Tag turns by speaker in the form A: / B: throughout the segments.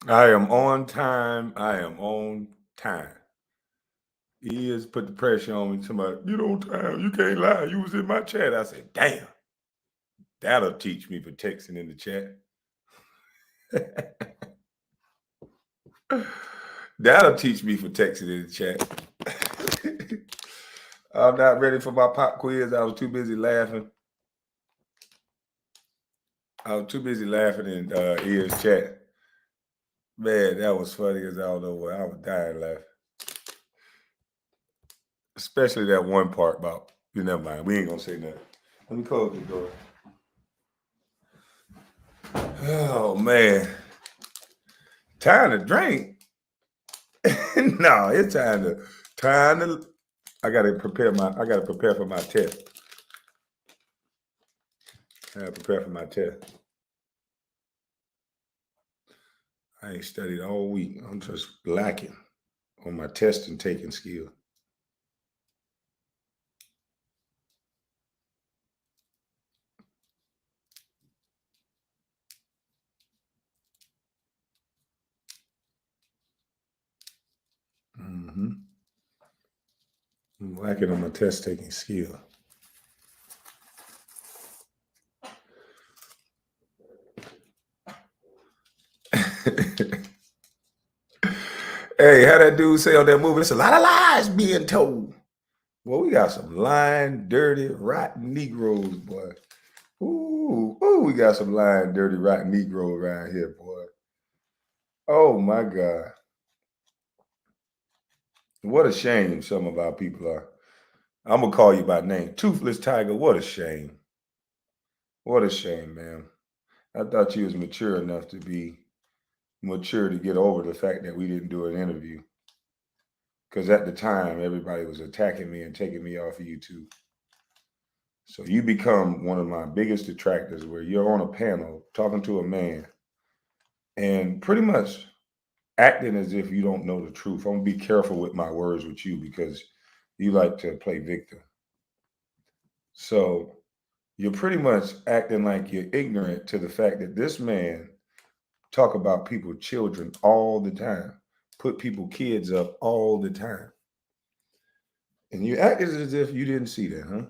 A: I am on time. I am on time. He has put the pressure on me. Somebody, you on time. You can't lie. You was in my chat. I said, damn, that'll teach me for texting in the chat. That'll teach me for texting in the chat. I'm not ready for my pop quiz. I was too busy laughing. I was too busy laughing in Ian's chat. Man, that was funny as I don't know what. I was dying laughing. Especially that one part about, never mind. We ain't gonna say nothing. Let me close the door. Oh man. Time to drink. No, it's time to I gotta prepare for my test. I gotta prepare for my test. I ain't studied all week. I'm just lacking on my test and taking skill. Mm-hmm. I'm lacking on my test taking skill. Hey, how that dude say on that movie? It's a lot of lies being told. Well, we got some lying, dirty, rotten Negroes, boy. Ooh, we got some lying, dirty, rotten Negroes around here, boy. Oh my God. What a shame some of our people are. I'm gonna call you by name. Toothless Tiger, what a shame. What a shame, man. I thought you was mature enough to be mature to get over the fact that we didn't do an interview. Because at the time, everybody was attacking me and taking me off of YouTube. So you become one of my biggest detractors where you're on a panel talking to a man and pretty much acting as if you don't know the truth. I'm gonna be careful with my words with you because you like to play victim. So you're pretty much acting like you're ignorant to the fact that this man talk about people children all the time, put people kids up all the time. And you act as if you didn't see that, huh?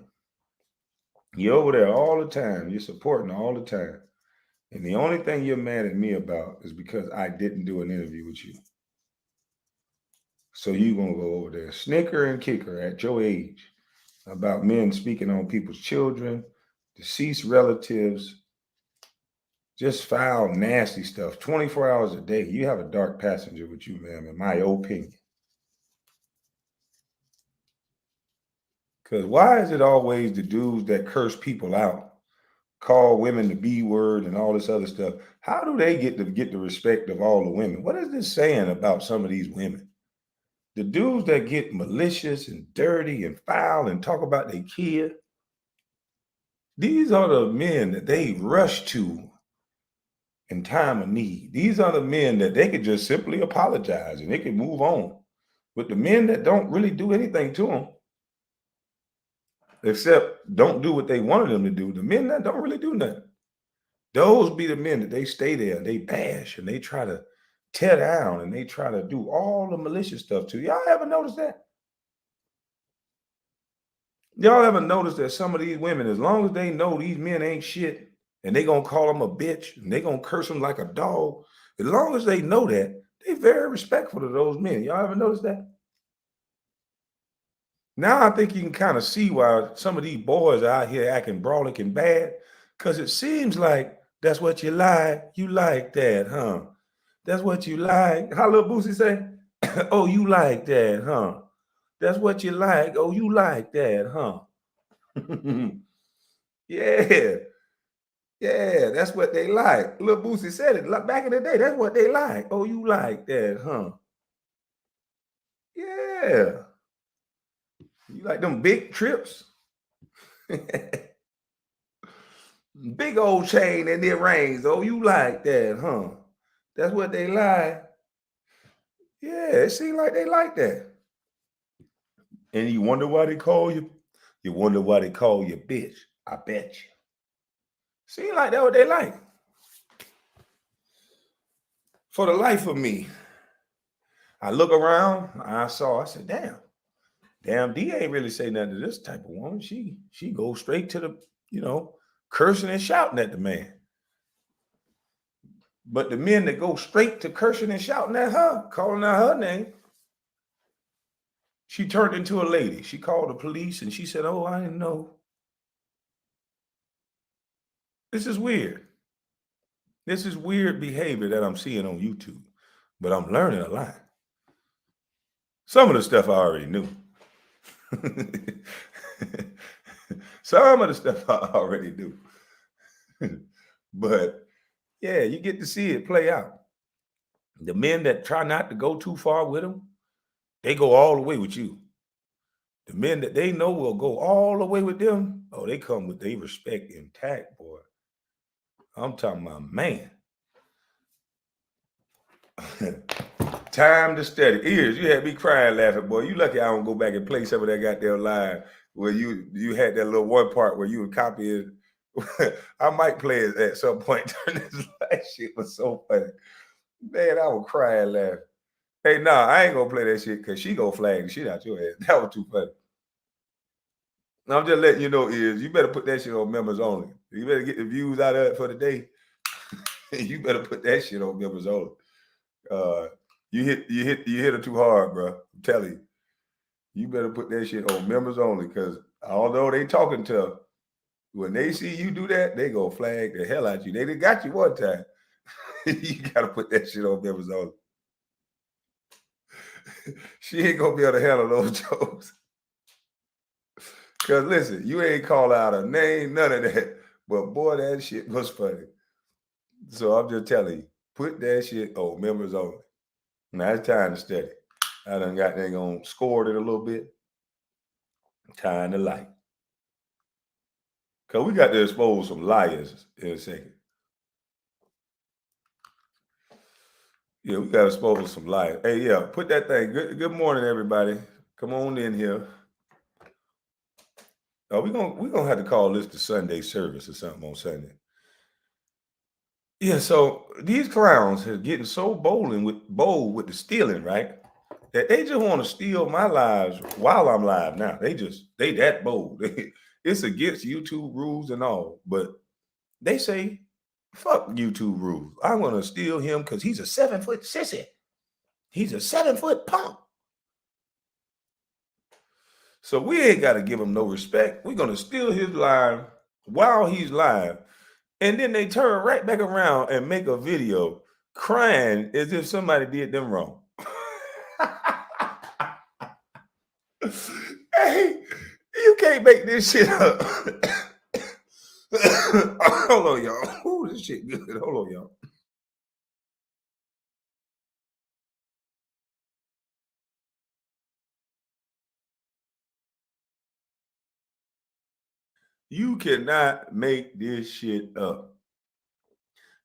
A: You're over there all the time. You're supporting all the time. And the only thing you're mad at me about is because I didn't do an interview with you. So you gonna go over there, snicker and kicker at your age about men speaking on people's children, deceased relatives, just foul, nasty stuff. 24 hours a day. You have a dark passenger with you, ma'am, in my opinion. Because why is it always the dudes that curse people out, call women the B word and all this other stuff? How do they get the respect of all the women? What is this saying about some of these women? The dudes that get malicious and dirty and foul and talk about their kid, these are the men that they rush to in time of need. These are the men that they could just simply apologize and they can move on. But the men that don't really do anything to them, except don't do what they wanted them to do, the men that don't really do nothing, those be the men that they stay there and they bash and they try to tear down and they try to do all the malicious stuff to. Y'all ever notice that? Y'all ever notice that some of these women, as long as they know these men ain't shit and they gonna call them a bitch and they gonna curse them like a dog, as long as they know that, they very respectful to those men. Y'all ever notice that? Now I think you can kind of see why some of these boys are out here acting brolic and bad, because it seems like that's what you like. You like that, huh? That's what you like. How little Boosie say? Oh, you like that, huh? That's what you like. Oh, you like that, huh? Yeah, yeah, that's what they like. Little Boosie said it back in the day. That's what they like. Oh, you like that, huh? Yeah. You like them big trips? Big old chain and it rains. Oh, you like that, huh? That's what they like. Yeah, it seems like they like that. And you wonder why they call you? You wonder why they call you bitch. I bet you. Seem like that what they like. For the life of me, I look around, I said, damn, D ain't really say nothing to this type of woman. She goes straight to the, cursing and shouting at the man. But the men that go straight to cursing and shouting at her, calling out her name, she turned into a lady. She called the police and she said, "Oh, I didn't know." This is weird. This is weird behavior that I'm seeing on YouTube, but I'm learning a lot. Some of the stuff I already knew. Some of the stuff I already knew. But yeah, you get to see it play out. The men that try not to go too far with them, they go all the way with you. The men that they know will go all the way with them, oh, they come with their respect intact, boy. I'm talking about, man. Time to study. Ears, you had me crying laughing, boy. You lucky I don't go back and play some of that goddamn live where you had that little one part where you would copy it. I might play it at some point during this live. Shit was so funny. Man, I was crying laughing. Hey, nah, I ain't gonna play that shit because she gonna flag the shit out your ass. That was too funny. I'm just letting you know, Ears, you better put that shit on members only. You better get the views out of it for the day. You better put that shit on members only. You hit her too hard, bro. I'm telling you. You better put that shit on members only, because although they talking tough, when they see you do that, they gonna flag the hell out you. They got you one time. You gotta put that shit on members only. She ain't gonna be able to handle those jokes. Cause listen, you ain't call out a name, none of that. But boy, that shit was funny. So I'm just telling you, put that shit on members only. Now it's time to study. I done got they gonna score it a little bit. Time to light. Cause we got to expose some liars in a second. Yeah, we got to expose some liars. Hey, yeah, put that thing. Good morning, everybody. Come on in here. Oh, we're gonna have to call this the Sunday service or something on Sunday. Yeah, so these clowns are getting so bold with the stealing, right? That they just want to steal my lives while I'm live now. They that bold. It's against YouTube rules and all, but they say, fuck YouTube rules. I'm gonna steal him because he's a 7-foot sissy. He's a 7-foot punk. So we ain't got to give him no respect. We're going to steal his live while he's live. And then they turn right back around and make a video crying as if somebody did them wrong. Hey, you can't make this shit up. Hold on, y'all. Ooh, this shit good. Hold on, y'all. You cannot make this shit up.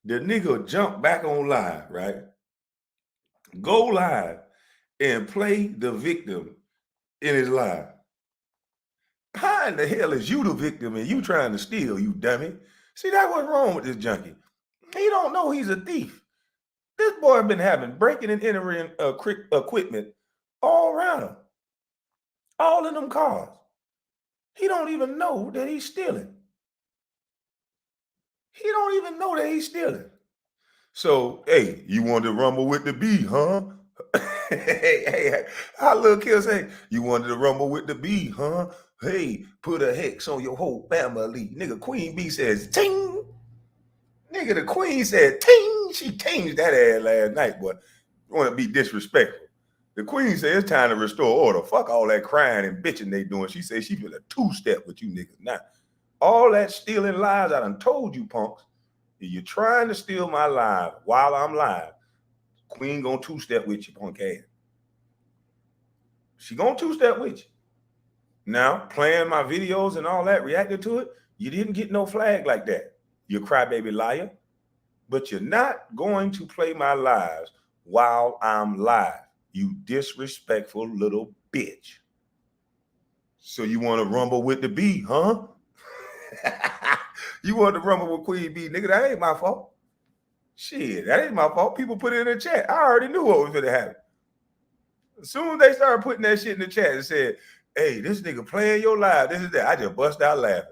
A: The nigga jump back on live, right? Go live and play the victim in his live. How in the hell is you the victim and you trying to steal, you dummy? See, that what's wrong with this junkie. He don't know he's a thief. This boy been having breaking and entering equipment all around him. All in them cars. He don't even know that he's stealing. He don't even know that he's stealing. So, hey, you wanted to rumble with the bee, huh? Hey, how little kid say, you wanted to rumble with the bee, huh? Hey, put a hex on your whole family. Nigga, Queen Bee says, ting. Nigga, the queen said, ting. She changed that ass last night, boy. You want to be disrespectful. The queen said, it's time to restore order. Fuck all that crying and bitching they doing. She said she been a two-step with you niggas. Now, all that stealing lives I done told you, punks. If you're trying to steal my live while I'm live, queen gonna two-step with you, punk ass. She gonna two-step with you. Now, playing my videos and all that, reacting to it, you didn't get no flag like that. You crybaby liar. But you're not going to play my lives while I'm live, you disrespectful little bitch. So you want to rumble with the bee, huh? You want to rumble with Queen Bee, nigga, that ain't my fault. Shit, that ain't my fault. People put it in the chat. I already knew what was going to happen. As soon as they started putting that shit in the chat and said, hey, this nigga playing your live, this is that, I just bust out laughing.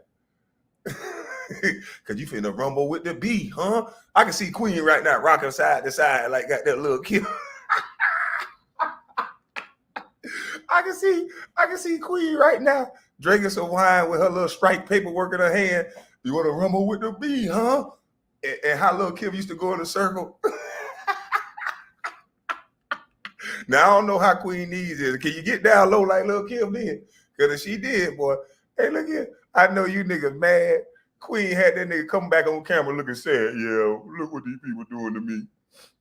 A: Cause you finna rumble with the bee, huh? I can see Queen right now rocking side to side like got that little kid. I can see Queen right now drinking some wine with her little striped paperwork in her hand. You want to rumble with the bee, huh? And how little Kim used to go in a circle. Now I don't know how Queen Needs is. Can you get down low like little Kim did? Because if she did, boy, hey, look here. I know you niggas mad. Queen had that nigga come back on camera looking sad. Yeah, look what these people doing to me.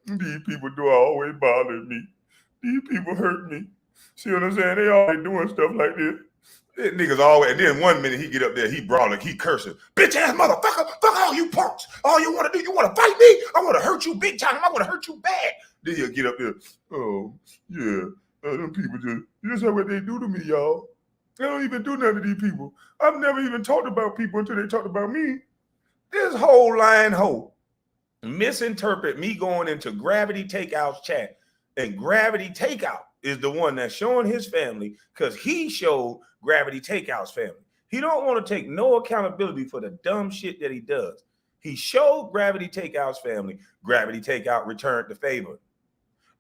A: These people do always bother me. These people hurt me. See what I'm saying? They always doing stuff like this. Niggas always, and then one minute he get up there, he brawling, he cursing. Bitch ass motherfucker, fuck all you punks. All you want to do, you want to fight me? I want to hurt you big time. I want to hurt you bad. Then he'll get up there. Oh, yeah. Them people just how what they do to me, y'all. They don't even do nothing to these people. I've never even talked about people until they talked about me. This whole line hoe misinterpret me going into Gravity Takeout's chat. And Gravity Takeout is the one that's showing his family because he showed Gravity Takeout's family. He don't want to take no accountability for the dumb shit that he does. He showed Gravity Takeout's family. Gravity Takeout returned the favor.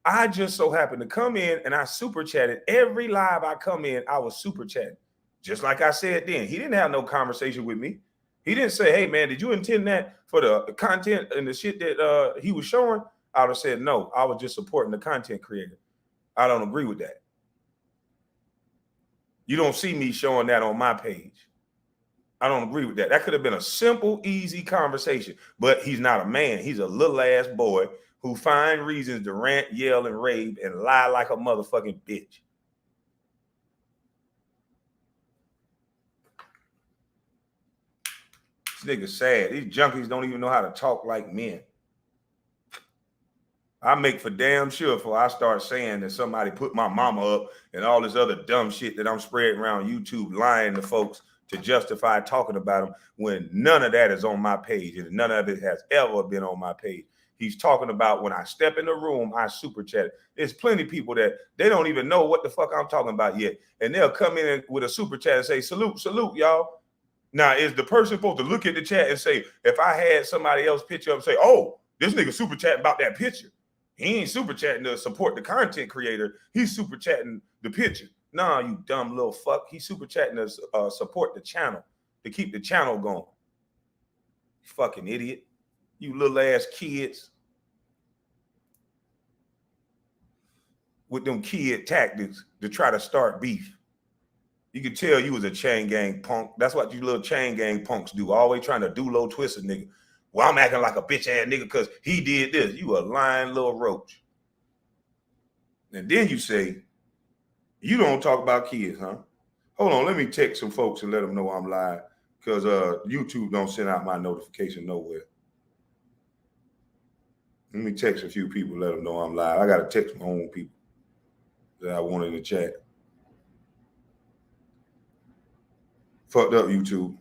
A: I just so happened to come in and I super chatted. Every live I come in, I was super chatting. Just like I said then. He didn't have no conversation with me. He didn't say, hey, man, did you intend that for the content and the shit that he was showing? I would have said, no, I was just supporting the content creator. I don't agree with that. You don't see me showing that on my page. I don't agree with that. That could have been a simple, easy conversation, but he's not a man. He's a little ass boy who find reasons to rant, yell, and rave and lie like a motherfucking bitch. This nigga's sad. These junkies don't even know how to talk like men. I make for damn sure before I start saying that somebody put my mama up and all this other dumb shit that I'm spreading around YouTube, lying to folks to justify talking about them when none of that is on my page and none of it has ever been on my page. He's talking about when I step in the room, I super chat. There's plenty of people that they don't even know what the fuck I'm talking about yet. And they'll come in with a super chat and say, salute, salute, y'all. Now, is the person supposed to look at the chat and say, if I had somebody else picture up and say, oh, this nigga super chatting about that picture. He ain't super chatting to support the content creator. He's super chatting the picture. Nah, you dumb little fuck. He's super chatting to support the channel, to keep the channel going. You fucking idiot. You little ass kids with them kid tactics to try to start beef. You can tell you was a chain gang punk. That's what you little chain gang punks do. Always trying to do low twister nigga. Well, I'm acting like a bitch ass nigga because he did this. You a lying little roach. And then you say, you don't talk about kids, huh? Hold on, let me text some folks and let them know I'm live because YouTube don't send out my notification nowhere. Let me text a few people, let them know I'm live. I got to text my own people that I want in the chat. Fucked up, YouTube.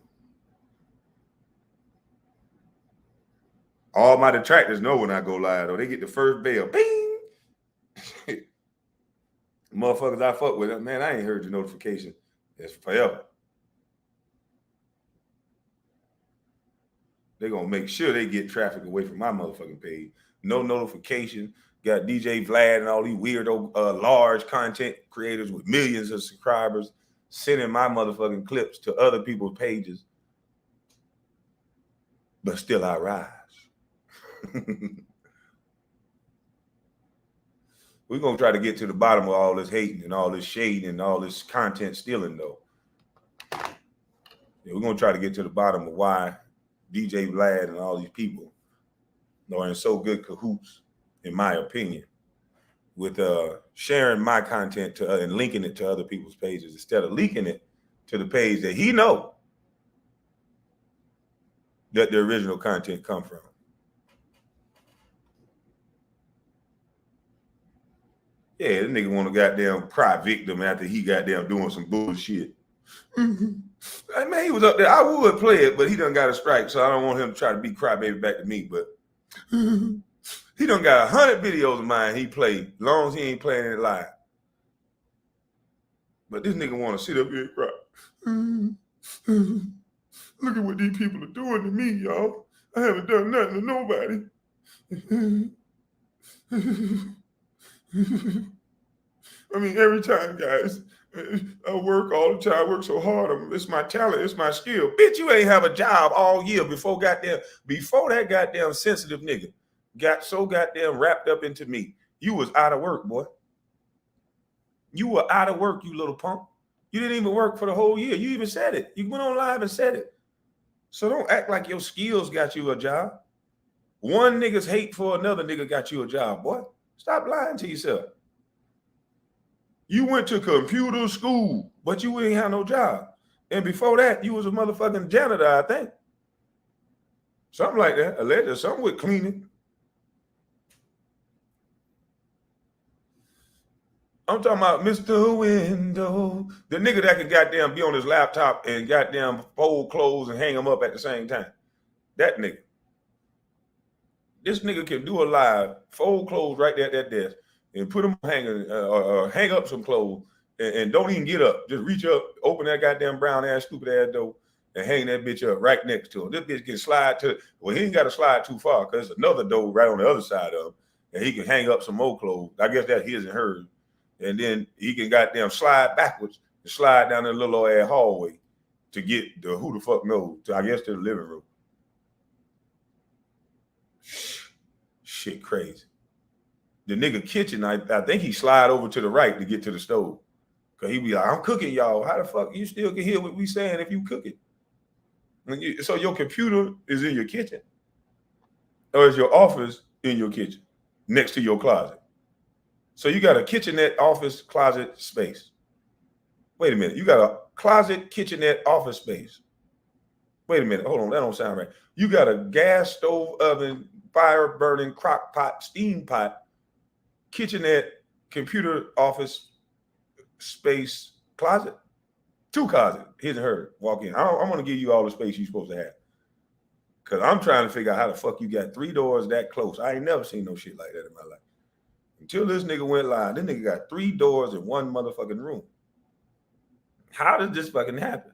A: All my detractors know when I go live, though. They get the first bell. Bing! Motherfuckers I fuck with, man, I ain't heard your notification. It's forever. They're going to make sure they get traffic away from my motherfucking page. No notification. Got DJ Vlad and all these weirdo large content creators with millions of subscribers sending my motherfucking clips to other people's pages. But still I rise. We're going to try to get to the bottom of all this hating and all this shading and all this content stealing, though. Yeah, we're going to try to get to the bottom of why DJ Vlad and all these people are in so good cahoots, in my opinion, with sharing my content to and linking it to other people's pages instead of linking it to the page that he know that the original content come from. Yeah, this nigga want to goddamn cry victim after he goddamn doing some bullshit. I mean, he was up there. I would play it, but he done got a strike, so I don't want him to try to be crybaby back to me. But He done got 100 videos of mine he played, long as he ain't playing it live. But this nigga want to sit up here and cry. Look at what these people are doing to me, y'all. I haven't done nothing to nobody. I mean, every time, guys, I work all the time. I work so hard. It's my talent. It's my skill. Bitch, you ain't have a job all year before that goddamn sensitive nigga got so goddamn wrapped up into me. You was out of work, boy. You were out of work, you little punk. You didn't even work for the whole year. You even said it. You went on live and said it. So don't act like your skills got you a job. One nigga's hate for another nigga got you a job, boy. Stop lying to yourself. You went to computer school, but you ain't have no job. And before that, you was a motherfucking janitor, I think. Something like that. Allegedly, something with cleaning. I'm talking about Mr. Window. The nigga that can goddamn be on his laptop and goddamn fold clothes and hang them up at the same time. That nigga. This nigga can do a live, fold clothes right there at that desk and put them hanging, or hang up some clothes and don't even get up. Just reach up, open that goddamn brown ass, stupid ass door and hang that bitch up right next to him. This bitch can slide to, well, he ain't got to slide too far because there's another door right on the other side of him and he can hang up some more clothes. I guess that's his and hers. And then he can goddamn slide backwards and slide down the little old ass hallway to get the who the fuck knows, to, I guess, to the living room. Shit crazy. The nigga kitchen, I think he slide over to the right to get to the stove. Cause he be like, I'm cooking, y'all. How the fuck you still can hear what we saying if you cook it? So your computer is in your kitchen? Or is your office in your kitchen next to your closet? So you got a kitchenette, office, closet, space. Wait a minute. You got a closet, kitchenette, office space. Wait a minute. Hold on. That don't sound right. You got a gas stove, oven, fire burning, crock pot, steam pot, kitchenette, computer, office, space, closet. 2 closets. His and her. Walk in. I'm going to give you all the space you're supposed to have. Because I'm trying to figure out how the fuck you got 3 doors that close. I ain't never seen no shit like that in my life. Until this nigga went live, this nigga got 3 doors in one motherfucking room. How does this fucking happen?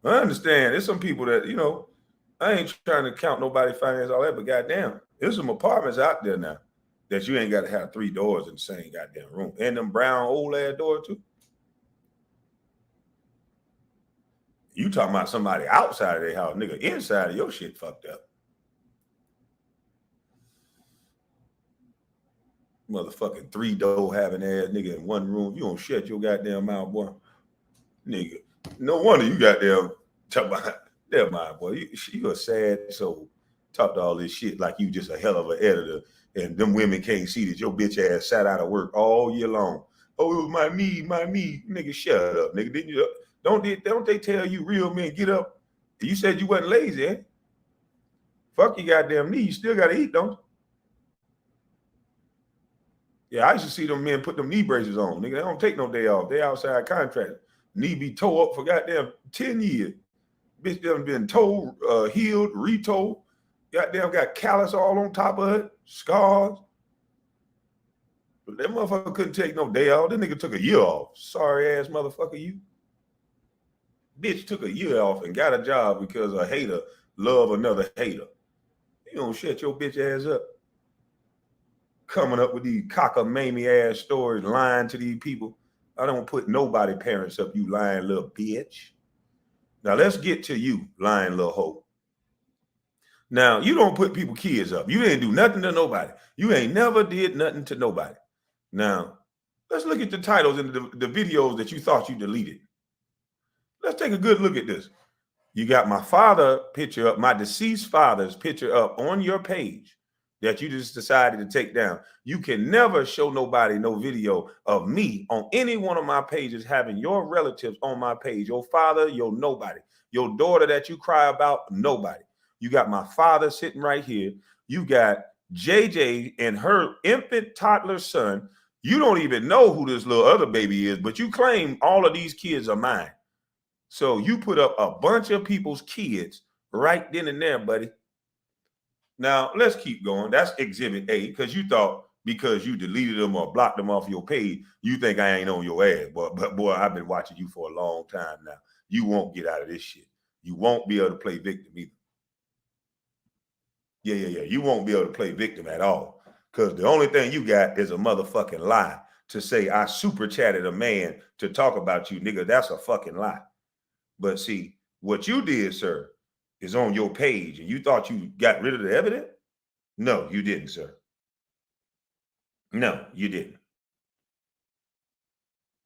A: I understand. There's some people that, you know, I ain't trying to count nobody finance all that, but goddamn, there's some apartments out there now that you ain't got to have 3 doors in the same goddamn room. And them brown old ass doors too. You talking about somebody outside of their house, nigga, inside of your shit fucked up. Motherfucking 3 door having ass nigga in one room. You don't shut your goddamn mouth, boy. Nigga. No wonder you goddamn talk about never mind, boy. You a sad soul. Talk to all this shit like you just a hell of an editor. And them women can't see that your bitch ass sat out of work all year long. Oh, it was my knee. Nigga, shut up, nigga. Didn't you? Don't they tell you real men get up? You said you wasn't lazy, eh? Fuck your goddamn knee. You still gotta eat, don't you? Yeah, I used to see them men put them knee braces on. Nigga, they don't take no day off. They outside contract. Knee be tore up for goddamn 10 years. Bitch done been towed, healed, retold. Goddamn got callus all on top of it, scars. But that motherfucker couldn't take no day off. That nigga took a year off. Sorry ass motherfucker, you. Bitch took a year off and got a job because a hater love another hater. You don't shut your bitch ass up. Coming up with these cockamamie ass stories, lying to these people. I don't put nobody parents up, you lying little bitch. Now let's get to you, lying little hoe. Now, you don't put people kids up. You ain't do nothing to nobody. You ain't never did nothing to nobody. Now, let's look at the titles and the videos that you thought you deleted. Let's take a good look at this. You got my father picture up, my deceased father's picture up on your page that you just decided to take down. You can never show nobody no video of me on any one of my pages having your relatives on my page. Your father, your nobody. Your daughter that you cry about, nobody. You got my father sitting right here. You got JJ and her infant toddler son. You don't even know who this little other baby is, but you claim all of these kids are mine. So you put up a bunch of people's kids right then and there, buddy. Now let's keep going. That's exhibit A, because you thought because you deleted them or blocked them off your page, you think I ain't on your ass. But boy, I've been watching you for a long time now. You won't get out of this shit. You won't be able to play victim either. Yeah. You won't be able to play victim at all. Because the only thing you got is a motherfucking lie to say I super chatted a man to talk about you, nigga. That's a fucking lie. But see, what you did, sir, is on your page, and you thought you got rid of the evidence? No, you didn't, sir. No, you didn't.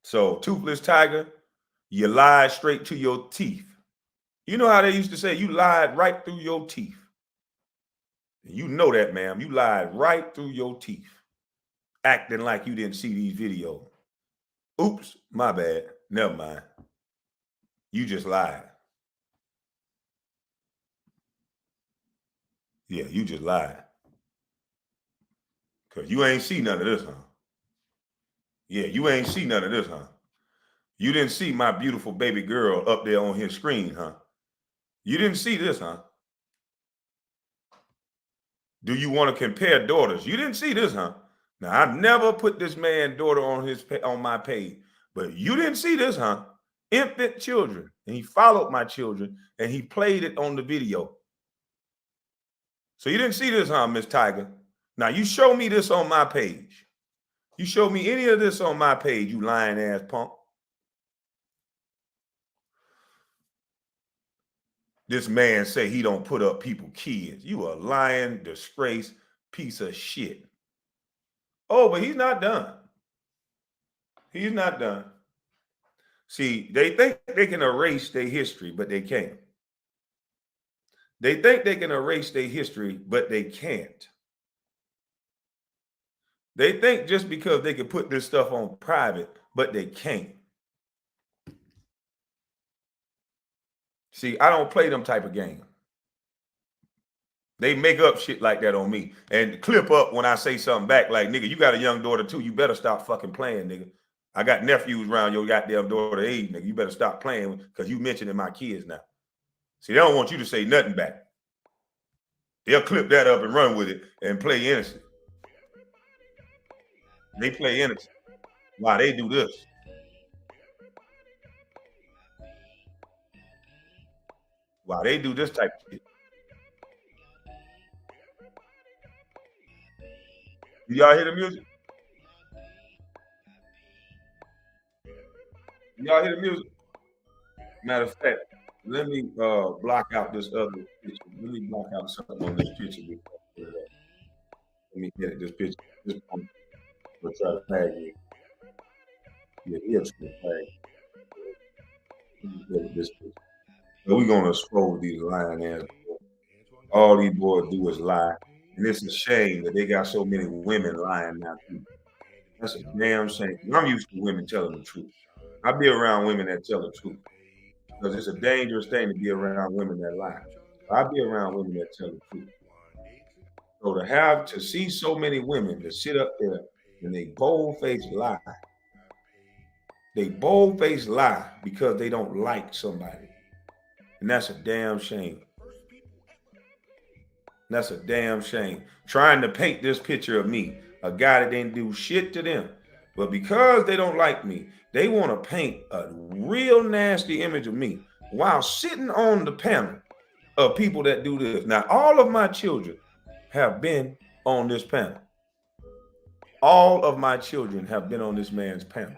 A: So, Toothless Tiger, you lied straight to your teeth. You know how they used to say you lied right through your teeth. You know that, ma'am. You lied right through your teeth, acting like you didn't see these videos. Oops, my bad. Never mind. You just lied. Yeah, you just lied. Because you ain't see none of this, huh? Yeah, you ain't see none of this, huh? You didn't see my beautiful baby girl up there on his screen, huh? You didn't see this, huh? Do you want to compare daughters? You didn't see this, huh? Now, I've never put this man's daughter on my page, but you didn't see this, huh? Infant children. And he followed my children and he played it on the video. So you didn't see this, huh, Miss Tiger? Now you show me this on my page. You show me any of this on my page, you lying ass punk. This man say he don't put up people kids. You a lying, disgrace piece of shit. Oh, but he's not done. He's not done. See, they think they can erase their history, but they can't. They think they can erase their history, but they can't. They think just because they can put this stuff on private, but they can't. See, I don't play them type of game. They make up shit like that on me and clip up when I say something back like, nigga, you got a young daughter too. You better stop fucking playing, nigga. I got nephews around your goddamn daughter age, nigga. You better stop playing because you mentioning my kids now. See, they don't want you to say nothing back. They'll clip that up and run with it and play innocent. They play innocent. Why they do this? Why they do this type of shit? Do y'all hear the music? Do y'all hear the music? Matter of fact, let me block out this other picture. Let me block out something on this picture. Let me edit this picture. This one will try to tag me. Yeah, he'll try to tag. Let me edit this picture. So we're gonna expose these lying ass boys. All these boys do is lie. And it's a shame that they got so many women lying now too. That's a damn shame. I'm used to women telling the truth. I be around women that tell the truth. Because it's a dangerous thing to be around women that lie. I be around women that tell the truth. So to see so many women that sit up there and they bold face lie. They bold face lie because they don't like somebody. And that's a damn shame. That's a damn shame. Trying to paint this picture of me, a guy that didn't do shit to them. But because they don't like me, they want to paint a real nasty image of me while sitting on the panel of people that do this. Now, all of my children have been on this panel. All of my children have been on this man's panel.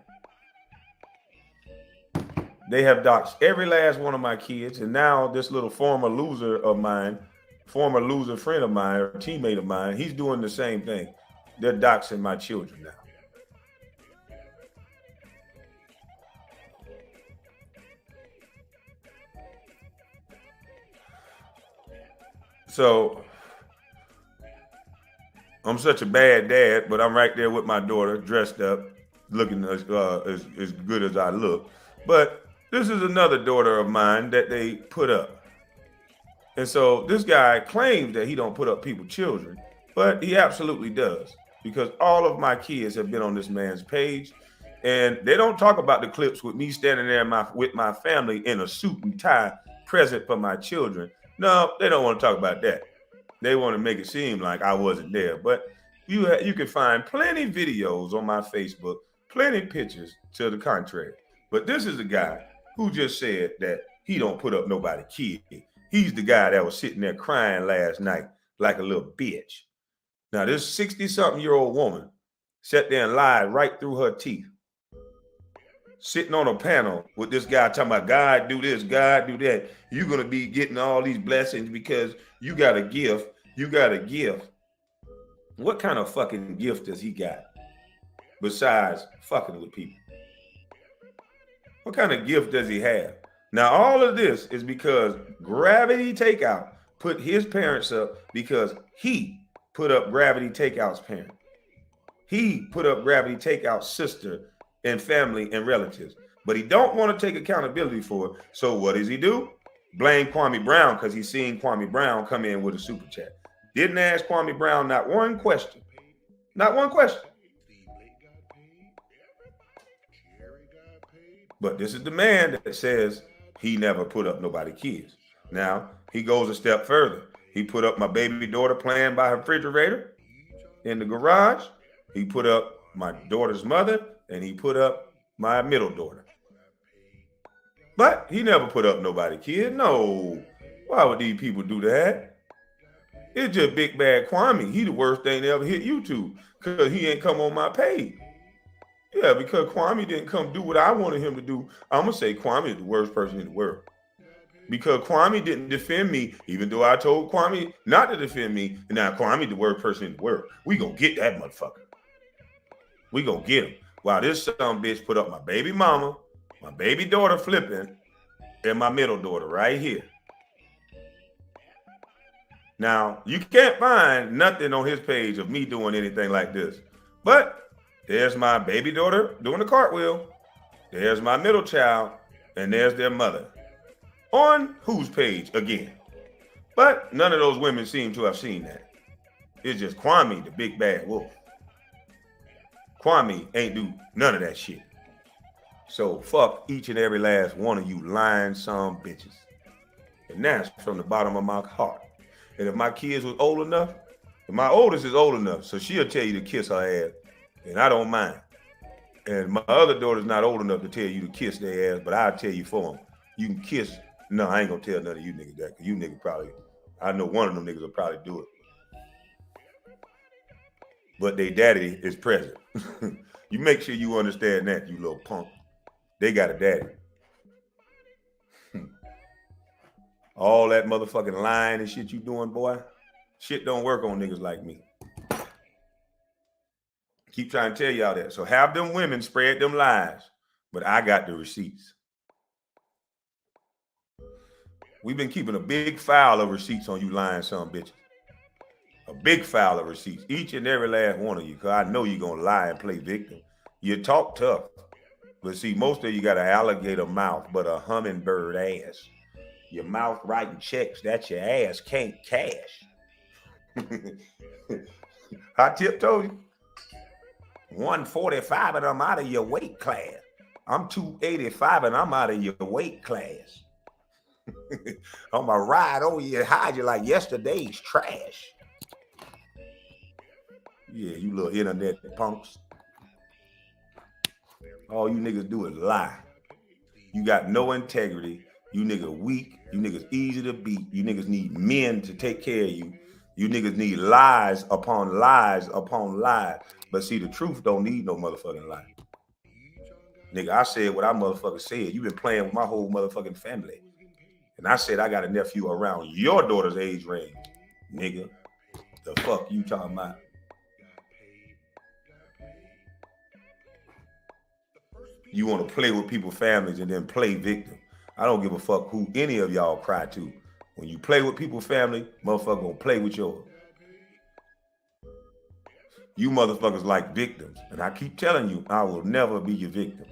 A: They have doxed every last one of my kids. And now this little former loser of mine, former loser friend of mine, or teammate of mine, he's doing the same thing. They're doxing my children now. So I'm such a bad dad, but I'm right there with my daughter, dressed up, looking as good as I look. But this is another daughter of mine that they put up. And so this guy claims that he don't put up people's children, but he absolutely does, because all of my kids have been on this man's page, and they don't talk about the clips with me standing there with my family in a suit and tie present for my children. No, they don't want to talk about that. They want to make it seem like I wasn't there, but you can find plenty videos on my Facebook, plenty pictures to the contrary. But this is a guy who just said that he don't put up nobody kid. He's the guy that was sitting there crying last night like a little bitch. Now this 60-something-year-old woman sat there and lied right through her teeth, sitting on a panel with this guy talking about God do this, God do that. You're gonna be getting all these blessings because you got a gift. You got a gift. What kind of fucking gift does he got besides fucking with people? What kind of gift does he have? Now, all of this is because Gravity Takeout put his parents up because he put up Gravity Takeout's parents. He put up Gravity Takeout's sister and family and relatives. But he don't want to take accountability for it. So what does he do? Blame Kwame Brown because he's seen Kwame Brown come in with a super chat. Didn't ask Kwame Brown not one question. Not one question. But this is the man that says he never put up nobody kids. Now, he goes a step further. He put up my baby daughter playing by her refrigerator in the garage. He put up my daughter's mother, and he put up my middle daughter. But he never put up nobody kid. No. Why would these people do that? It's just big bad Kwame. He the worst thing that ever hit YouTube because he ain't come on my page. Yeah, because Kwame didn't come do what I wanted him to do. I'm going to say Kwame is the worst person in the world. Because Kwame didn't defend me, even though I told Kwame not to defend me. And now Kwame the worst person in the world. We going to get that motherfucker. We going to get him. While this son bitch put up my baby mama, my baby daughter flipping, and my middle daughter right here. Now, you can't find nothing on his page of me doing anything like this. But there's my baby daughter doing the cartwheel. There's my middle child. And there's their mother. On whose page again? But none of those women seem to have seen that. It's just Kwame, the big bad wolf. Kwame ain't do none of that shit. So fuck each and every last one of you lying some bitches. And that's from the bottom of my heart. And if my kids was old enough, if my oldest is old enough, so she'll tell you to kiss her ass, and I don't mind. And my other daughter's not old enough to tell you to kiss their ass, but I'll tell you for them. You can kiss. No, I ain't gonna tell none of you niggas that, because you niggas probably, I know one of them niggas will probably do it. But they daddy is present. You make sure you understand that, you little punk. They got a daddy. All that motherfucking lying and shit you doing, boy, shit don't work on niggas like me. Keep trying to tell y'all that. So have them women spread them lies, but I got the receipts. We've been keeping a big file of receipts on you lying son bitches. A big file of receipts, each and every last one of you, because I know you're going to lie and play victim. You talk tough, but see, most of you got an alligator mouth, but a hummingbird ass. Your mouth writing checks that your ass can't cash. I tiptoed you. 145 and I'm out of your weight class. I'm 285 and I'm out of your weight class. I'm gonna ride over you and hide you like yesterday's trash. Yeah, you little internet punks. All you niggas do is lie. You got no integrity. You niggas weak. You niggas easy to beat. You niggas need men to take care of you. You niggas need lies upon lies upon lies. But see, the truth don't need no motherfucking lie. Nigga, I said what I motherfucking said. You been playing with my whole motherfucking family. And I said I got a nephew around your daughter's age range. Nigga, the fuck you talking about? You want to play with people's families and then play victim. I don't give a fuck who any of y'all cry to. When you play with people's family, motherfucker gonna play with yours. You motherfuckers like victims. And I keep telling you, I will never be your victim.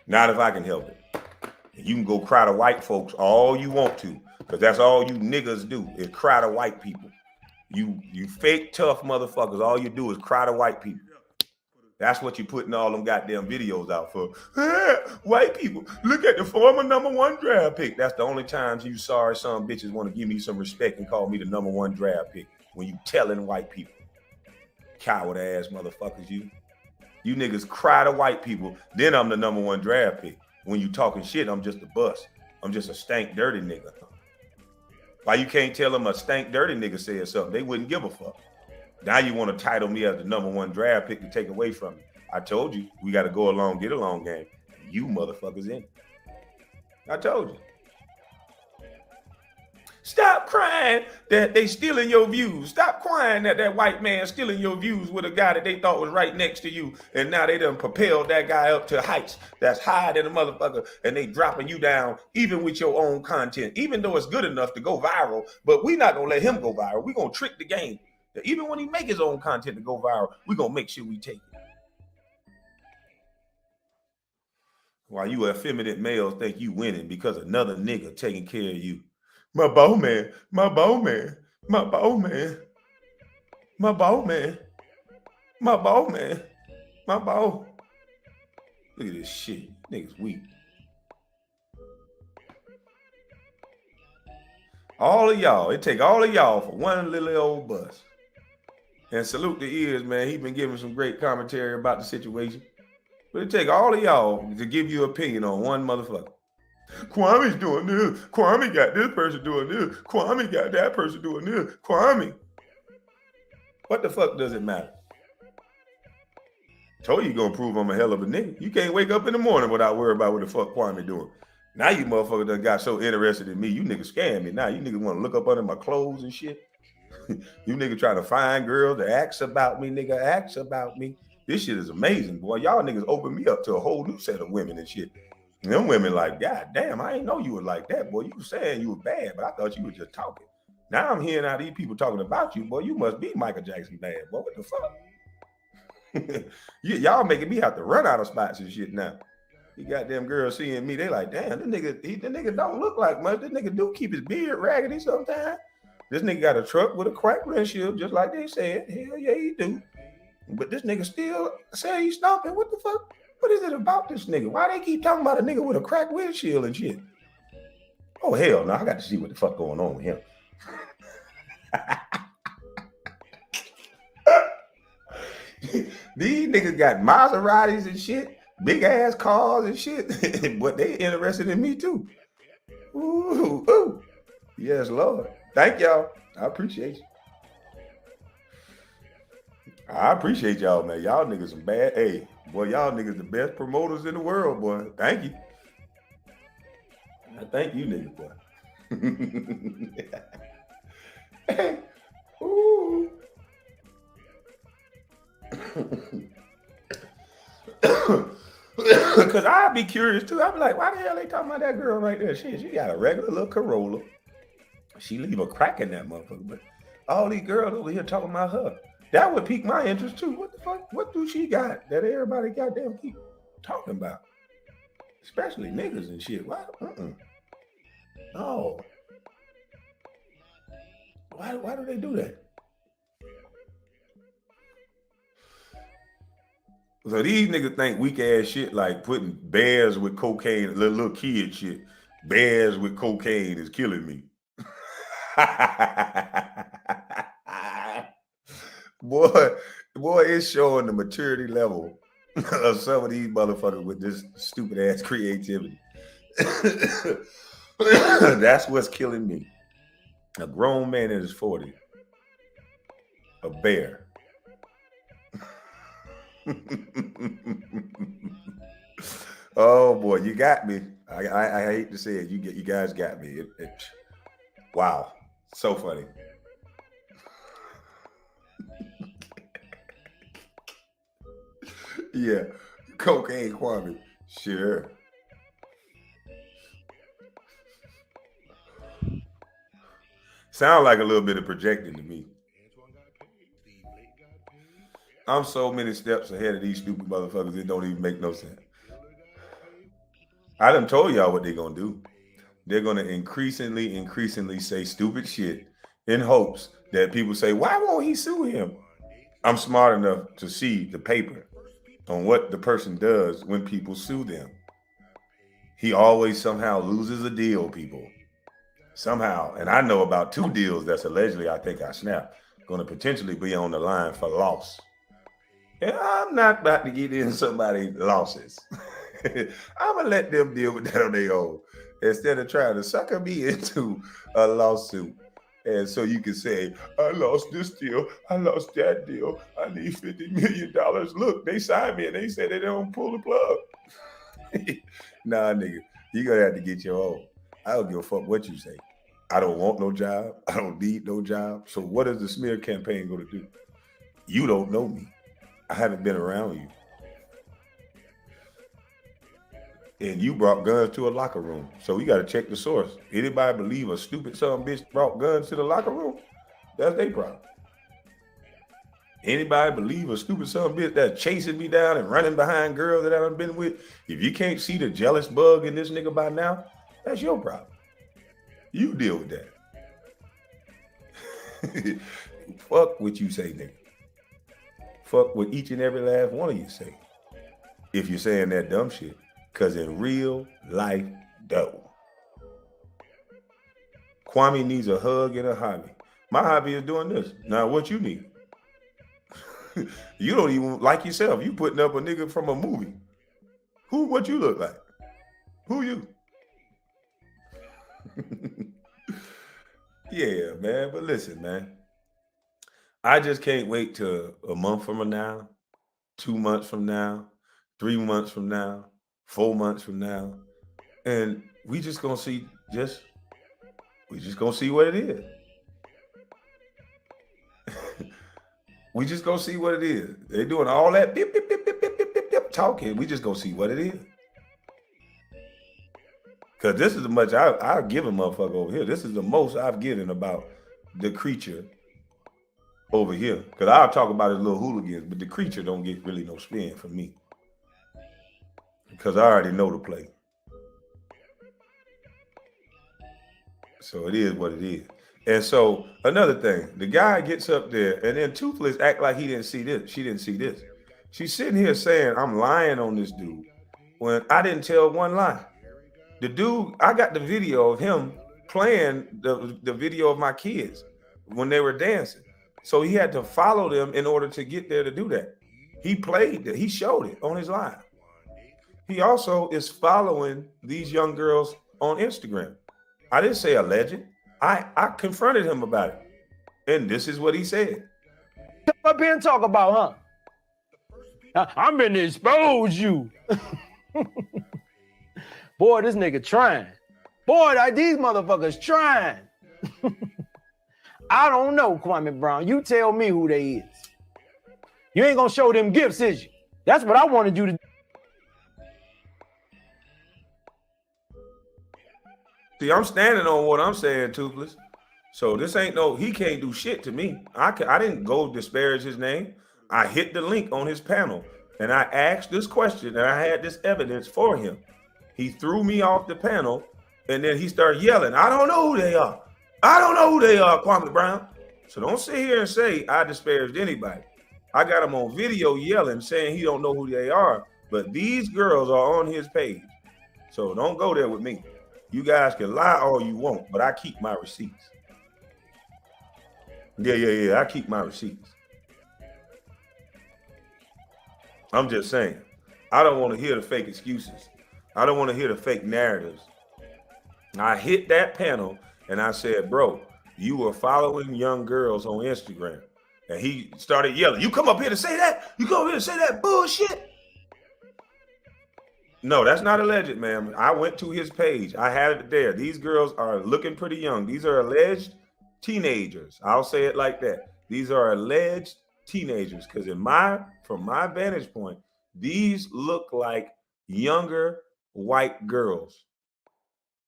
A: Not if I can help it. And you can go cry to white folks all you want to, because that's all you niggas do is cry to white people. You fake tough motherfuckers, all you do is cry to white people. That's what you putting all them goddamn videos out for. White people, look at the former #1 draft pick. That's the only times you sorry some bitches want to give me some respect and call me the #1 draft pick. When you telling white people. Coward ass motherfuckers, you. You niggas cry to white people, then I'm the #1 draft pick. When you talking shit, I'm just a bust. I'm just a stank dirty nigga. Why you can't tell them a stank dirty nigga said something? They wouldn't give a fuck. Now you want to title me as the #1 draft pick to take away from me. I told you, we got to go along, get along game. You motherfuckers in. I told you. Stop crying that they stealing your views. Stop crying that that white man stealing your views with a guy that they thought was right next to you. And now they done propelled that guy up to heights that's higher than a motherfucker. And they dropping you down even with your own content. Even though it's good enough to go viral. But we not going to let him go viral. We going to trick the game. That even when he make his own content to go viral, we going to make sure we take it. While you effeminate males think you winning because another nigga taking care of you. My bow man, my bow man, my bow man, my bow man, my bow man, my bow. Look at this shit. Niggas weak. All of y'all, it take all of y'all for one little old bus. And salute the ears, man. He been giving some great commentary about the situation. But it take all of y'all to give you an opinion on one motherfucker. Kwame's doing this. Kwame got this person doing this. Kwame got that person doing this. Kwame. What the fuck does it matter? Told you gonna prove I'm a hell of a nigga. You can't wake up in the morning without worrying about what the fuck Kwame doing. Now you motherfuckers done got so interested in me. You niggas scam me. Now you niggas want to look up under my clothes and shit. You niggas trying to find girls to ask about me, nigga. Ask about me. This shit is amazing, boy. Y'all niggas open me up to a whole new set of women and shit. And them women like, God damn, I ain't know you were like that, boy. You were saying you were bad, but I thought you were just talking. Now I'm hearing how these people talking about you, boy. You must be Michael Jackson bad, boy. What the fuck? Y'all making me have to run out of spots and shit now. You goddamn girls seeing me, they like, damn, the nigga don't look like much. This nigga do keep his beard raggedy sometimes. This nigga got a truck with a cracked windshield, just like they said. Hell yeah, he do. But this nigga still say he's stomping. What the fuck? What is it about this nigga? Why they keep talking about a nigga with a cracked windshield and shit? Oh, hell no. I got to see what the fuck going on with him. These niggas got Maseratis and shit, big ass cars and shit, but they interested in me too. Ooh, ooh. Yes, Lord. Thank y'all. I appreciate you. I appreciate y'all, man. Y'all niggas some bad. Hey, boy, y'all niggas the best promoters in the world, boy. Thank you. I thank you, niggas, boy. Hey, ooh. Because I'd be curious too. I'd be like, why the hell they talking about that girl right there? She got a regular little Corolla. She leave a crack in that motherfucker. But all these girls over here talking about her. That would pique my interest too. What the fuck? What do she got that everybody goddamn keep talking about? Especially niggas and shit. Why? No. Why do they do that? So these niggas think weak ass shit like putting bears with cocaine, little kid shit. Bears with cocaine is killing me. Boy, it's showing the maturity level of some of these motherfuckers with this stupid ass creativity. That's what's killing me. A grown man in his 40s. A bear. Oh boy, you got me. I hate to say it. You guys got me. Wow, so funny. Yeah, cocaine Kwame. Sure. Sound like a little bit of projecting to me. I'm so many steps ahead of these stupid motherfuckers, it don't even make no sense. I done told y'all what they're gonna do. They're gonna increasingly say stupid shit in hopes that people say, why won't he sue him? I'm smart enough to see the paper. on what the person does when people sue them. He always somehow loses a deal, people. Somehow. And I know about 2 deals that's allegedly, I think I snapped, going to potentially be on the line for loss. And I'm not about to get in somebody's losses. I'm going to let them deal with that on their own instead of trying to sucker me into a lawsuit. And so you can say, I lost this deal, I lost that deal, I need $50 million. Look, they signed me and they said they don't pull the plug. Nah, nigga, you're going to have to get your own. I don't give a fuck what you say. I don't want no job. I don't need no job. So what is the smear campaign going to do? You don't know me. I haven't been around you. And you brought guns to a locker room. So you got to check the source. Anybody believe a stupid son bitch brought guns to the locker room? That's their problem. Anybody believe a stupid son bitch that's chasing me down and running behind girls that I've been with? If you can't see the jealous bug in this nigga by now, that's your problem. You deal with that. Fuck what you say, nigga. Fuck what each and every last one of you say. If you're saying that dumb shit. Because in real life, though, Kwame needs a hug and a hobby. My hobby is doing this. Now, what you need? You don't even like yourself. You putting up a nigga from a movie. What you look like? Who you? Yeah, man. But listen, man. I just can't wait till a month from now, 2 months from now, 3 months from now, 4 months from now, and we just gonna see we just gonna see what it is. We just gonna see what it is. They're doing all that beep, beep, beep, beep, beep, beep, beep, beep, talking. We just gonna see what it is. Cause this is the much I've given motherfucker over here. This is the most I've given about the creature over here. Cause I'll talk about his little hooligans, but the creature don't get really no spin from me. Because I already know the play. So it is what it is. And so another thing, the guy gets up there and then Toothless act like he didn't see this. She didn't see this. She's sitting here saying, I'm lying on this dude when I didn't tell one lie. The dude, I got the video of him playing the video of my kids when they were dancing. So he had to follow them in order to get there to do that. He played it. He showed it on his live. He also is following these young girls on Instagram. I didn't say alleged. I confronted him about it. And this is what he said.
B: Come up here and talk about, huh? I'm gonna expose you. Boy, this nigga trying. Boy, these motherfuckers trying. I don't know, Kwame Brown. You tell me who they is. You ain't gonna show them gifts, is you? That's what I wanted you to do.
A: See, I'm standing on what I'm saying, Toothless. So this ain't he can't do shit to me. I didn't go disparage his name. I hit the link on his panel and I asked this question and I had this evidence for him. He threw me off the panel and then he started yelling, I don't know who they are. I don't know who they are, Kwame Brown. So don't sit here and say I disparaged anybody. I got him on video yelling, saying he don't know who they are, but these girls are on his page. So don't go there with me. You guys can lie all you want, but I keep my receipts. Yeah. I keep my receipts. I'm just saying, I don't want to hear the fake excuses. I don't want to hear the fake narratives. I hit that panel and I said, bro, you were following young girls on Instagram. And he started yelling, you come up here to say that? You come up here to say that bullshit? No, that's not alleged, ma'am. I went to his page. I had it there. These girls are looking pretty young. These are alleged teenagers. I'll say it like that. These are alleged teenagers because from my vantage point, these look like younger white girls.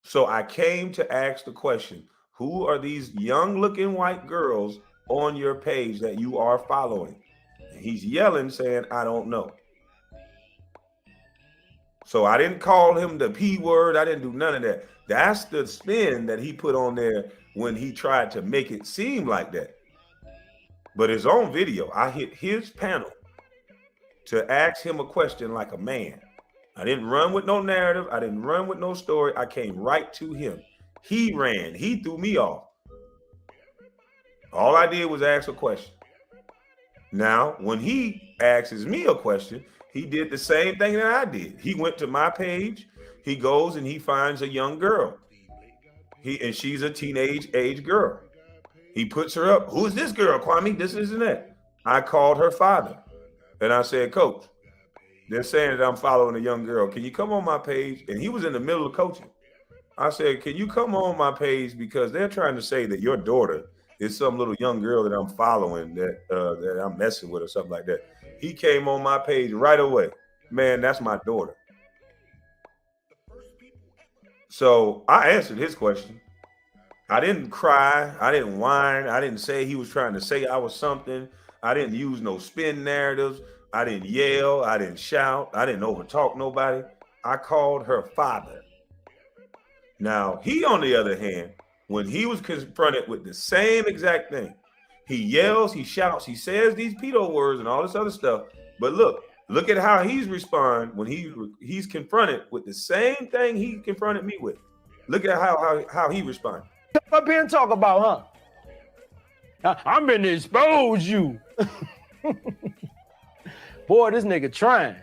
A: So I came to ask the question, who are these young looking white girls on your page that you are following? And he's yelling saying, I don't know. So I didn't call him the P word. I didn't do none of that. That's the spin that he put on there when he tried to make it seem like that. But it's on video. I hit his panel to ask him a question like a man. I didn't run with no narrative. I didn't run with no story. I came right to him. He ran. He threw me off. All I did was ask a question. Now, when he asks me a question, he did the same thing that I did. He went to my page. He goes and he finds a young girl. And she's a teenage age girl. He puts her up. Who is this girl, Kwame? This isn't that. I called her father. And I said, Coach, they're saying that I'm following a young girl. Can you come on my page? And he was in the middle of coaching. I said, can you come on my page? Because they're trying to say that your daughter is some little young girl that I'm following, that I'm messing with or something like that. He came on my page right away. Man, that's my daughter. So I answered his question. I didn't cry. I didn't whine. I didn't say he was trying to say I was something. I didn't use no spin narratives. I didn't yell. I didn't shout. I didn't overtalk nobody. I called her father. Now, he, on the other hand, when he was confronted with the same exact thing, he yells, he shouts, he says these pedo words and all this other stuff. But look at how he's responding when he's confronted with the same thing he confronted me with. Look at how he responded.
B: Come up here and talk about, huh? I'm gonna expose you. Boy, this nigga trying.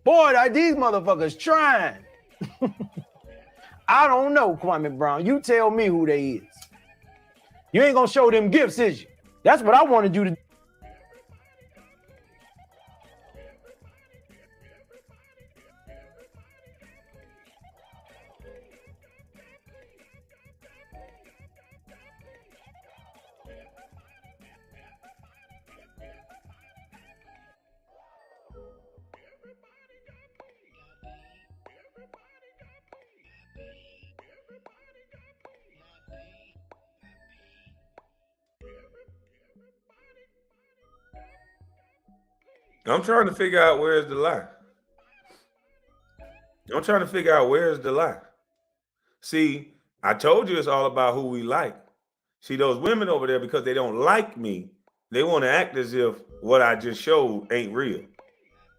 B: Boy, these motherfuckers trying. I don't know, Kwame Brown. You tell me who they is. You ain't gonna show them gifts, is you? That's what I wanted you to do.
A: I'm trying to figure out where's the lie. I'm trying to figure out where's the lie. See, I told you it's all about who we like. See, those women over there, because they don't like me, they want to act as if what I just showed ain't real.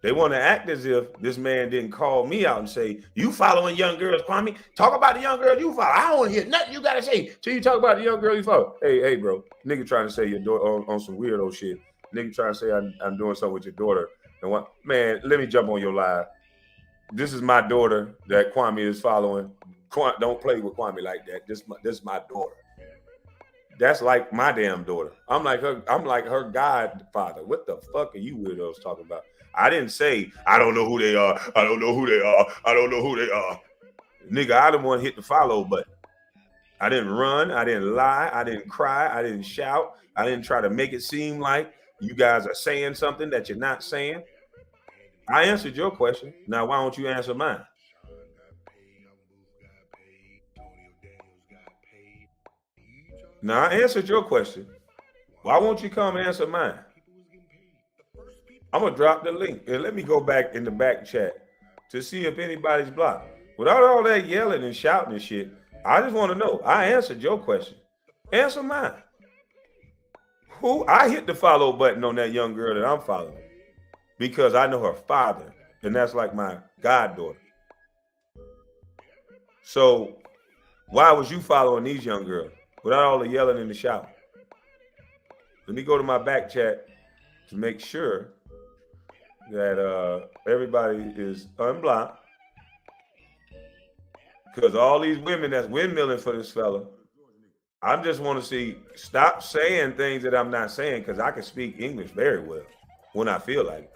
A: They want to act as if this man didn't call me out and say, you following young girls, Kwame? Talk about the young girl you follow. I don't want to hear nothing you got to say till you talk about the young girl you follow. Hey, bro. Nigga trying to say your daughter on some weirdo shit. Nigga trying to say I'm doing something with your daughter. And what? Man, let me jump on your live. This is my daughter that Kwame is following. Don't play with Kwame like that. This is my daughter. That's like my damn daughter. I'm like her godfather. What the fuck are you weirdos talking about? I didn't say I don't know who they are. I don't know who they are. I don't know who they are. Nigga, I the one hit the follow button. I didn't run. I didn't lie. I didn't cry. I didn't shout. I didn't try to make it seem like you guys are saying something that you're not saying. I answered your question. Now, why don't you answer mine? Now, I answered your question. Why won't you come answer mine? I'm going to drop the link and let me go back in the back chat to see if anybody's blocked. Without all that yelling and shouting and shit, I just want to know. I answered your question. Answer mine. Who? I hit the follow button on that young girl that I'm following because I know her father, and that's like my goddaughter. So why was you following these young girls without all the yelling and the shouting? Let me go to my back chat to make sure that everybody is unblocked, because all these women that's windmilling for this fella, I just want to see, stop saying things that I'm not saying, because I can speak English very well when I feel like it.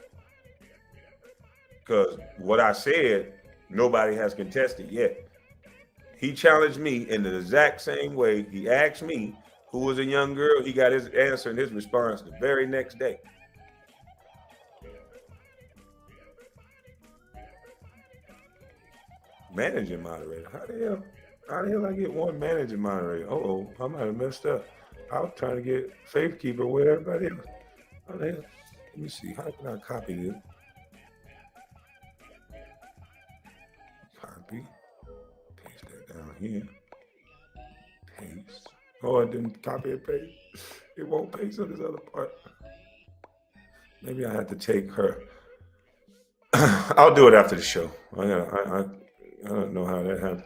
A: Because what I said, nobody has contested yet. He challenged me in the exact same way. He asked me who was a young girl. He got his answer and his response the very next day. Managing moderator. How the hell I get one managing moderator? I might have messed up. I was trying to get Faithkeeper with everybody else. How the hell? Let me see. How can I copy this? Copy. Paste that down here. Paste. Oh, I didn't copy and paste. It won't paste on this other part. Maybe I have to take her I'll do it after the show. I don't know how that happened.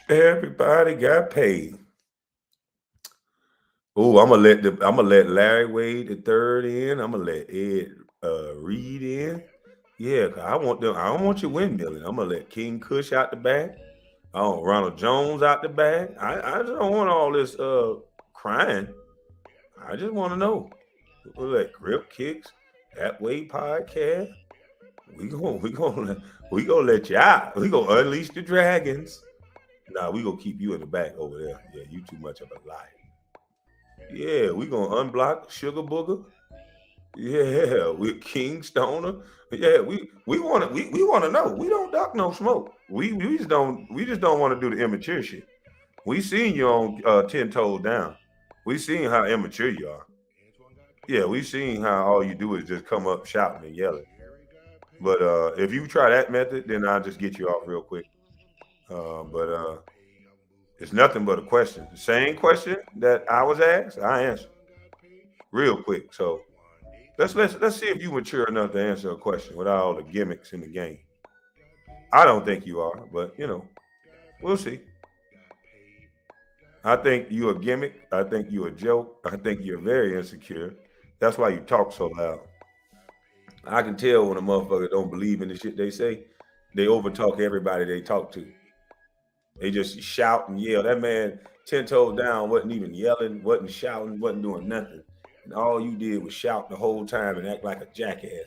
A: Everybody got paid. Oh, I'm gonna let Larry Wade the third in. I'm gonna let Ed Reed in. Yeah, 'cause I want them. I don't want you windmilling. I'm gonna let King Kush out the back. I want Ronald Jones out the back. I just don't want all this crying. I just want to know. We'll let Grip Kicks, That Way Podcast. We gonna let you out. We gonna unleash the dragons. Nah, we gonna keep you in the back over there. Yeah, you too much of a liar. Yeah, we gonna unblock Sugar Booger. Yeah, with King Stoner. Yeah, we want to know. We don't duck no smoke. We just don't want to do the immature shit. We seen you on 10 Toes Down. We seen how immature you are. Yeah, we seen how all you do is just come up shouting and yelling. But if you try that method, then I'll just get you off real quick. But it's nothing but a question. The same question that I was asked, I answered real quick. So let's see if you mature enough to answer a question without all the gimmicks in the game. I don't think you are, but we'll see. I think you a gimmick. I think you a joke. I think you're very insecure. That's why you talk so loud. I can tell when a motherfucker don't believe in the shit they say. They overtalk everybody they talk to. They just shout and yell. That man 10 toes down wasn't even yelling, wasn't shouting, wasn't doing nothing. And all you did was shout the whole time and act like a jackass.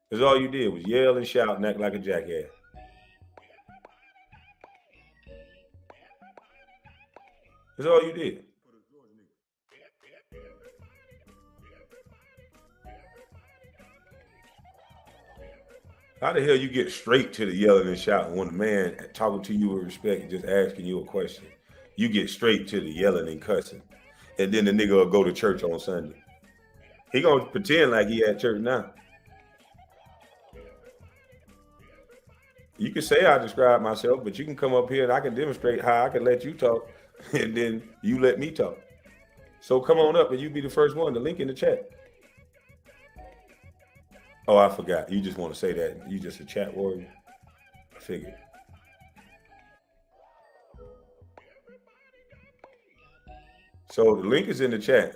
A: Because all you did was yell and shout and act like a jackass. That's all you did. How the hell you get straight to the yelling and shouting when a man talking to you with respect and just asking you a question? You get straight to the yelling and cussing. And then the nigga will go to church on Sunday. He gonna pretend like he at church now. You can say I describe myself, but you can come up here and I can demonstrate how I can let you talk, and then you let me talk. So come on up and you be the first one. The link in the chat. Oh, I forgot. You just want to say that. You just a chat warrior. I figured. So the link is in the chat.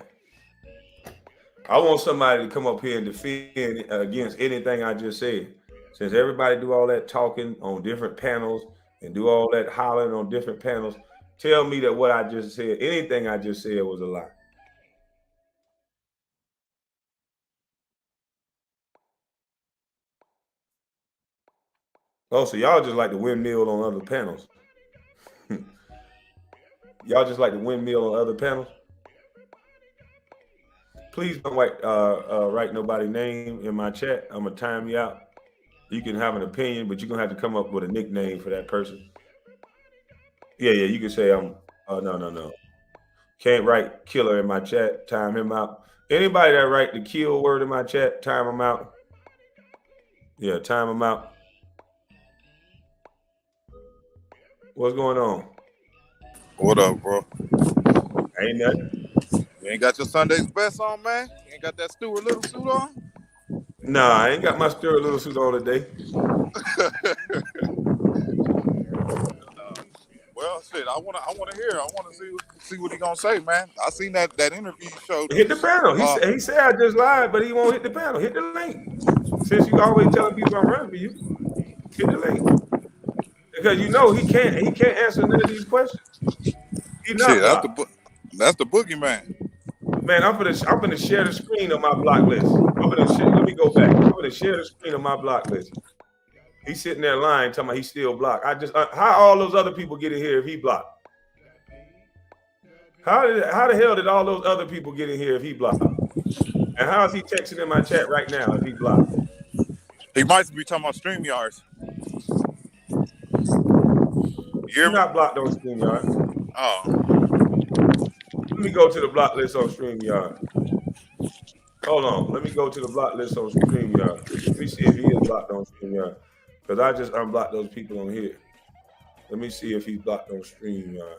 A: I want somebody to come up here and defend against anything I just said. Since everybody do all that talking on different panels and do all that hollering on different panels, tell me that what I just said, anything I just said was a lie. Oh, so y'all just like the windmill on other panels. Y'all just like the windmill on other panels. Please don't write nobody's name in my chat. I'm gonna time you out. You can have an opinion, but you're gonna have to come up with a nickname for that person. Yeah, yeah, you can say I'm. No. Can't write killer in my chat. Time him out. Anybody that write the kill word in my chat, time him out. Yeah, time him out. What's going on?
C: What up, bro?
A: Ain't nothing.
C: You ain't got your Sunday's best on, man? You ain't got that Stuart Little suit on?
A: Nah, I ain't got my Stuart Little suit on today.
C: Well, shit, I wanna hear. I wanna see what he gonna say, man. I seen that interview you showed.
A: Hit the panel. He said I just lied, but he won't hit the panel. Hit the link. Since you always telling people I'm running for you, hit the link. Because he can't answer none of these questions. He's not
C: Shit,
A: blocked.
C: that's the boogeyman.
A: Man, I'm gonna share the screen on my block list. Let me go back. I'm gonna share the screen on my block list. He's sitting there lying, talking about he's still blocked. How all those other people get in here if he blocked? How the hell did all those other people get in here if he blocked? And how is he texting in my chat right now if he blocked?
C: He might be talking about StreamYards.
A: You're not blocked on StreamYard.
C: Oh.
A: Let me go to the block list on StreamYard. Hold on. Let me go to the block list on StreamYard. Let me see if he is blocked on StreamYard. Because I just unblocked those people on here. Let me see if he's blocked on StreamYard.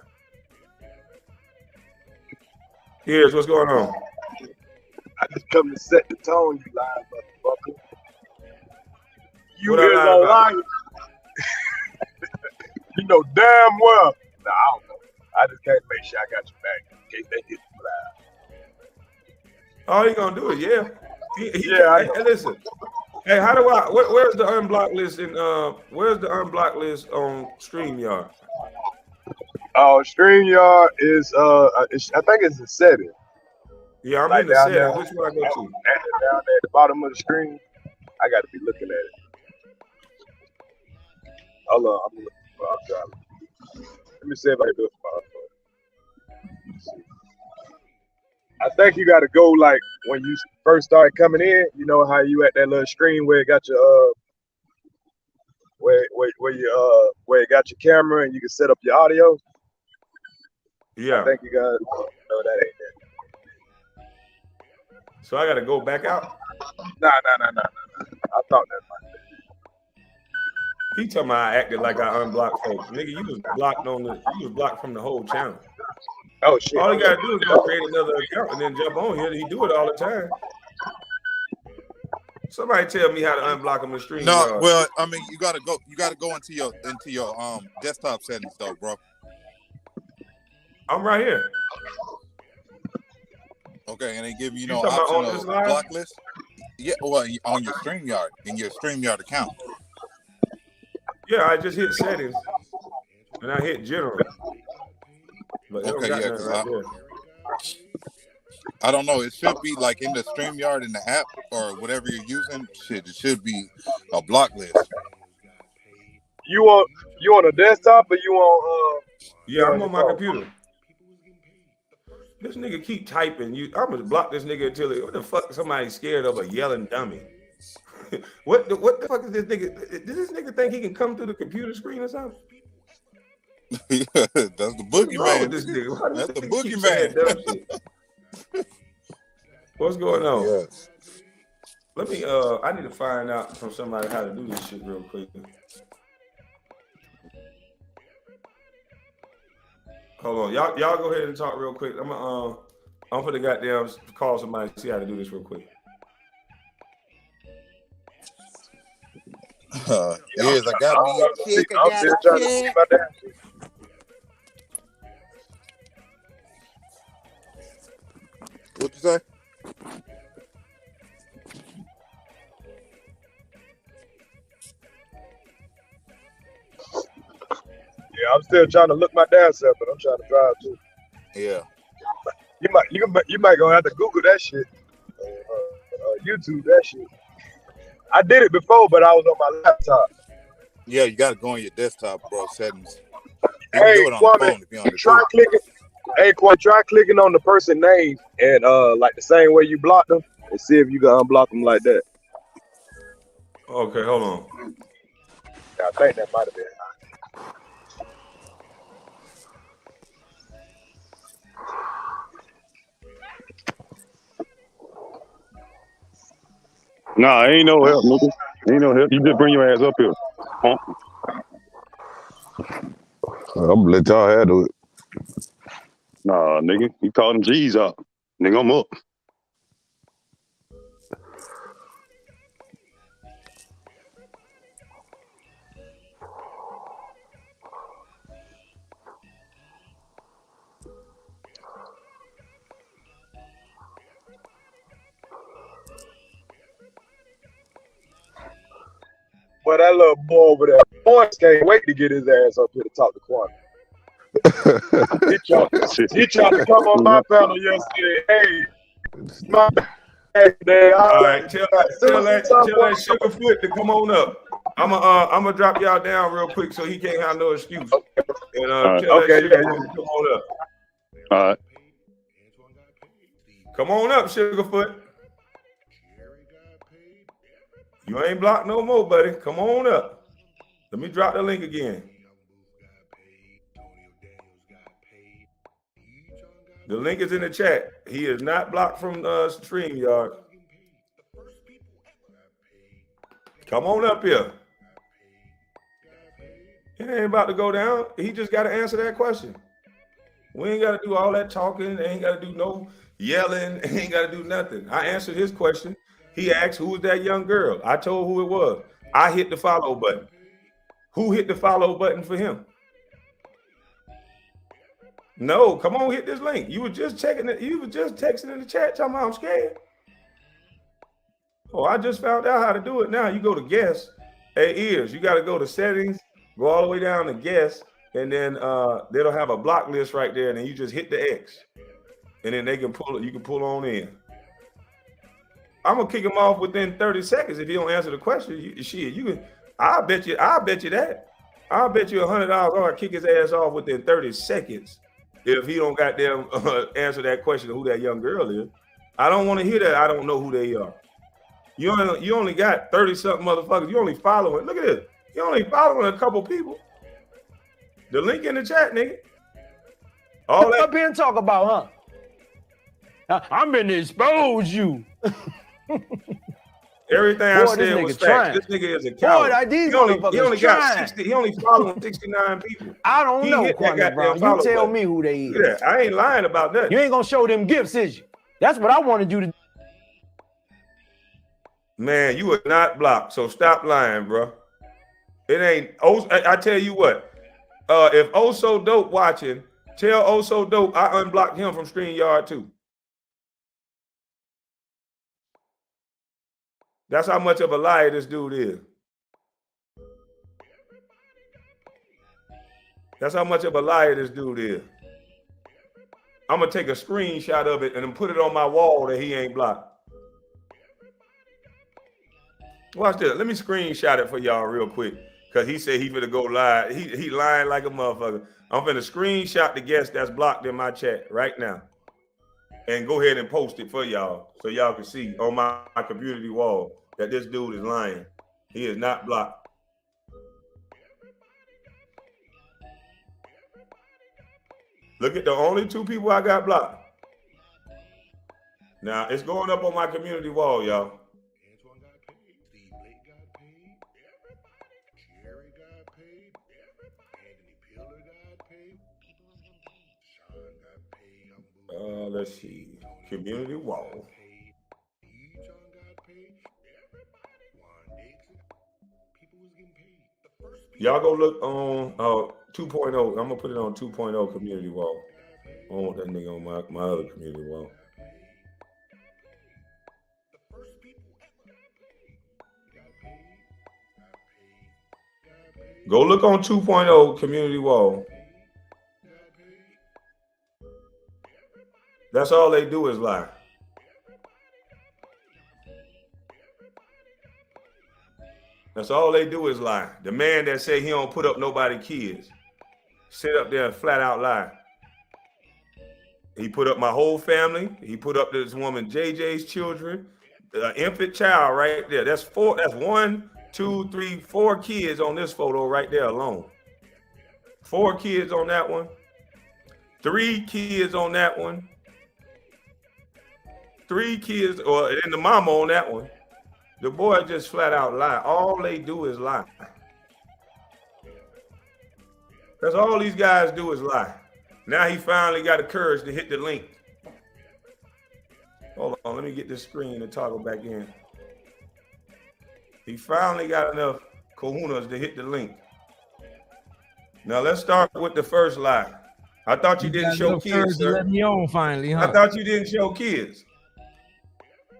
A: Here's what's going on.
D: I just come to set the tone, you lying motherfucker. You
A: What I
D: is
A: lied
D: a
A: about?
D: liar. You know damn well. Nah, I don't know. I just can't make sure I got your back in case they get you live.
A: All he gonna do is yeah. He
D: Yeah, I
A: hey,
D: know.
A: hey, listen. Hey, how do I? Where's the unblock list? Where's the unblock list on StreamYard?
D: StreamYard is I think it's a setting.
A: Yeah, I'm
D: Like
A: in the
D: down there,
A: settings. Which one I go to?
D: down there at the bottom of the screen. I got to be looking at it. Hold on, I'm looking for it. I'm trying. Let me see if I can do it. I think you got to go like when you first start coming in. You know how you at that little screen where it got your where it got your camera and you can set up your audio.
A: Yeah.
D: I think you got no, that ain't it.
A: So I gotta go back out.
D: Nah. I thought that might be.
A: He talking about I acted like I unblocked folks. Nigga, you was blocked from the whole channel.
D: Oh shit.
A: All he gotta do is go create another account and then jump on here. He do it all the time. Somebody tell me how to unblock him in StreamYard.
C: No, well, I mean, you gotta go into your desktop settings though, bro.
A: I'm right here.
C: Okay, and they give you
A: You
C: no
A: talking about
C: option
A: on this
C: of
A: line?
C: block list. Yeah, well, on your StreamYard, in your StreamYard account.
A: Yeah, I just hit settings and I hit general. But it don't
C: Okay,
A: got
C: yeah,
A: nothing
C: because
A: right there.
C: I don't know. It should be like in the StreamYard in the app or whatever you're using. Shit, it should be a block list.
D: You on a desktop or you on
A: Yeah, I'm on my
D: phone?
A: computer. This nigga keep typing. I'm gonna block this nigga until what the fuck? Somebody scared of a yelling dummy. What the fuck is this nigga? Does this nigga think he can come through the computer screen or something?
C: That's the
A: What's wrong with
C: boogeyman.
A: this nigga? Why does
C: That's the
A: this nigga keep saying
C: boogeyman.
A: dumb shit? What's going on?
C: Yes.
A: Let me I need to find out from somebody how to do this shit real quick. Hold on. Y'all go ahead and talk real quick. I'm for the goddamn call somebody to see how to do this real quick.
C: Yes, I got me a chick. I
D: I'm
C: got
D: still
C: a
D: trying to see
C: chick.
D: my damn shit.
C: What you say?
D: Yeah, I'm still trying to look my damn self, but I'm trying to drive too.
C: Yeah.
D: You might gonna have to Google that shit, YouTube that shit. I did it before, but I was on my laptop.
C: Yeah, you got to go on your desktop, bro. Settings. You
D: Hey,
C: can do it on
D: Kwame,
C: the phone if you're on the
D: try clicking. Hey, Kwame, try clicking on the person name and like the same way you blocked them, and see if you can unblock them like that.
A: Okay, hold on.
D: Yeah, I think that might have been.
E: Nah, ain't no help, nigga. Ain't no help. You just bring your ass up here. Huh?
F: I'm gonna let y'all handle it.
E: Nah, nigga. You call them G's up. Nigga, I'm up.
D: But that little boy over there, Boyce can't wait to get his ass up here to talk to Kwame. He tried to come on my panel yesterday. Hey, my bad, man.
A: All right, tell that Sugarfoot to come on up. I'm gonna drop y'all down real quick so he can't have no excuse. And
E: right.
A: tell that
D: Okay,
A: Sugarfoot to come on up.
E: All right.
A: Come on up, Sugarfoot. You ain't blocked no more, buddy. Come on up. Let me drop the link again. The link is in the chat. He is not blocked from StreamYard. Come on up here. It ain't about to go down. He just got to answer that question. We ain't got to do all that talking. They ain't got to do no. yelling. He ain't got to do nothing. I answered his question. He asked, who was that young girl? I told who it was. I hit the follow button. Who hit the follow button for him? No, come on, hit this link. You were just checking it. You were just texting in the chat talking about I'm scared. Oh, I just found out how to do it now. You go to guest. Hey, ears, you got to go to settings, go all the way down to guest, and then they'll have a block list right there, and then you just hit the X. And then they can pull it, you can pull on in. I'm gonna kick him off within 30 seconds if you don't answer the question. You can. I'll bet you that. I'll bet you $100 I'll kick his ass off within 30 seconds if he don't goddamn answer that question of who that young girl is. I don't want to hear that. I don't know who they are. You only got 30-something motherfuckers. You only following. Look at this. You only following a couple people. The link in the chat, nigga. All that
B: up here and talk about, huh? I'm gonna expose you.
A: Everything I said was facts. This nigga is a coward. He only got 60. He only following 69 people.
B: I don't know, Brown. You tell me who they is.
A: Yeah, I ain't lying about that.
B: You ain't gonna show them gifts, is you? That's what I wanted you to.
A: Man, you are not blocked, so stop lying, bro. It ain't. I tell you what. If So Dope watching, tell So Dope I unblocked him from StreamYard too. That's how much of a liar this dude is. That's how much of a liar this dude is. I'm gonna take a screenshot of it and then put it on my wall that he ain't blocked. Watch this. Let me screenshot it for y'all real quick. Cause he said he finna go live. He lying like a motherfucker. I'm finna screenshot the guest that's blocked in my chat right now. And go ahead and post it for y'all so y'all can see on my community wall that this dude is lying. He is not blocked. Look at the only 2 people I got blocked. Now it's going up on my community wall, y'all. Let's see. Community wall. Y'all go look on 2.0. I'm gonna put it on 2.0 community wall. I don't want that nigga on my other community wall. Go look on 2.0 community wall. That's all they do is lie. That's all they do is lie. The man that say he don't put up nobody kids, sit up there and flat out lie. He put up my whole family. He put up this woman JJ's children, infant child right there. That's 4. That's 1, 2, 3, 4 kids on this photo right there alone. 4 kids on that one. 3 kids on that one. 3 kids, or and the mama on that one. The boy just flat out lie. All they do is lie. That's all these guys do is lie. Now he finally got the courage to hit the link. Hold on, let me get this screen to toggle back in. He finally got enough kahunas to hit the link. Now let's start with the first lie. I thought you didn't show kids, sir.
G: Let me on finally, huh?
A: I thought you didn't show kids.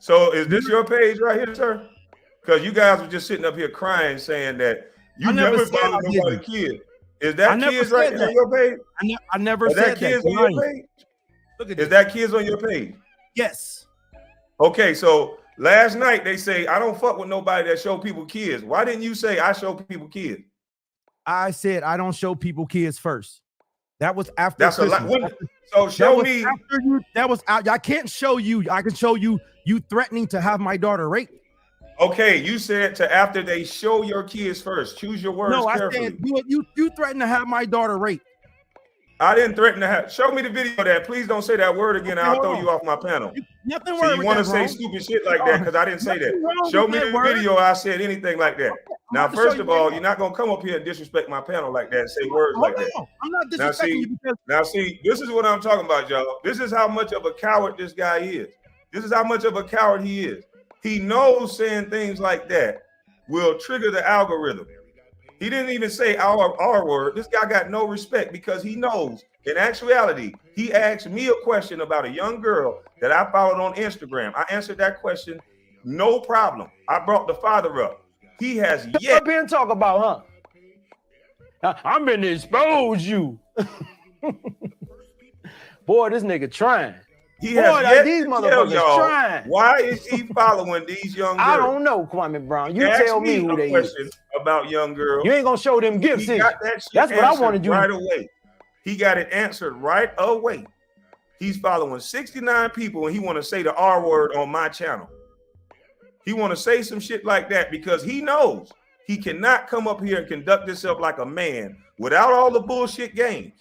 A: So is this your page right here, sir? Because you guys were just sitting up here crying, saying that you never followed nobody's kid. Is that kids right there on your page?
G: I never said that.
A: Kids on your page?
G: Look at
A: this. Is that kids on your page?
G: Yes.
A: Okay, so last night they say I don't fuck with nobody that show people kids. Why didn't you say I show people kids?
G: I said I don't show people kids first. That was after. That's
A: Christmas. A lot. So show me.
G: After you, that was out. I can't show you. I can show you threatening to have my daughter raped.
A: Okay, you said to after they show your kids first. Choose your words carefully.
G: I said you threatened to have my daughter raped.
A: I didn't threaten to have. Show me the video of that. Please don't say that word again. Okay, I'll throw you off my panel.
G: Nothing
A: wrong. So you want to say stupid shit like that because I didn't say that. Show me the video. I said anything like that. Now, first of all, you're not gonna come up here and disrespect my panel like that and say words like that.
G: I'm not disrespecting you because
A: Now, see, this is what I'm talking about, y'all. This is how much of a coward this guy is. This is how much of a coward he is. He knows saying things like that will trigger the algorithm. He didn't even say our word. This guy got no respect because he knows. In actuality, he asked me a question about a young girl that I followed on Instagram. I answered that question, no problem. I brought the father up. He has yet
B: up here and talk about, I'm gonna expose you. Boy, this nigga trying.
A: He has yet
B: these
A: to tell
B: motherfuckers
A: y'all
B: trying.
A: why is he following these young girls?
B: I don't know, Kwame Brown. You
A: Ask
B: tell me who
A: a
B: they
A: question
B: is.
A: about young girls.
B: You ain't gonna show them gifts,
A: He
B: is
A: got
B: you?
A: that shit
B: That's what I wanted you
A: right away. He got it answered right away. He's following 69 people and he want to say the R word on my channel. He want to say some shit like that because he knows he cannot come up here and conduct himself like a man without all the bullshit games,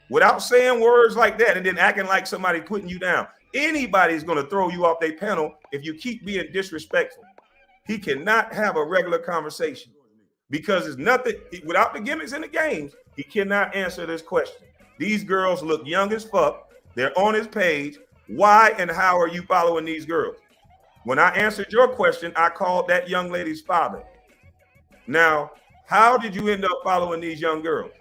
A: without saying words like that and then acting like somebody putting you down. Anybody's going to throw you off their panel if you keep being disrespectful. He cannot have a regular conversation because it's nothing without the gimmicks and the games. He cannot answer this question. These girls look young as fuck. They're on his page. Why and how are you following these girls? When I answered your question, I called that young lady's father. Now, how did you end up following these young girls?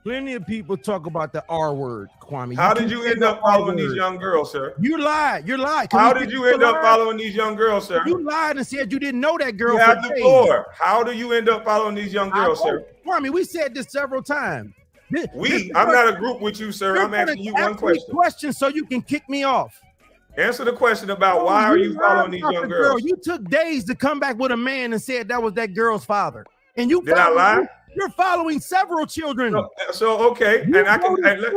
G: plenty of people talk about the R word, Kwame.
A: How did you end up following these young girls, sir?
G: You lied. You're lying.
A: How did you end up following these young girls, sir?
G: You lied and said you didn't know that girl.
A: You have the floor. How do you end up following these young girls, sir?
G: Kwame, we said this several times.
A: I'm not a group with you, sir. I'm asking you one question.
G: So you can kick me off.
A: Answer the question about why are you following these young girls?
G: You took days to come back with a man and said that was that girl's father. And you
A: did I lie?
G: You're following several children.
A: So okay, and I can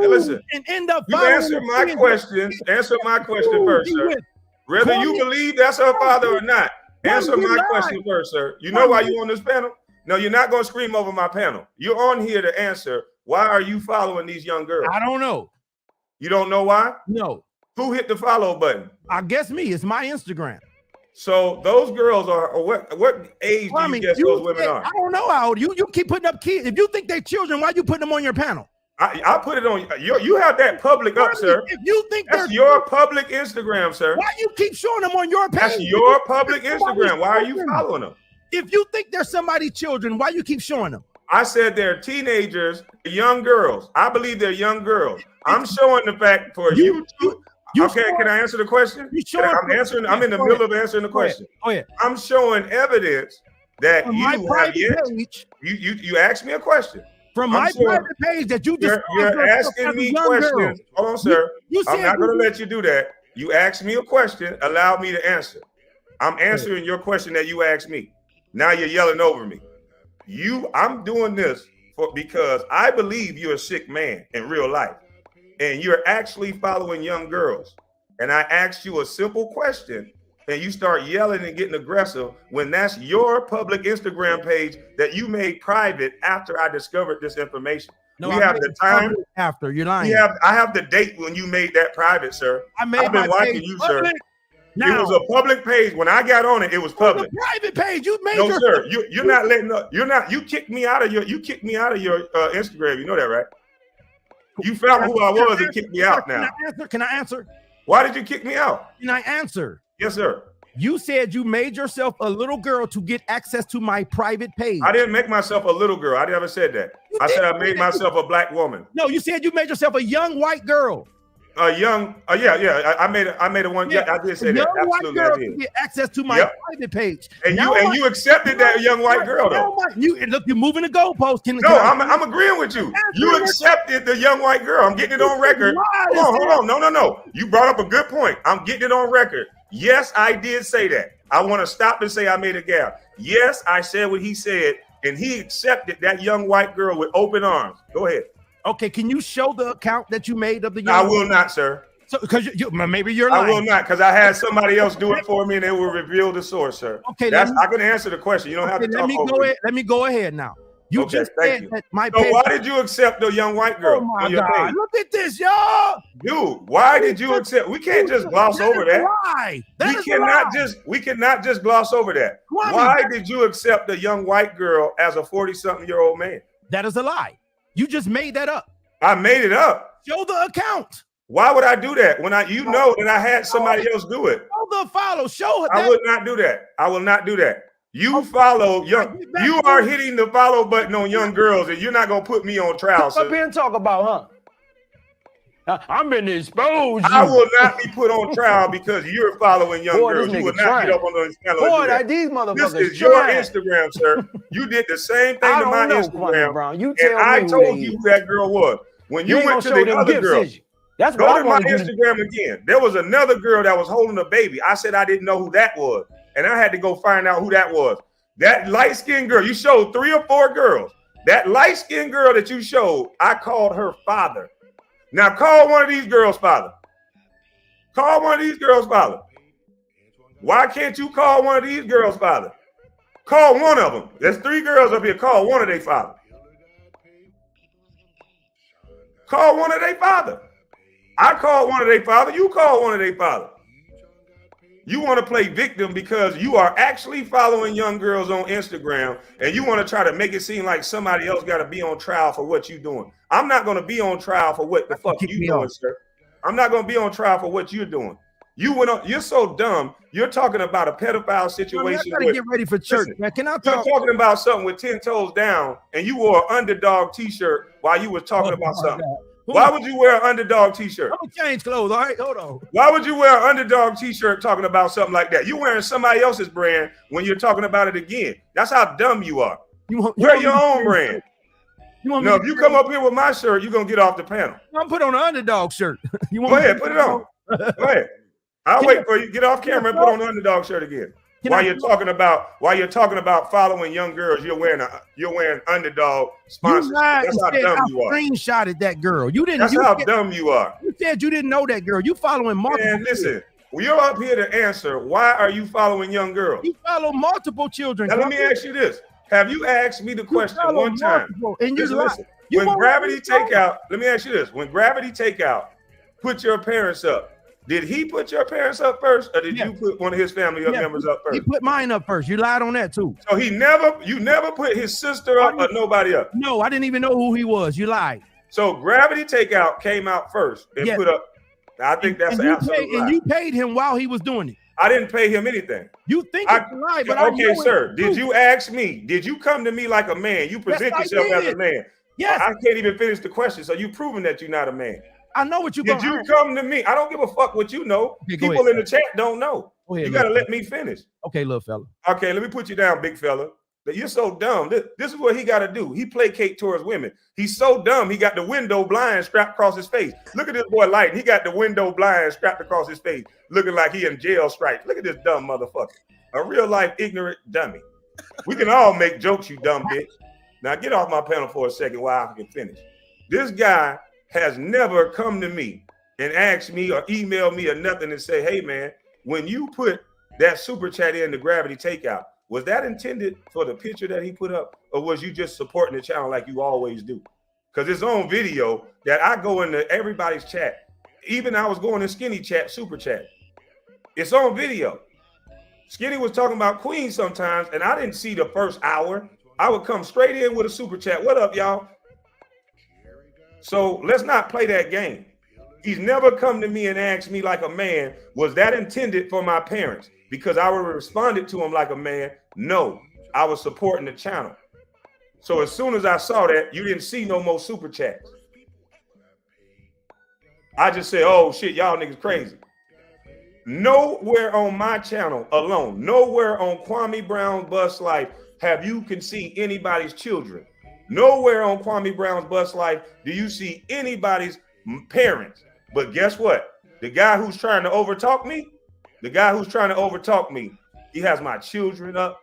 A: listen.
G: And end up
A: you answer my question. Answer my question first, sir. Whether you believe that's her father or not, answer my question first, sir. You know why you on this panel? No, you're not going to scream over my panel. You're on here to answer. Why are you following these young girls?
G: I don't know.
A: You don't know why?
G: No.
A: Who hit the follow button?
G: I guess me. It's my Instagram.
A: So those girls are what age do you guess those women are?
G: I don't know how old. You keep putting up kids. If you think they're children, why you putting them on your panel?
A: I put it on you have that public up, sir.
G: If you think
A: that's your public Instagram, sir.
G: Why you keep showing them on your page?
A: That's your public Instagram. Why are you following them?
G: If you think they're somebody's children, why you keep showing them?
A: I said they're teenagers, young girls. I believe they're young girls. I'm showing the fact for you. Okay, can I answer the question? I'm in the middle of answering the question.
G: Oh yeah.
A: I'm showing evidence that you have yet. You asked me a question.
G: From my private page that you just
A: you're asking me questions. Hold on, sir. I'm not going to let you do that. You asked me a question. Allow me to answer. I'm answering your question that you asked me. Now you're yelling over me. I'm doing this because I believe you're a sick man in real life. And you're actually following young girls. And I asked you a simple question and you start yelling and getting aggressive when that's your public Instagram page that you made private after I discovered this information.
G: No,
A: we have the time
G: after. You're lying.
A: I have the date when you made that private, sir. I've been watching you, sir. Now, it was a public page. When I got on it, it was public.
G: Private page. You made
A: no, sir. You're not letting up. You kicked me out of your Instagram. You know that, right? You found who I was and kicked me out now.
G: Can I answer?
A: Why did you kick me out?
G: Can I answer?
A: Yes, sir.
G: You said you made yourself a little girl to get access to my private page.
A: I didn't make myself a little girl. I never said that. I said I made myself a black woman.
G: No, you said you made yourself a young white girl.
A: I made a one. Yeah, I did say that. Absolutely, I did.
G: Get access to my private page.
A: And you accepted that young white girl though.
G: Look, you're moving the goalpost.
A: I'm agreeing with you. You accepted the young white girl. I'm getting it on record. Hold on. No. You brought up a good point. I'm getting it on record. Yes, I did say that. I want to stop and say I made a gap. Yes, I said what he said, and he accepted that young white girl with open arms. Go ahead.
G: Okay, can you show the account that you made of the young?
A: I will not, sir.
G: So, because maybe you're lying.
A: I will not, because I had somebody else do it for me, and they will reveal the source, sir.
G: Okay,
A: I can answer the question. You don't have to talk over me.
G: Let me go ahead now. You
A: Okay,
G: just
A: thank
G: said
A: you.
G: that my
A: So
G: page.
A: why did you accept the young white girl
G: Oh my
A: on your
G: God!
A: page?
G: Look at this, y'all.
A: Dude, why did you accept? We can't just gloss over
G: That is
A: that.
G: a lie. That is a lie.
A: We cannot just gloss over that.
G: Kwame,
A: Why did you accept the young white girl as a 40-something-year-old man?
G: That is a lie. You just made that up.
A: I made it up.
G: Show the account.
A: Why would I do that when you know that I had somebody else do it?
G: Show the follow. Show her.
A: I would not do that. I will not do that. You follow young. You are hitting the follow button on young girls, and you're not gonna put me on trial.
B: Come up here and talk about, I'm in exposed.
A: I will not be put on trial because you're following young girls. You will not get up on the channel.
B: Boy, these motherfuckers.
A: This is your Instagram, sir. You did the same thing to my Instagram.
B: Brown. You
A: and
B: tell
A: I
B: me
A: told you who that girl was. When you went to the other girl,
B: that's
A: go
B: what
A: to
B: I
A: my
B: want to do.
A: Instagram again. There was another girl that was holding a baby. I said I didn't know who that was, and I had to go find out who that was. That light-skinned girl, you showed 3 or 4 girls. That light-skinned girl that you showed, I called her father. Now call one of these girls' father. Call one of these girls' father. Why can't you call one of these girls' father? Call one of them. There's 3 girls up here. Call one of their father. Call one of their father. I called one of their father. You call one of their father. You want to play victim because you are actually following young girls on Instagram and you want to try to make it seem like somebody else got to be on trial for what you're doing. I'm not going to be on trial for what the fuck you doing, sir. I'm not going to be on trial for what you're doing. You're so dumb. You're talking about a pedophile situation.
G: I gotta get ready for church. Listen, man, can I talk?
A: You're talking about something with 10 toes down and you wore an underdog t-shirt while you was talking about something. Why would you wear an underdog t-shirt?
G: I'm gonna change clothes, all right? Hold on.
A: Why would you wear an underdog t-shirt talking about something like that? You're wearing somebody else's brand when you're talking about it again. That's how dumb you are. Wear your own brand. No, if you come up here with my shirt, you're gonna get off the panel.
G: I'm put on an underdog shirt.
A: Go ahead, put it on. Go ahead. I'll wait for you. Get off camera and put on the underdog shirt again. While you're talking about following young girls, you're wearing underdog sponsors. That's how dumb you are.
G: Screenshotted that girl. You didn't.
A: That's how dumb you are.
G: You said you didn't know that girl. You following multiple.
A: Man, listen. Well, you're up here to answer. Why are you following young girls?
G: You follow multiple children.
A: Now let me ask you this: have you asked me the question one time?
G: And you
A: listen. When Gravity Takeout, let me ask you this: when Gravity Takeout put your parents up, did he put your parents up first, or did you put one of his family members up first?
G: He put mine up first. You lied on that too.
A: So you never put his sister up or nobody up?
G: No, I didn't even know who he was. You lied.
A: So Gravity Takeout came out first and put up. I think that's an absolute lie.
G: And you paid him while he was doing it.
A: I didn't pay him anything.
G: You think it's a lie, but
A: okay, sir. Did you ask me? Did you come to me like a man? You present yourself as a man. Yes. I can't even finish the question. So you proving that you're not a man.
G: I know what you
A: did. You come to me? I don't give a fuck what you know. Okay, people in the chat don't know. You gotta let me finish.
G: Okay, little fella.
A: Okay, let me put you down, big fella. You're so dumb. This is what he got to do. He placate towards women. He's so dumb. He got the window blind strapped across his face. Look at this boy Light. He got the window blind strapped across his face, looking like he in jail stripes. Look at this dumb motherfucker. A real life ignorant dummy. We can all make jokes, you dumb bitch. Now get off my panel for a second while I can finish. This guy has never come to me and asked me or emailed me or nothing and say, hey man, when you put that super chat in the Gravity Takeout, was that intended for the picture that he put up, or was you just supporting the channel like you always do? Because it's on video that I go into everybody's chat. Even I was going to Skinny chat, super chat. It's on video. Skinny was talking about Queen sometimes, and I didn't see the first hour. I would come straight in with a super chat. What up, y'all? So let's not play that game. He's never come to me and asked me like a man, was that intended for my parents? Because I would have responded to him like a man. No, I was supporting the channel. So as soon as I saw that, you didn't see no more super chats. I just said, oh shit, y'all niggas crazy. Nowhere on my channel alone, nowhere on Kwame Brown's Bustlife have you can see anybody's children. Nowhere on Kwame Brown's Bustlife do you see anybody's parents. But guess what? The guy who's trying to overtalk me, he has my children up.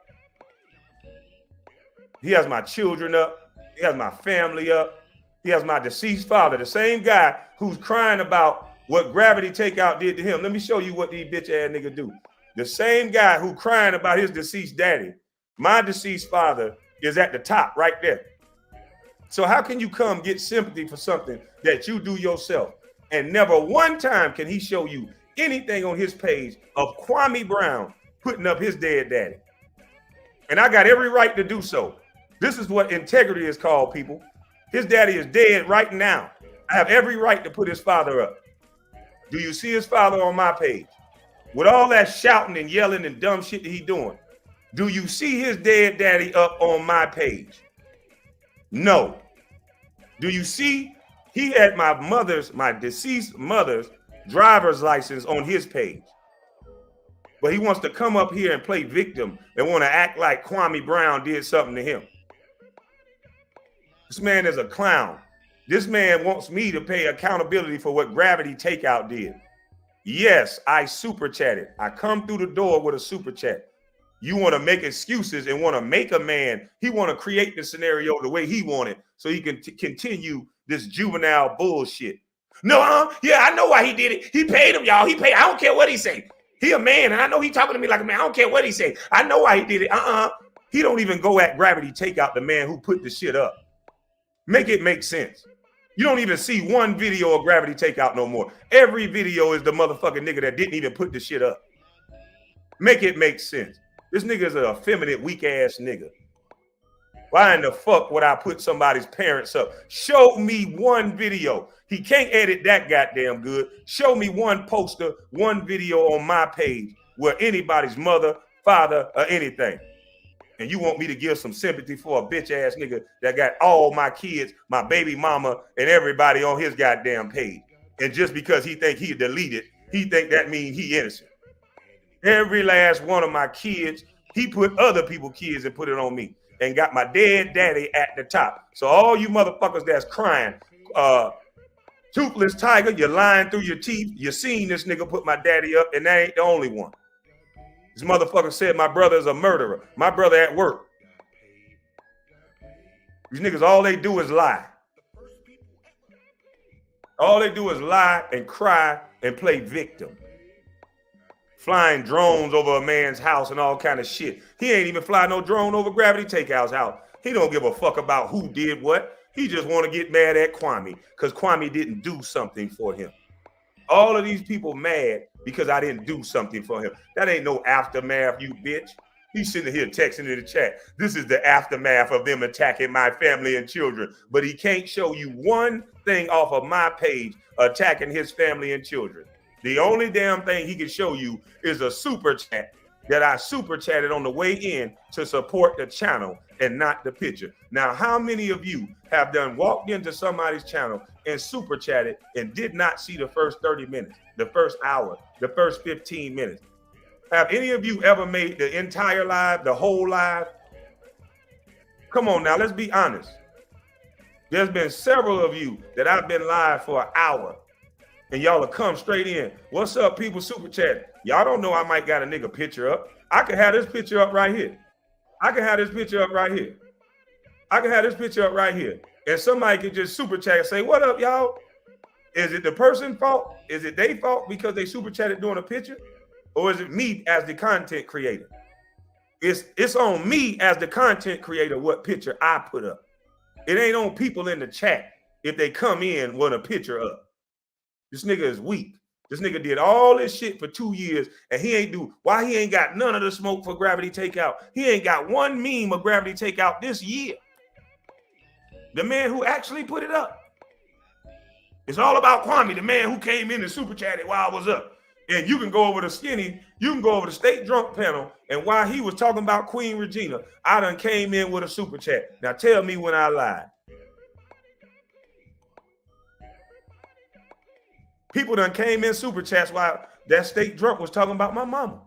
A: He has my children up. He has my family up. He has my deceased father, the same guy who's crying about what Gravity Takeout did to him. Let me show you what these bitch ass niggas do. The same guy who crying about his deceased daddy, my deceased father, is at the top right there. So how can you come get sympathy for something that you do yourself? And never one time can he show you anything on his page of Kwame Brown putting up his dead daddy. And I got every right to do so. This is what integrity is called, people. His daddy is dead right now. I have every right to put his father up. Do you see his father on my page? With all that shouting and yelling and dumb shit that he doing, do you see his dead daddy up on my page? No. Do you see he had my deceased mother's driver's license on his page? But he wants to come up here and play victim and want to act like Kwame Brown did something to him. This man is a clown. This man wants me to pay accountability for what Gravity Takeout did. Yes, I super chatted. I come through the door with a super chat. You want to make excuses and want to make a man. He want to create the scenario the way he wanted so he can continue this juvenile bullshit. No, yeah, I know why he did it. He paid him, y'all. He paid. I don't care what he say. He a man, and I know he talking to me like a man. I don't care what he say. I know why he did it. He don't even go at Gravity Takeout, the man who put the shit up. Make it make sense. You don't even see one video of Gravity Takeout no more. Every video is the motherfucking nigga that didn't even put the shit up. Make it make sense. This nigga is an effeminate, weak ass nigga. Why in the fuck would I put somebody's parents up? Show me one video. He can't edit that goddamn good. Show me one poster, one video on my page where anybody's mother, father, or anything. And you want me to give some sympathy for a bitch ass nigga that got all my kids, my baby mama, and everybody on his goddamn page. And just because he think he deleted, he think that means he innocent. Every last one of my kids, he put other people's kids and put it on me. And got my dead daddy at the top. So all you motherfuckers that's crying, Toothless Tiger, you're lying through your teeth. You seen this nigga put my daddy up, and that ain't the only one. This motherfucker said my brother is a murderer. My brother at work. These niggas, all they do is lie. All they do is lie and cry and play victim. Flying drones over a man's house and all kind of shit. He ain't even fly no drone over Gravity Takeout's house. He don't give a fuck about who did what. He just want to get mad at Kwame because Kwame didn't do something for him. All of these people mad because I didn't do something for him. That ain't no aftermath, you bitch. He's sitting here texting in the chat. This is the aftermath of them attacking my family and children. But he can't show you one thing off of my page attacking his family and children. The only damn thing he can show you is a super chat that I super chatted on the way in to support the channel and not the picture. Now, how many of you have done walked into somebody's channel and super chatted and did not see the first 30 minutes, the first hour, the first 15 minutes? Have any of you ever made the entire live, the whole live? Come on now, let's be honest. There's been several of you that I've been live for an hour. And y'all will come straight in. What's up, people super chatting? Y'all don't know I might got a nigga picture up. I can have this picture up right here. I can have this picture up right here. I can have this picture up right here. And somebody can just super chat and say, what up, y'all? Is it the person's fault? Is it their fault because they super chatted during a picture? Or is it me as the content creator? It's on me as the content creator what picture I put up. It ain't on people in the chat if they come in with a picture up. This nigga is weak. This nigga did all this shit for 2 years and he ain't got none of the smoke for Gravity Takeout. He ain't got one meme of Gravity Takeout this year. The man who actually put it up. It's all about Kwame, the man who came in and super chatted while I was up. And you can go over to Skinny, you can go over to State Drunk panel, and while he was talking about Queen Regina, I done came in with a super chat. Now tell me when I lied. People done came in super chats while that State Drunk was talking about my mama.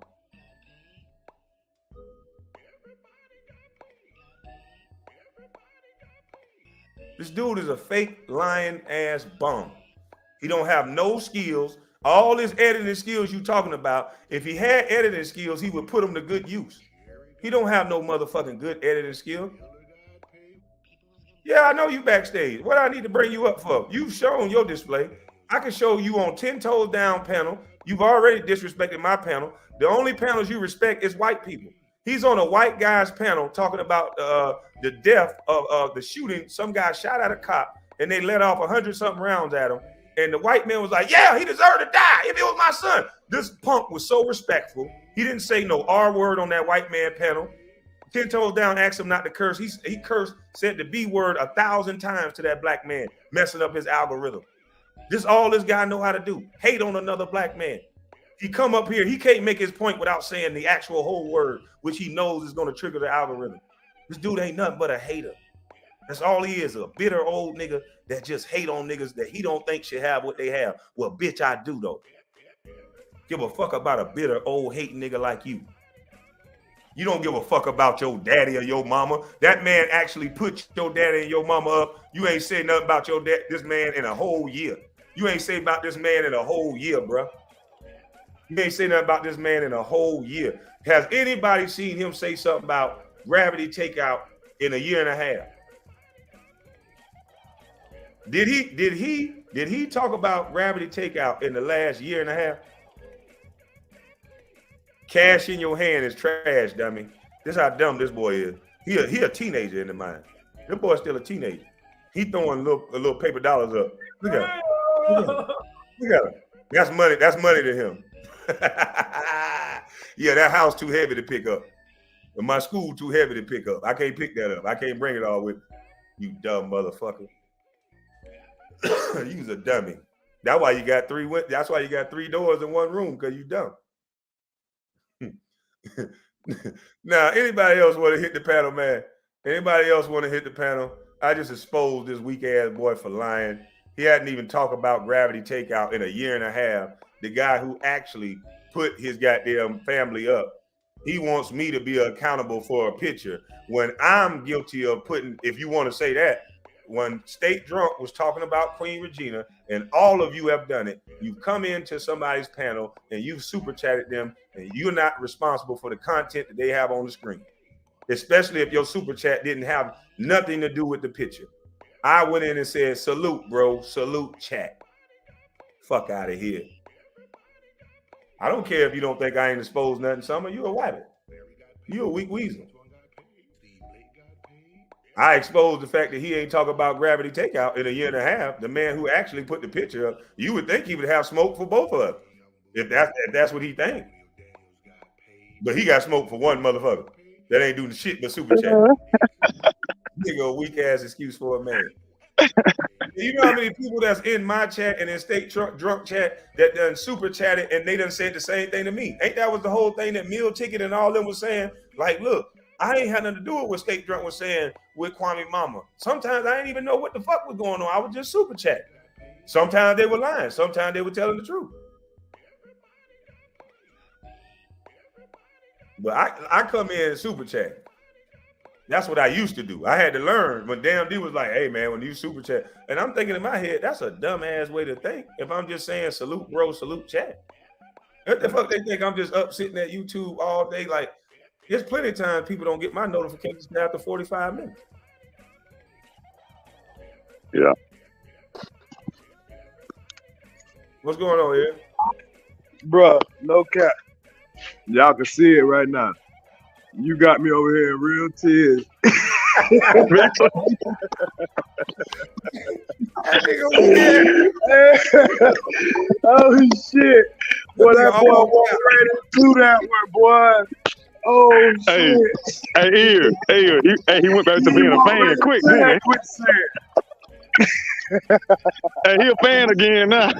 A: This dude is a fake lying ass bum. He don't have no skills. All his editing skills you talking about, if he had editing skills, he would put them to good use. He don't have no motherfucking good editing skill. Yeah, I know you backstage. What I need to bring you up for? You've shown your display. I can show you on 10 toes down panel. You've already disrespected my panel. The only panels you respect is white people. He's on a white guy's panel talking about the death of the shooting. Some guy shot at a cop and they let off 100-something rounds at him. And the white man was like, yeah, he deserved to die if it was my son. This punk was so respectful. He didn't say no R word on that white man panel. 10 toes down, asked him not to curse. He cursed, said the B word 1,000 times to that black man, messing up his algorithm. This all this guy know how to do. Hate on another black man. He come up here, he can't make his point without saying the actual whole word, which he knows is going to trigger the algorithm. This dude ain't nothing but a hater. That's all he is, a bitter old nigga that just hate on niggas that he don't think should have what they have. Well, bitch, I do, though. Give a fuck about a bitter old hating nigga like you. You don't give a fuck about your daddy or your mama. That man actually put your daddy and your mama up. You ain't say nothing about your dad, this man in a whole year. You ain't say about this man in a whole year, bro. You ain't say nothing about this man in a whole year. Has anybody seen him say something about gravity takeout in a year and a half? Did he talk about gravity takeout in the last year and a half? Cash in your hand is trash, dummy. This is how dumb this boy is. He a teenager in the mind. This boy's still a teenager. He throwing little paper dollars up. Look at him. Look at him. That's money. That's money to him. Yeah, that house too heavy to pick up. And my school too heavy to pick up. I can't pick that up. I can't bring it all with you, dumb motherfucker. You's a dummy. That's why you got three. That's why you got 3 doors in one room, because you dumb. Now, anybody else want to hit the panel, man? Anybody else want to hit the panel? I just exposed this weak ass boy for lying. He hadn't even talked about gravity takeout in a year and a half. The guy who actually put his goddamn family up. He wants me to be accountable for a picture when I'm guilty of putting, if you want to say that, when State Drunk was talking about Queen Regina, and all of you have done it, you've come into somebody's panel and you've super chatted them, and you're not responsible for the content that they have on the screen, especially if your super chat didn't have nothing to do with the picture. I went in and said, salute, bro, salute chat. Fuck out of here. I don't care if you don't think I ain't exposed nothing, Summer. You a white. You a weak weasel. I exposed the fact that he ain't talking about gravity takeout in a year and a half. The man who actually put the picture up, you would think he would have smoke for both of us, if that's what he think. But he got smoke for one motherfucker that ain't doing shit but super chat. Nigga, a weak ass excuse for a man. You know how many people that's in my chat and in State Drunk chat that done super chatted and they done said the same thing to me? Ain't that was the whole thing that Meal Ticket and all them was saying? Like, look, I ain't had nothing to do with what State Drunk was saying with Kwame Mama. Sometimes I didn't even know what the fuck was going on. I was just super chatting. Sometimes they were lying. Sometimes they were telling the truth. But I come in and super chat. That's what I used to do. I had to learn when Damn D was like, hey, man, when you super chat. And I'm thinking in my head, that's a dumbass way to think. If I'm just saying salute, bro, salute chat. What the fuck they think I'm just up sitting at YouTube all day? Like, there's plenty of times people don't get my notifications after 45 minutes.
E: Yeah.
A: What's going on here?
D: Bruh, no cap. Y'all can see it right now. You got me over here in real tears. Oh shit. Boy, that boy walked right into that one, boy. Oh shit.
E: Hey, he went back to being a fan quick, didn't he? Hey, he a fan again now.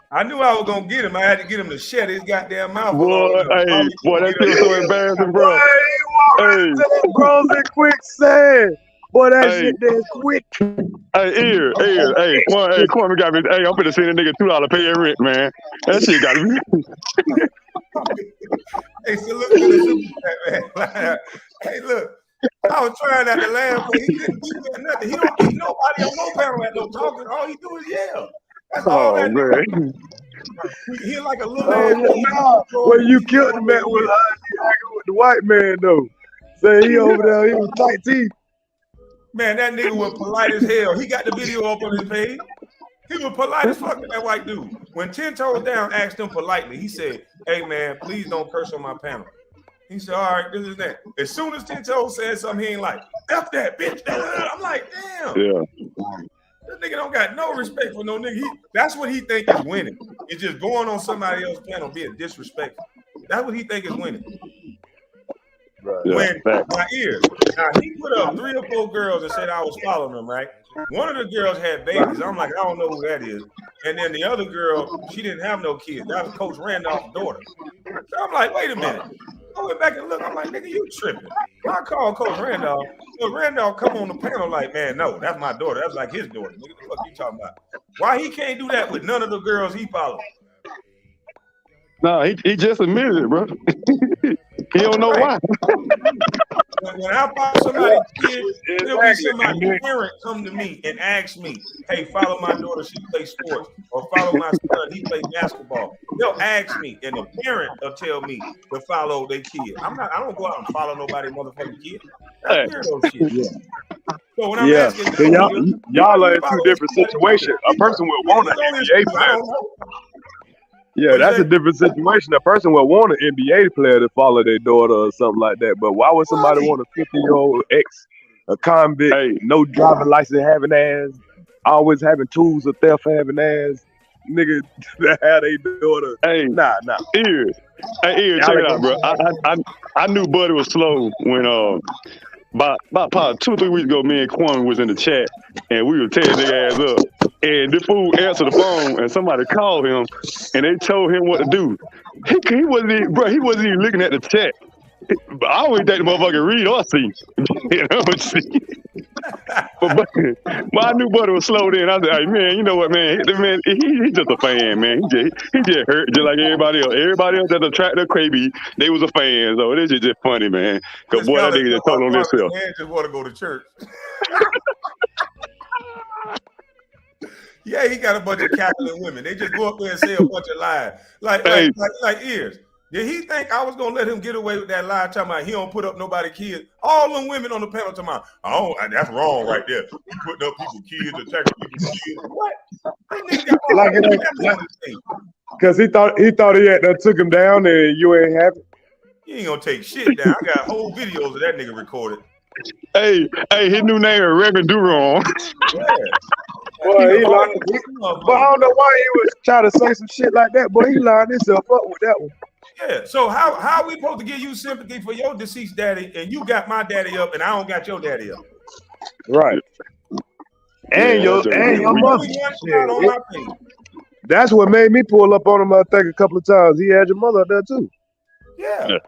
A: I knew I was gonna get him. I had to get him to shut his goddamn mouth.
E: Boy, that feels so embarrassing, bro.
D: Hey, bros in quicksand. Boy, that shit there quick.
E: Hey, Kwame got me. Hey, I'm finna send a nigga $2 pay your rent, man. That shit got me.
A: Hey, so look at the super chat, man. Hey, look. I was trying not to laugh, but he didn't do nothing. He don't beat nobody on no panel at no talking. All he do is yell. That's all that
E: man.
A: He like a little man.
D: Well, you killed the man with the white man though. Say he over there, he was tight teeth.
A: Man, that nigga was polite as hell. He got the video up on his page. He was polite as fuck to that white dude. When 10 Toes Down asked him politely, he said, hey man, please don't curse on my panel. He said, all right, this is that. As soon as Tinto said something, he ain't like, F that bitch. I'm like, damn.
E: Yeah.
A: This nigga don't got no respect for no nigga. That's what he think is winning. It's just going on somebody else's panel being disrespectful. That's what he think is winning.
D: Right.
A: When my ears. Now he put up 3 or 4 girls and said I was following them, right? One of the girls had babies. I'm like, I don't know who that is. And then the other girl, she didn't have no kids. That was Coach Randolph's daughter. So I'm like, wait a minute. I went back and looked. I'm like, nigga, you tripping. I called Coach Randolph. Coach Randolph come on the panel like, man, no, that's my daughter. That's like his daughter. Nigga, what the fuck you talking about? Why he can't do that with none of the girls he follows?
E: No, he just admitted it, bro. He don't know why.
A: When I follow somebody's kid, there'll be somebody's parent come to me and ask me, hey, follow my daughter, she plays sports, or follow my son, he plays basketball. They'll ask me, and the parent will tell me to follow their kid. I don't go out and follow nobody motherfucking kid. That's weirdo shit. Yeah. So when I'm asking
D: y'all are in 2 different situations. A person would want an NBA player. Yeah, that's a different situation. A person would want an NBA player to follow their daughter or something like that. But why would somebody want a 50-year-old ex, a convict, no driving license having ass, always having tools of theft having ass, nigga that had a daughter?
E: Hey,
D: nah.
E: Here, check it out, bro. I knew Buddy was slow when about probably 2 or 3 weeks ago, me and Kwame was in the chat and we were tearing their ass up. And the fool answered the phone and somebody called him and they told him what to do. He wasn't even looking at the chat. But I always think the motherfucker read or see. You know what I'm saying? But I knew Buddy was slow then. I was like, man, you know what, man? He's just a fan, man. He just hurt just like everybody else. Everybody else that attracted crazy, they was a fan. So this is just funny, man. Because boy, that nigga just told on himself.
A: Man just want to go to church. Yeah, he got a bunch of Catholic women. They just go up there and say a bunch of lies. Like ears. Did he think I was gonna let him get away with that lie talking about he don't put up nobody kids? All them women on the panel talking about, that's wrong right there. You putting up people kids, attacking people kids. What?
D: Because he thought he had that took him down and you ain't happy.
A: You ain't gonna take shit down. I got whole videos of that nigga recorded.
E: Hey, his new name is Reverend Durong.
A: Yeah.
D: Boy, he lied. But I don't know why he was trying to say some shit like that. Boy, he lined himself up with that one.
A: Yeah. So how are we supposed to give you sympathy for your deceased daddy and you got my daddy up and I don't got your daddy up?
D: Right. And your mother. That's what made me pull up on him, I think, a couple of times. He had your mother up there too.
A: Yeah.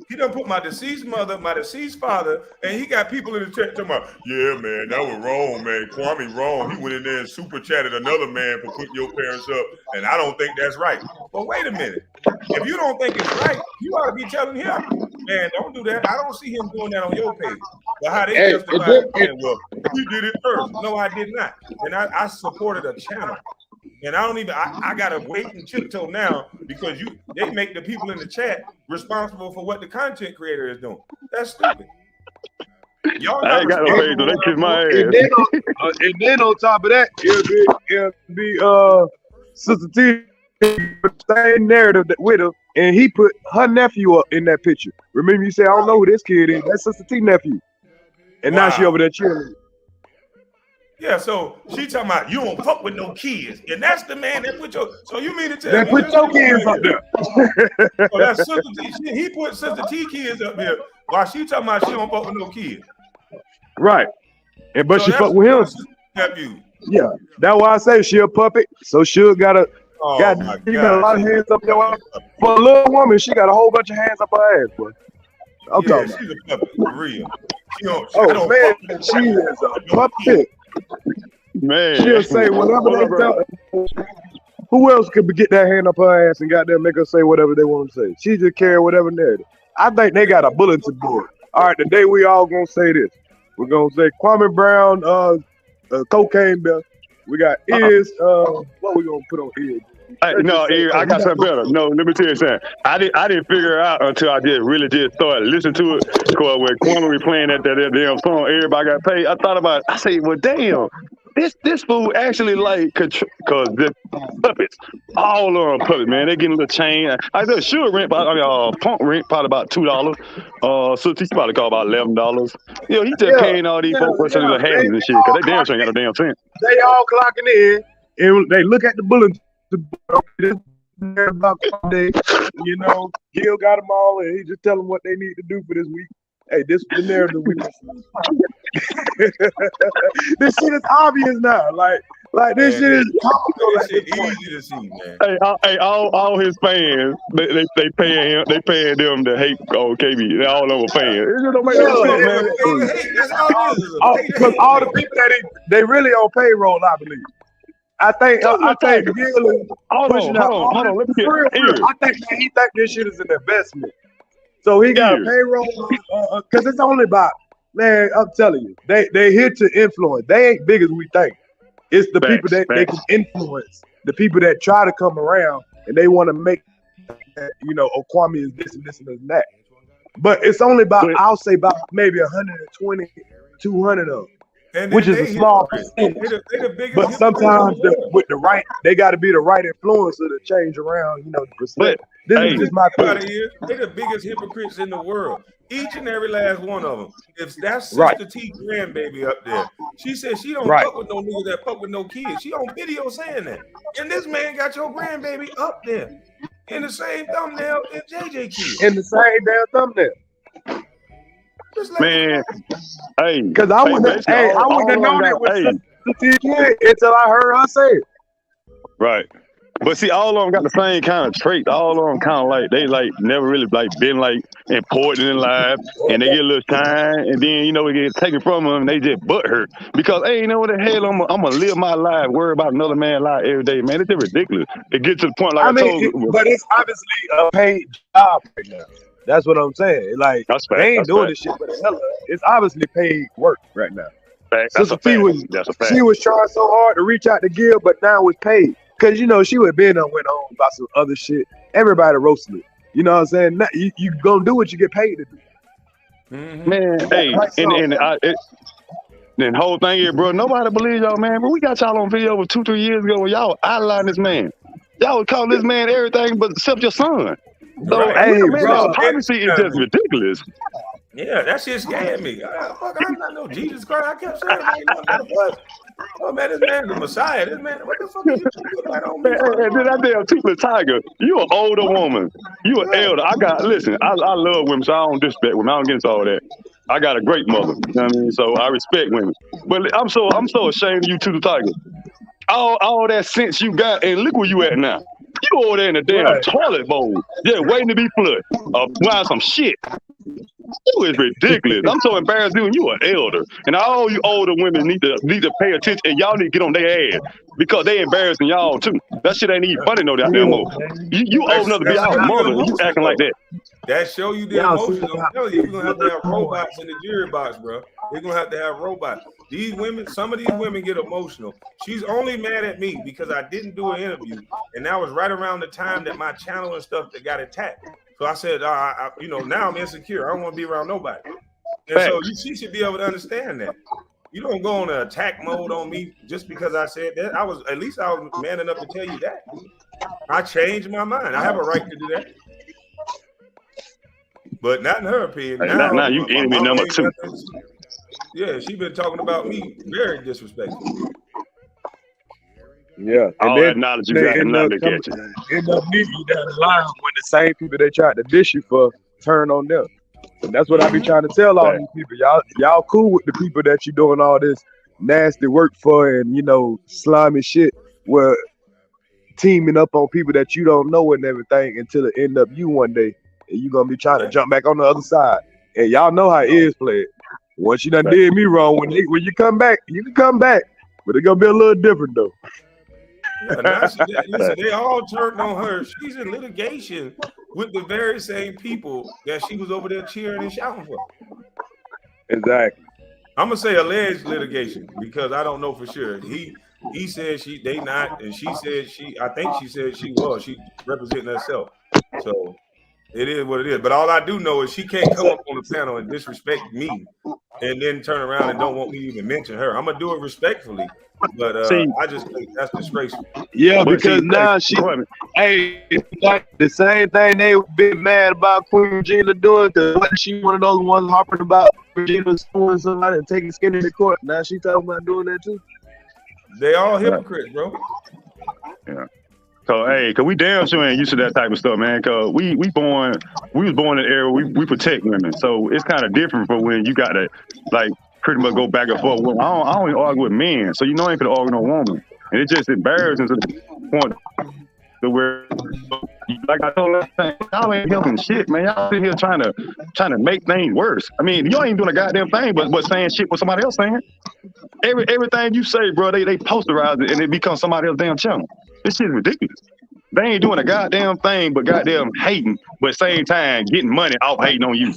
A: He done put my deceased mother, my deceased father, and he got people in the chat talking about, yeah, man, that was wrong, man. Kwame wrong. He went in there and super chatted another man for putting your parents up, and I don't think that's right. But wait a minute. If you don't think it's right, you ought to be telling him, man, don't do that. I don't see him doing that on your page. But how they justify it, well, you did it first. No, I did not. And I supported a channel. And I gotta wait and tiptoe now because they make the people in the chat responsible for what the content creator is doing. That's stupid. Y'all
E: I ain't got no page, so they kiss my ass.
D: And then on top of that, it'll be Sister T same narrative with her, and he put her nephew up in that picture. Remember, you said I don't know who this kid is. That's Sister T nephew, and now she over there cheerleading.
A: Yeah, so she talking about you don't fuck with no kids, and that's the man that put your. So you mean to tell
D: me put your kids up there?
A: So that's Sister T. He put Sister T kids up there while she talking about she don't fuck with no kids.
D: Right, but so she fuck with him.
A: Nephew.
D: Yeah, that's why I say she a puppet. So she got you got a lot of hands up your ass. For a little woman, she got a whole bunch of hands up her ass, boy. I'm talking
A: she's a puppet for real. She
D: is a puppet.
E: Man,
D: she'll say whatever they tell. Who else could get that hand up her ass and goddamn make her say whatever they want to say? She just carry whatever narrative. I think they got a bulletin board. All right, today we all gonna say this. We're gonna say Kwame Brown, cocaine bill. We got ears. What we gonna put on ears?
E: No, I got something better. No, let me tell you something. I didn't figure it out until I really started listening to it. Because when Kwame was playing that damn song, everybody got paid. I thought about it. I said, well, damn. this fool actually like cause the puppets, all of them puppets, man. They getting a little chain. I said sure rent, punk rent probably about $2. So he probably call about $11. You know, he just
D: Yeah,
E: paying all these
D: yeah,
E: folks for some
D: yeah.
E: little
D: They,
E: hands and
D: they
E: shit, cause
D: all
E: they damn sure
D: clocking
E: ain't got no damn sense.
D: They all clocking in, and they look at the bulletin. This about day, you know, Gil got them all, and he just tell them what they need to do for this week. Hey, this is the narrative we this shit is obvious now. Like this shit is
A: This shit easy to see, man.
E: Hey, all his fans, they paying them to hate on KB. They all over fans. It just don't make no sense, man.
A: That's all it is.
D: Because all the people that they really on payroll, I believe. I think Gil is pushing out.
E: Hold on. Let me get
D: real. I think he think this shit is an investment. So he got a payroll because it's only about, man, I'm telling you, they here to influence. They ain't big as we think. It's the people that they can influence, the people that try to come around and they want to make, you know, Kwame is this and this and that. But it's only about, I'll say about maybe 120, 200 of them, which is a small percentage. But sometimes with the right, they got to be the right influencer to change around, you know, the perspective. This is just my opinion.
A: They're the biggest hypocrites in the world. Each and every last one of them. If that's Sister T grandbaby up there, she said she don't fuck with no niggas that fuck with no kids. She on video saying that. And this man got your grandbaby up there in the same thumbnail as JJ Kid.
D: In the same damn thumbnail.
E: Man, hey,
D: because I wouldn't have known it with Sister T Kid until I heard her say it.
E: Right. But see, all of them got the same kind of traits. All of them kind of like, they like never really like been like important in life, and they get a little shine, and then, you know, it get taken from them, and they just butt hurt. Because, hey, you know what the hell, I'm going to live my life, worry about another man's life every day, man. It's just ridiculous. It gets to the point, like I told you.
D: But it's obviously a paid job right now. That's what I'm saying. Like, they ain't doing this shit for the hell of it. It's obviously paid work right now. Sister T was trying so hard to reach out to Gil, but now it's paid. Because, you know, she would have been and went on about some other shit. Everybody roasted it. You know what I'm saying? You going to do what you get paid to do.
E: Mm-hmm. Man, hey, and the whole thing is, bro, nobody believes y'all, man. But we got y'all on video over 2-3 years ago when y'all outlined this man. Y'all would call this man everything but except your son. So, hey, bro, hypocrisy is just ridiculous.
A: Yeah, that shit scared me. I'm not no Jesus Christ. I kept saying, oh man, this man the Messiah. This man, what the fuck are you doing right on me?
E: And then that damn toothless tiger. You an older woman. You an elder. Listen, I love women, so I don't disrespect women. I don't get into all that. I got a great mother. You know what I mean? So I respect women. But I'm so ashamed of you, Toothless Tiger. All that sense you got, and look where you at now. You over there in the damn toilet bowl, waiting to be flushed. Applying some shit. You is ridiculous. I'm so embarrassed doing you an elder. And all you older women need to pay attention, and y'all need to get on their ass because they embarrassing y'all too. That shit ain't even funny no goddamn more. You old enough to be our mother, and you acting like that.
A: That show you the emotions. I'm telling you, we're gonna have to have robots in the jury box, bro. We're gonna have to have robots. These women, some of these women get emotional. She's only mad at me because I didn't do an interview, and that was right around the time that my channel and stuff that got attacked. So I said, you know, now I'm insecure. I don't want to be around nobody. And so she should be able to understand that. You don't go on an attack mode on me just because I said that. I was man enough to tell you that. I changed my mind. I have a right to do that. But not in her opinion.
E: Hey, now you enemy number 2.
A: Yeah, she been talking about me very disrespectful.
D: Yeah, and
E: all
D: then
E: that knowledge you got and nothing to catch it.
D: End up meeting you down the line when the same people they tried to dish you for turn on them. And that's what I be trying to tell all these people. Y'all cool with the people that you doing all this nasty work for and, you know, slimy shit where teaming up on people that you don't know and everything until it end up you one day and you gonna be trying to jump back on the other side. And y'all know how it is played. Once you done did me wrong, when you come back, you can come back, but it's gonna be a little different though.
A: Listen, they all turned on her. She's in litigation with the very same people that she was over there cheering and shouting for.
D: Exactly.
A: I'm gonna say alleged litigation because I don't know for sure. He said they not, and she said I think she said she was. She representing herself. So it is what it is. But all I do know is she can't come up on the panel and disrespect me and then turn around and don't want me to even mention her. I'm gonna do it respectfully, but I just think that's disgraceful.
D: Yeah,
E: But
D: because
E: see,
D: now she,
E: Kwame,
D: hey, it's like the same thing they been mad about Queen Regina doing, because she one of those ones harping about Regina suing somebody and taking skin in the court. Now she talking about doing that too.
A: They all hypocrites, bro.
E: yeah. So hey, cause we damn sure ain't used to that type of stuff, man. Cause we was born in an era we protect women, so it's kind of different from when you got to like pretty much go back and forth. Well, I don't even argue with men, so you know I ain't gonna argue no woman, and it's just embarrassing to the point to where, like I told last time, y'all ain't helping shit, man. Y'all sit here trying to make things worse. I mean, y'all ain't doing a goddamn thing, but saying shit what somebody else saying. Everything you say, bro, they posterize it and it becomes somebody else's damn channel. This shit is ridiculous. They ain't doing a goddamn thing but goddamn hating, but at the same time getting money off hating on you.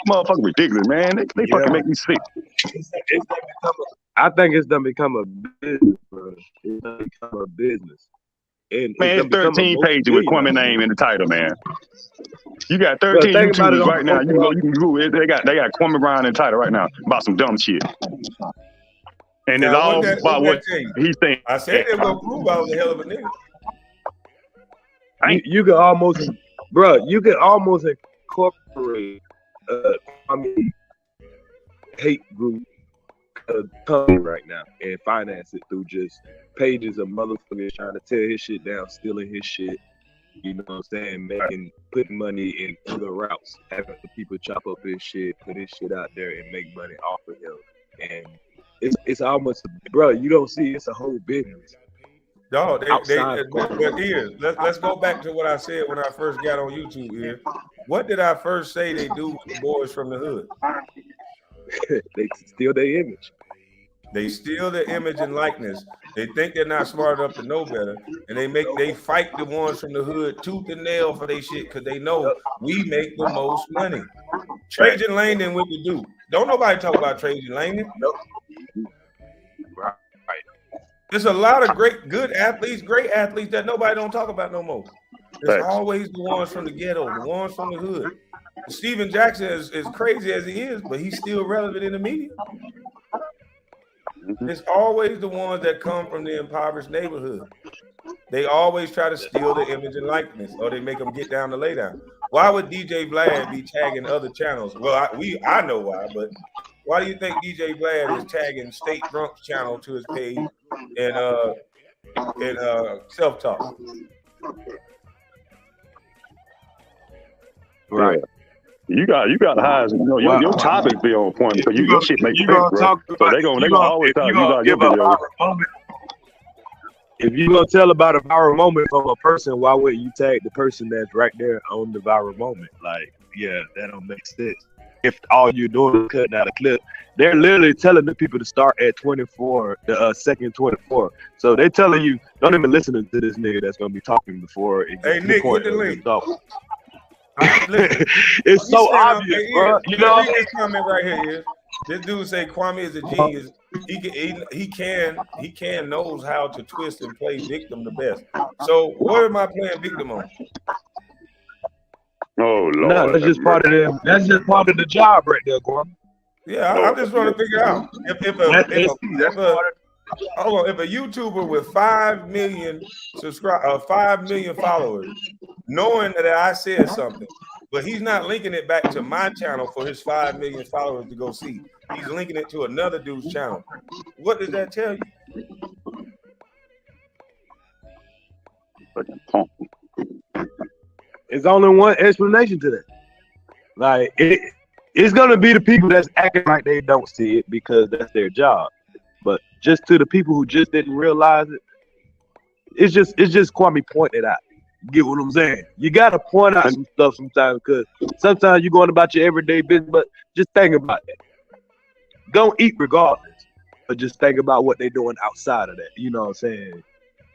E: Motherfucking ridiculous, man. They fucking make me sick.
D: I think it's done become a business, bro. It's done become a business. And
E: Man, it's 13 pages with Kwame name in the title, man. You got 13 YouTubers right now. You can Google it. They got Kwame Brown in the title right now about some dumb shit. And it's all about what he's saying.
A: I said they were gonna prove I was a hell of a nigga.
D: You can almost, bro. You can almost incorporate hate group company right now and finance it through just pages of motherfuckers trying to tear his shit down, stealing his shit. You know what I'm saying? Putting money in other routes, having the people chop up his shit, put his shit out there, and make money off of him. And it's almost, bro. You don't see it's a whole business.
A: Dog, let's go back to what I said when I first got on YouTube here. What did I first say they do with the boys from the hood?
D: They steal their image.
A: They steal their image and likeness. They think they're not smart enough to know better, and they fight the ones from the hood tooth and nail for their shit because they know we make the most money. Trajan Langdon with the dude. Don't nobody talk about Trajan Langdon. Nope. Right. There's a lot of great athletes that nobody don't talk about no more. It's always the ones from the ghetto, the ones from the hood. Steven Jackson is crazy as he is, but he's still relevant in the media. It's always the ones that come from the impoverished neighborhood. They always try to steal the image and likeness, or they make them get down to lay down. Why would DJ Vlad be tagging other channels? Well, I know why, but why do you think DJ Vlad is tagging State Drunk's channel to his page and self-talk?
E: Right. You got to hire. Your topics be on point because your shit makes sense, bro. So they gonna always talk about your video.
D: If you gonna tell about a viral moment from a person, why wouldn't you tag the person that's right there on the viral moment? Like, yeah, that don't make sense. If all you're doing is cutting out a clip, they're literally telling the people to start at 24, the second 24. So they're telling you, don't even listen to this nigga that's gonna be talking before it gets to the point
A: the link.
D: It's so obvious, bro. You know,
A: this comment right here is this dude say Kwame is a genius. He can knows how to twist and play victim the best. So what am I playing victim on?
E: Oh Lord,
D: no, that's just part of the. That's just part of the job right there, Kwame.
A: Yeah, I'm just trying to figure out if a YouTuber with 5 million subscribers, 5 million followers, knowing that I said something, but he's not linking it back to my channel for his 5 million followers to go see. He's linking it to another dude's channel. What does that tell you?
D: It's only one explanation to that. Like it's gonna be the people that's acting like they don't see it because that's their job. But just to the people who just didn't realize it, it's just Kwame pointed out. Get what I'm saying? You gotta point out some stuff sometimes because sometimes you're going about your everyday business, but just think about that. Don't eat regardless, but just think about what they're doing outside of that. You know what I'm saying?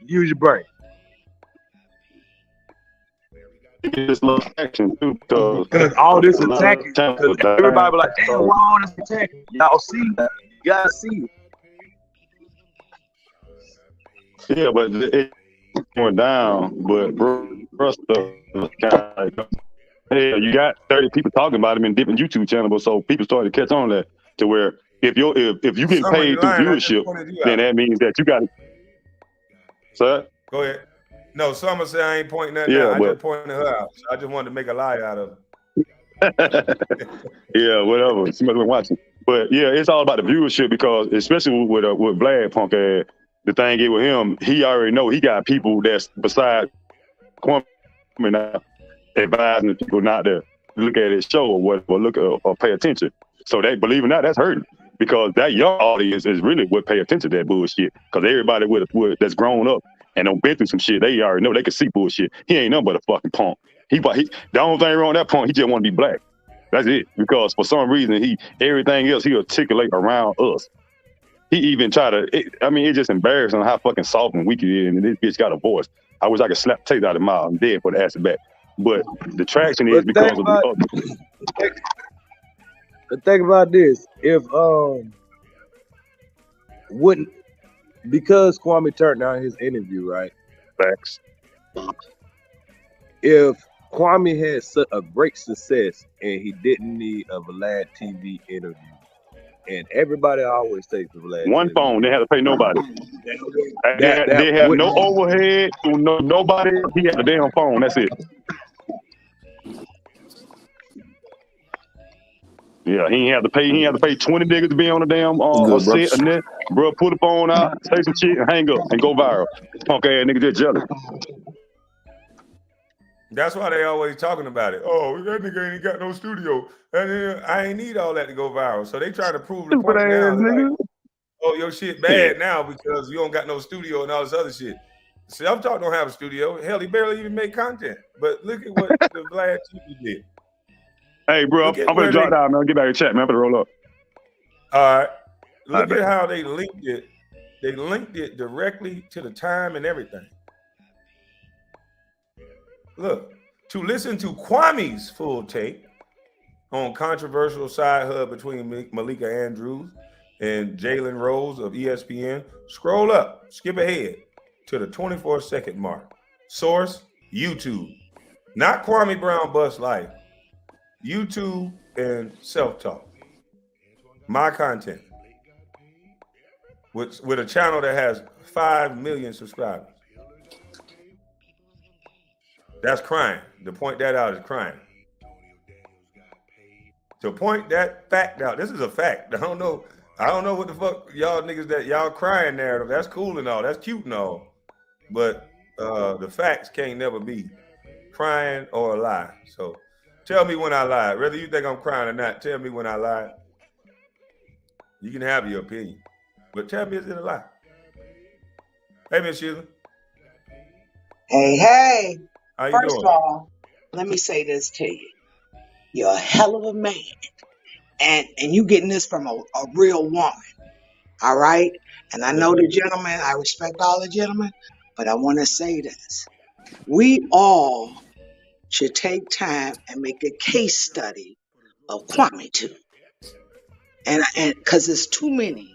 D: Use your brain.
E: Just love action too,
D: because all this attacking, because everybody be like, damn, why all this attacking? Y'all see that? You gotta see it.
E: Yeah, but it went down. But bro, stuff kind of like, hey, you got 30 people talking about him in different YouTube channels, so people started to catch on that to where if you get
A: Summer, you
E: paid through
A: lying. I just
E: viewership,
A: pointed you
E: then
A: out.
E: that means that you got. Sir?
A: Go ahead. No, Summer said I ain't pointing nothing
E: Yeah,
A: out. I
E: but
A: just pointed her out. So I just wanted to make a lie out of her.
E: yeah, whatever. Somebody been watching. But yeah, it's all about the viewership because especially with Vlad punk ass, the thing is with him, he already know he got people that's beside Kwame now advising the people not to look at his show or what, or look or pay attention. So they believe it or not, that's hurting because that young audience is really what pay attention to that bullshit. Because everybody that's grown up and don't been through some shit, they already know they can see bullshit. He ain't nothing but a fucking punk. The only thing wrong with that punk, he just want to be black. That's it. Because for some reason, everything else he articulate around us. He even try to. It's just embarrassing how fucking soft and weak he is, and this bitch got a voice. I wish I could slap the taste out of his mouth. I'm dead for the ass back. But the traction is because of the other.
D: But think about this: if because Kwame turned down his interview, right?
E: Facts.
D: If Kwame had such a great success and he didn't need a Vlad TV interview, and everybody always takes the Vlad
E: one
D: TV.
E: phone, they had to pay nobody. They have no overhead, nobody. He had a damn phone. That's it. Yeah, he ain't have to pay. He had to pay 20 niggas to be on the damn set, and then bro put the phone out, say some shit, and hang up and go viral. Punk ass nigga just jealous.
A: That's why they always talking about it. Oh, that nigga ain't got no studio, and I ain't need all that to go viral. So they try to prove the point now. Like, oh, your shit bad now because you don't got no studio and all this other shit. Self-Talk don't have a studio. Hell, he barely even make content. But look at what the Vlad TV did.
E: Hey, bro, I'm gonna drop down, man. Get back in chat, man. I'm gonna roll up.
A: All right. Look at how they linked it. They linked it directly to the time and everything. Look, to listen to Kwame's full take on controversial side hub between Malika Andrews and Jalen Rose of ESPN, scroll up, skip ahead to the 24-second mark. Source, YouTube. Not Kwame Brown Bustlife. YouTube and Self-Talk. My content. With a channel that has 5 million subscribers. That's crime. To point that out is crime. To point that fact out, this is a fact. I don't know what the fuck y'all niggas that y'all crying narrative. That's cool and all. That's cute and all. But the facts can't never be crying or a lie. So tell me when I lied. Whether you think I'm crying or not, tell me when I lied. You can have your opinion. But tell me, is it a lie? Hey, Miss Sheila.
H: Hey.
A: How you
H: First
A: doing?
H: of all, let me say this to you. You're a hell of a man. And you getting this from a real woman. All right? And I know the gentleman, I respect all the gentlemen, but I want to say this. We all should take time and make a case study of Kwame too. And because there's too many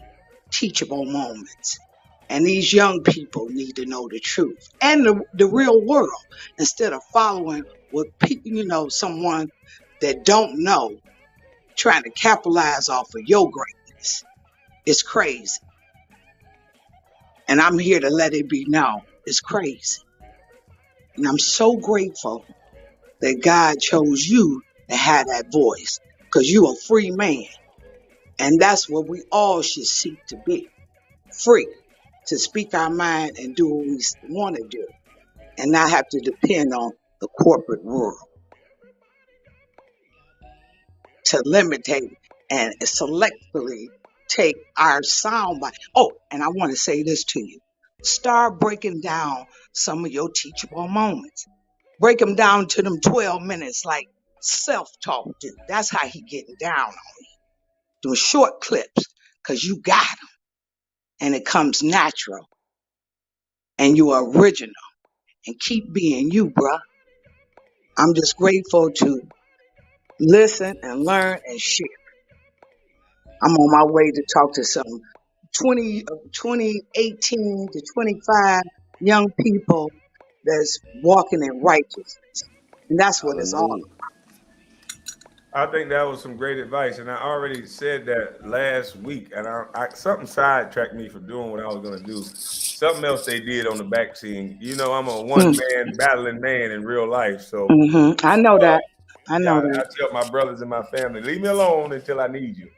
H: teachable moments. And these young people need to know the truth and the real world instead of following what people, someone that don't know trying to capitalize off of your greatness. It's crazy. And I'm here to let it be known. It's crazy. And I'm so grateful that God chose you to have that voice because you're a free man. And that's what we all should seek to be. Free. To speak our mind and do what we want to do and not have to depend on the corporate world to limitate and selectively take our soundbite. Oh, and I want to say this to you. Start breaking down some of your teachable moments. Break them down to them 12 minutes like Self-Talk do. That's how he getting down on you. Doing short clips because you got them and it comes natural. And you're original and keep being you, bruh. I'm just grateful to listen and learn and share. I'm on my way to talk to some 2018 to 25 young people that's walking in righteousness. And that's what it's all about.
A: I think that was some great advice, and I already said that last week, and something sidetracked me from doing what I was going to do. Something else they did on the back scene. You know, I'm a one
H: Mm,
A: man battling man in real life, so
H: I know
A: uh,
H: that. I
A: yeah,
H: know
A: I
H: that.
A: tell my brothers and my family, leave me alone until I need you.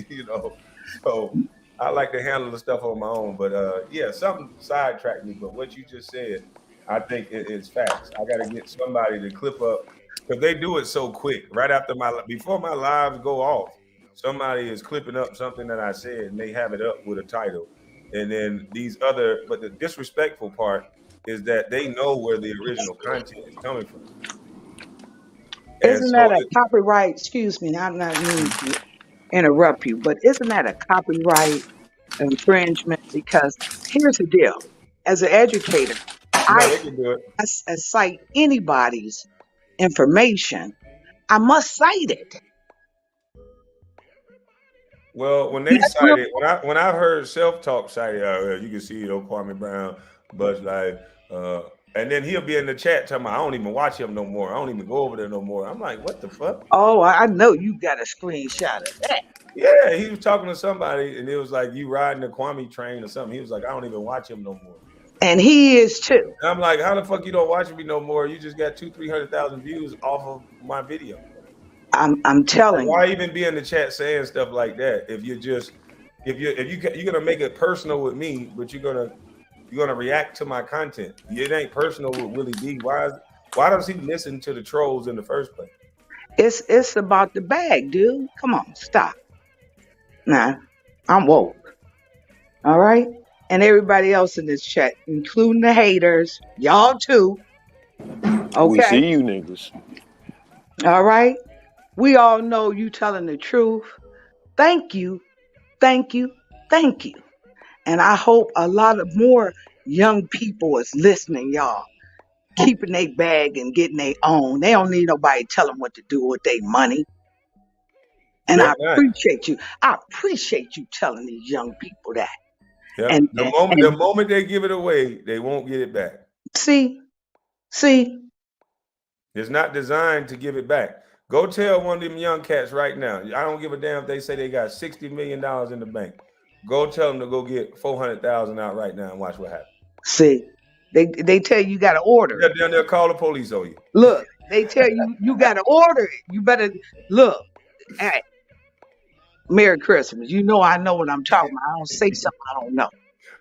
A: You know, so I like to handle the stuff on my own. But yeah, something sidetracked me. But what you just said, I think it's facts. I got to get somebody to clip up because they do it so quick. Right after before my lives go off, somebody is clipping up something that I said, and they have it up with a title. And then but the disrespectful part is that they know where the original content is coming from. And
H: Isn't
A: so
H: that a copyright? Excuse me, I'm not meaning to interrupt you, but isn't that a copyright infringement? Because here's the deal: as an educator,
A: no,
H: I
A: they can do it.
H: cite anybody's information. I must cite it.
A: Well, when they
H: That's real.
A: cited, when I heard self talk cited, you can see it on Kwame Brown, Bustlife, and then he'll be in the chat telling me, I don't even watch him no more. I don't even go over there no more. I'm like, what the fuck?
H: Oh, I know you got a screenshot of that.
A: Yeah, he was talking to somebody, and it was like you riding the Kwame train or something. He was like, I don't even watch him no more.
H: And he is too.
A: And I'm like, how the fuck you don't watch me no more? You just got 300,000 views off of my video.
H: I'm
A: Like,
H: telling you.
A: why even be in the chat saying stuff like that if you're gonna make it personal with me, but you're gonna react to my content. It ain't personal with Willie D. Why does he listen to the trolls in the first place?
H: It's about the bag, dude. Come on, stop. Nah, I'm woke. All right? And everybody else in this chat, including the haters, y'all too.
B: We
H: Okay?
B: see you niggas.
H: All right? We all know you telling the truth. Thank you. Thank you. Thank you. And I hope a lot of more young people is listening, y'all. Keeping their bag and getting their own. They don't need nobody tell them what to do with their money. And I
A: Think not.
H: appreciate you. I appreciate you telling these young people that.
A: Yep.
H: And
A: The moment they give it away, they won't get it back.
H: see,
A: It's not designed to give it back. Go tell one of them young cats right now. I don't give a damn if they say they got $60 million in the bank. Go tell them to go get 400,000 out right now and watch what happens.
H: see. They tell you got to order it.
A: They'll call the police on you.
H: Look, they tell you got to order it. You better look. Hey, Merry Christmas. You know I know what I'm talking about. I don't say something I don't know.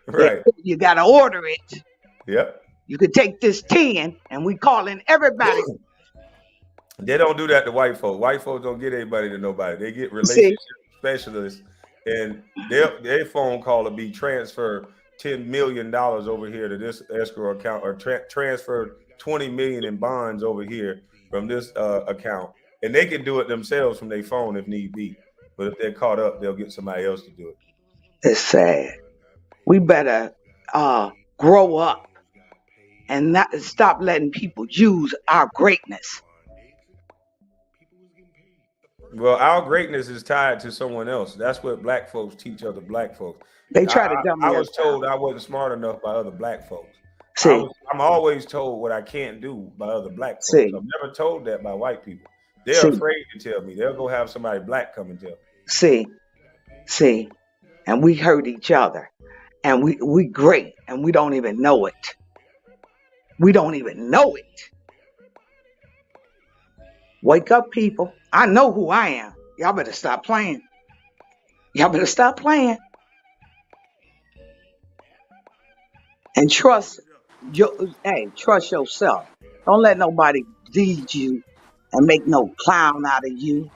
A: Right.
H: You got to order it.
A: Yep.
H: You could take this 10 and we calling everybody.
A: They don't do that to white folks. White folks don't get anybody to nobody. They get
H: See,
A: relationship specialists, and their phone call will be transfer $10 million over here to this escrow account, or transfer 20 million in bonds over here from this account, and they can do it themselves from their phone if need be. But if they're caught up, they'll get somebody else to do it.
H: it's sad. We better grow up and not stop letting people use our greatness.
A: Well, our greatness is tied to someone else. That's what black folks teach other black folks.
H: They try to dumb
A: I
H: us
A: was
H: down.
A: told I wasn't smart enough by other black folks.
H: See,
A: I'm always told what I can't do by other black folks.
H: see,
A: I'm never told that by white people. They're
H: see,
A: afraid to tell me. They'll go have somebody black come and tell me.
H: see. And we hurt each other. And we great and we don't even know it. We don't even know it. Wake up, people. I know who I am. Y'all better stop playing. Y'all better stop playing. And trust trust yourself. Don't let nobody lead you and make no clown out of you.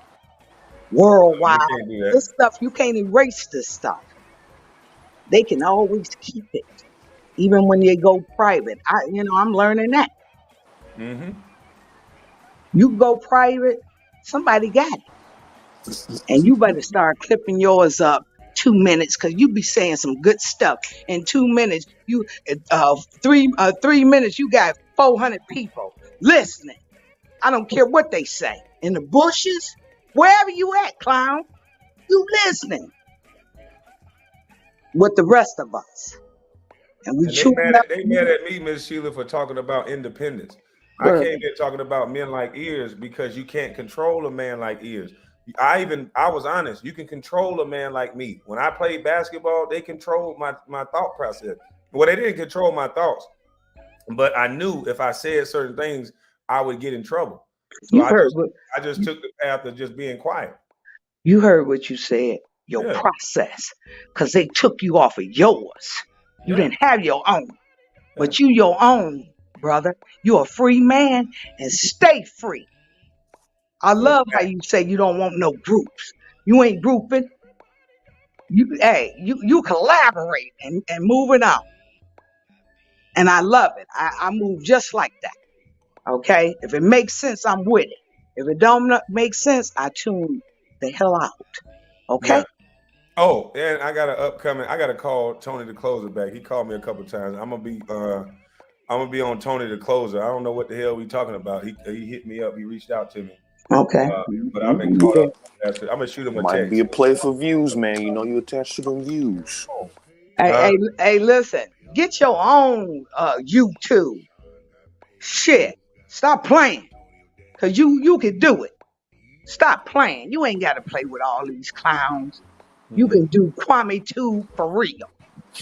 H: Worldwide.
A: You can't do
H: This
A: that.
H: stuff, you can't erase this stuff. They can always keep it. Even when they go private. I'm learning that.
A: Mm-hmm.
H: You go private, somebody got it. And you better start clipping yours up 2 minutes because you be saying some good stuff. In 2 minutes, 3 minutes, you got 400 people listening. I don't care what they say. In the bushes, wherever you at, clown, you listening with the rest of us. And we
A: And
H: chewing up.
A: they mad at me, Miss Sheila, for talking about independence. I came here talking about men like ears because you can't control a man like ears. I was honest. You can control a man like me. When I played basketball, they controlled my thought process. Well, they didn't control my thoughts, but I knew if I said certain things, I would get in trouble. So I just took the path of just being quiet.
H: You heard what you said. Your process, because they took you off of yours. You didn't have your own, but you your own, brother. You're a free man, and stay free. I love how you say you don't want no groups. You ain't grouping. You collaborate and moving on. And I love it. I move just like that. Okay? If it makes sense, I'm with it. If it don't make sense, I tune the hell out. Okay?
A: Yeah. Oh, and I gotta call Tony the Closer back. He called me a couple times. I'm gonna be on Tony the Closer. I don't know what the hell we talking about. He hit me up. He reached out to me.
H: Okay.
A: But I've been caught up. I'm gonna shoot him a
I: Might
A: text.
I: be a play for views, man. You know you attached to them views.
H: Hey, listen. Get your own YouTube. Shit. Stop playing. Cause you can do it. Stop playing. You ain't gotta play with all these clowns. You can do Kwame 2 for real.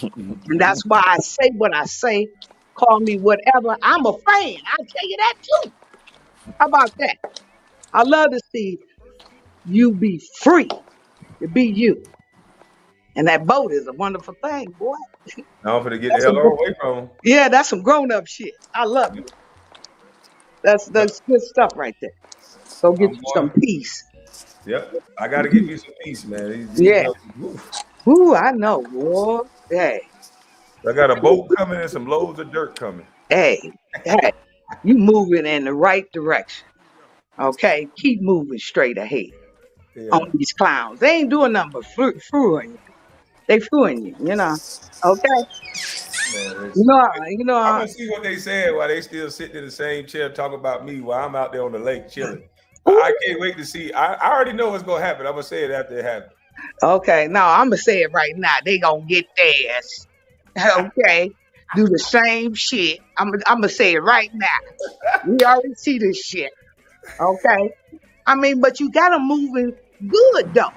H: And that's why I say what I say. Call me whatever. I'm a fan. I'll tell you that too. How about that? I love to see you be free to be you. And that boat is a wonderful thing, boy.
A: I'm gonna get the hell away from him.
H: Yeah, that's some grown-up shit. I love you. That's good stuff right there. Go get you some peace.
A: Yep. I gotta get me some peace, man.
H: Yeah. Ooh, I know, boy. Hey.
A: I got a boat coming and some loads of dirt coming.
H: Hey, you moving in the right direction. Okay? Keep moving straight ahead on these clowns. They ain't doing nothing but fooling you. They fooling you, you know. Okay?
A: Man,
H: you know.
A: I'm gonna see what they said while they still sitting in the same chair talking about me while I'm out there on the lake chilling. I can't wait to see. I already know what's gonna happen. I'm gonna say it after it happens.
H: Okay, no, I'm gonna say it right now. They gonna get theirs. Okay, do the same shit. I'm gonna say it right now. We already see this shit. Okay, I mean, but you got them moving good though.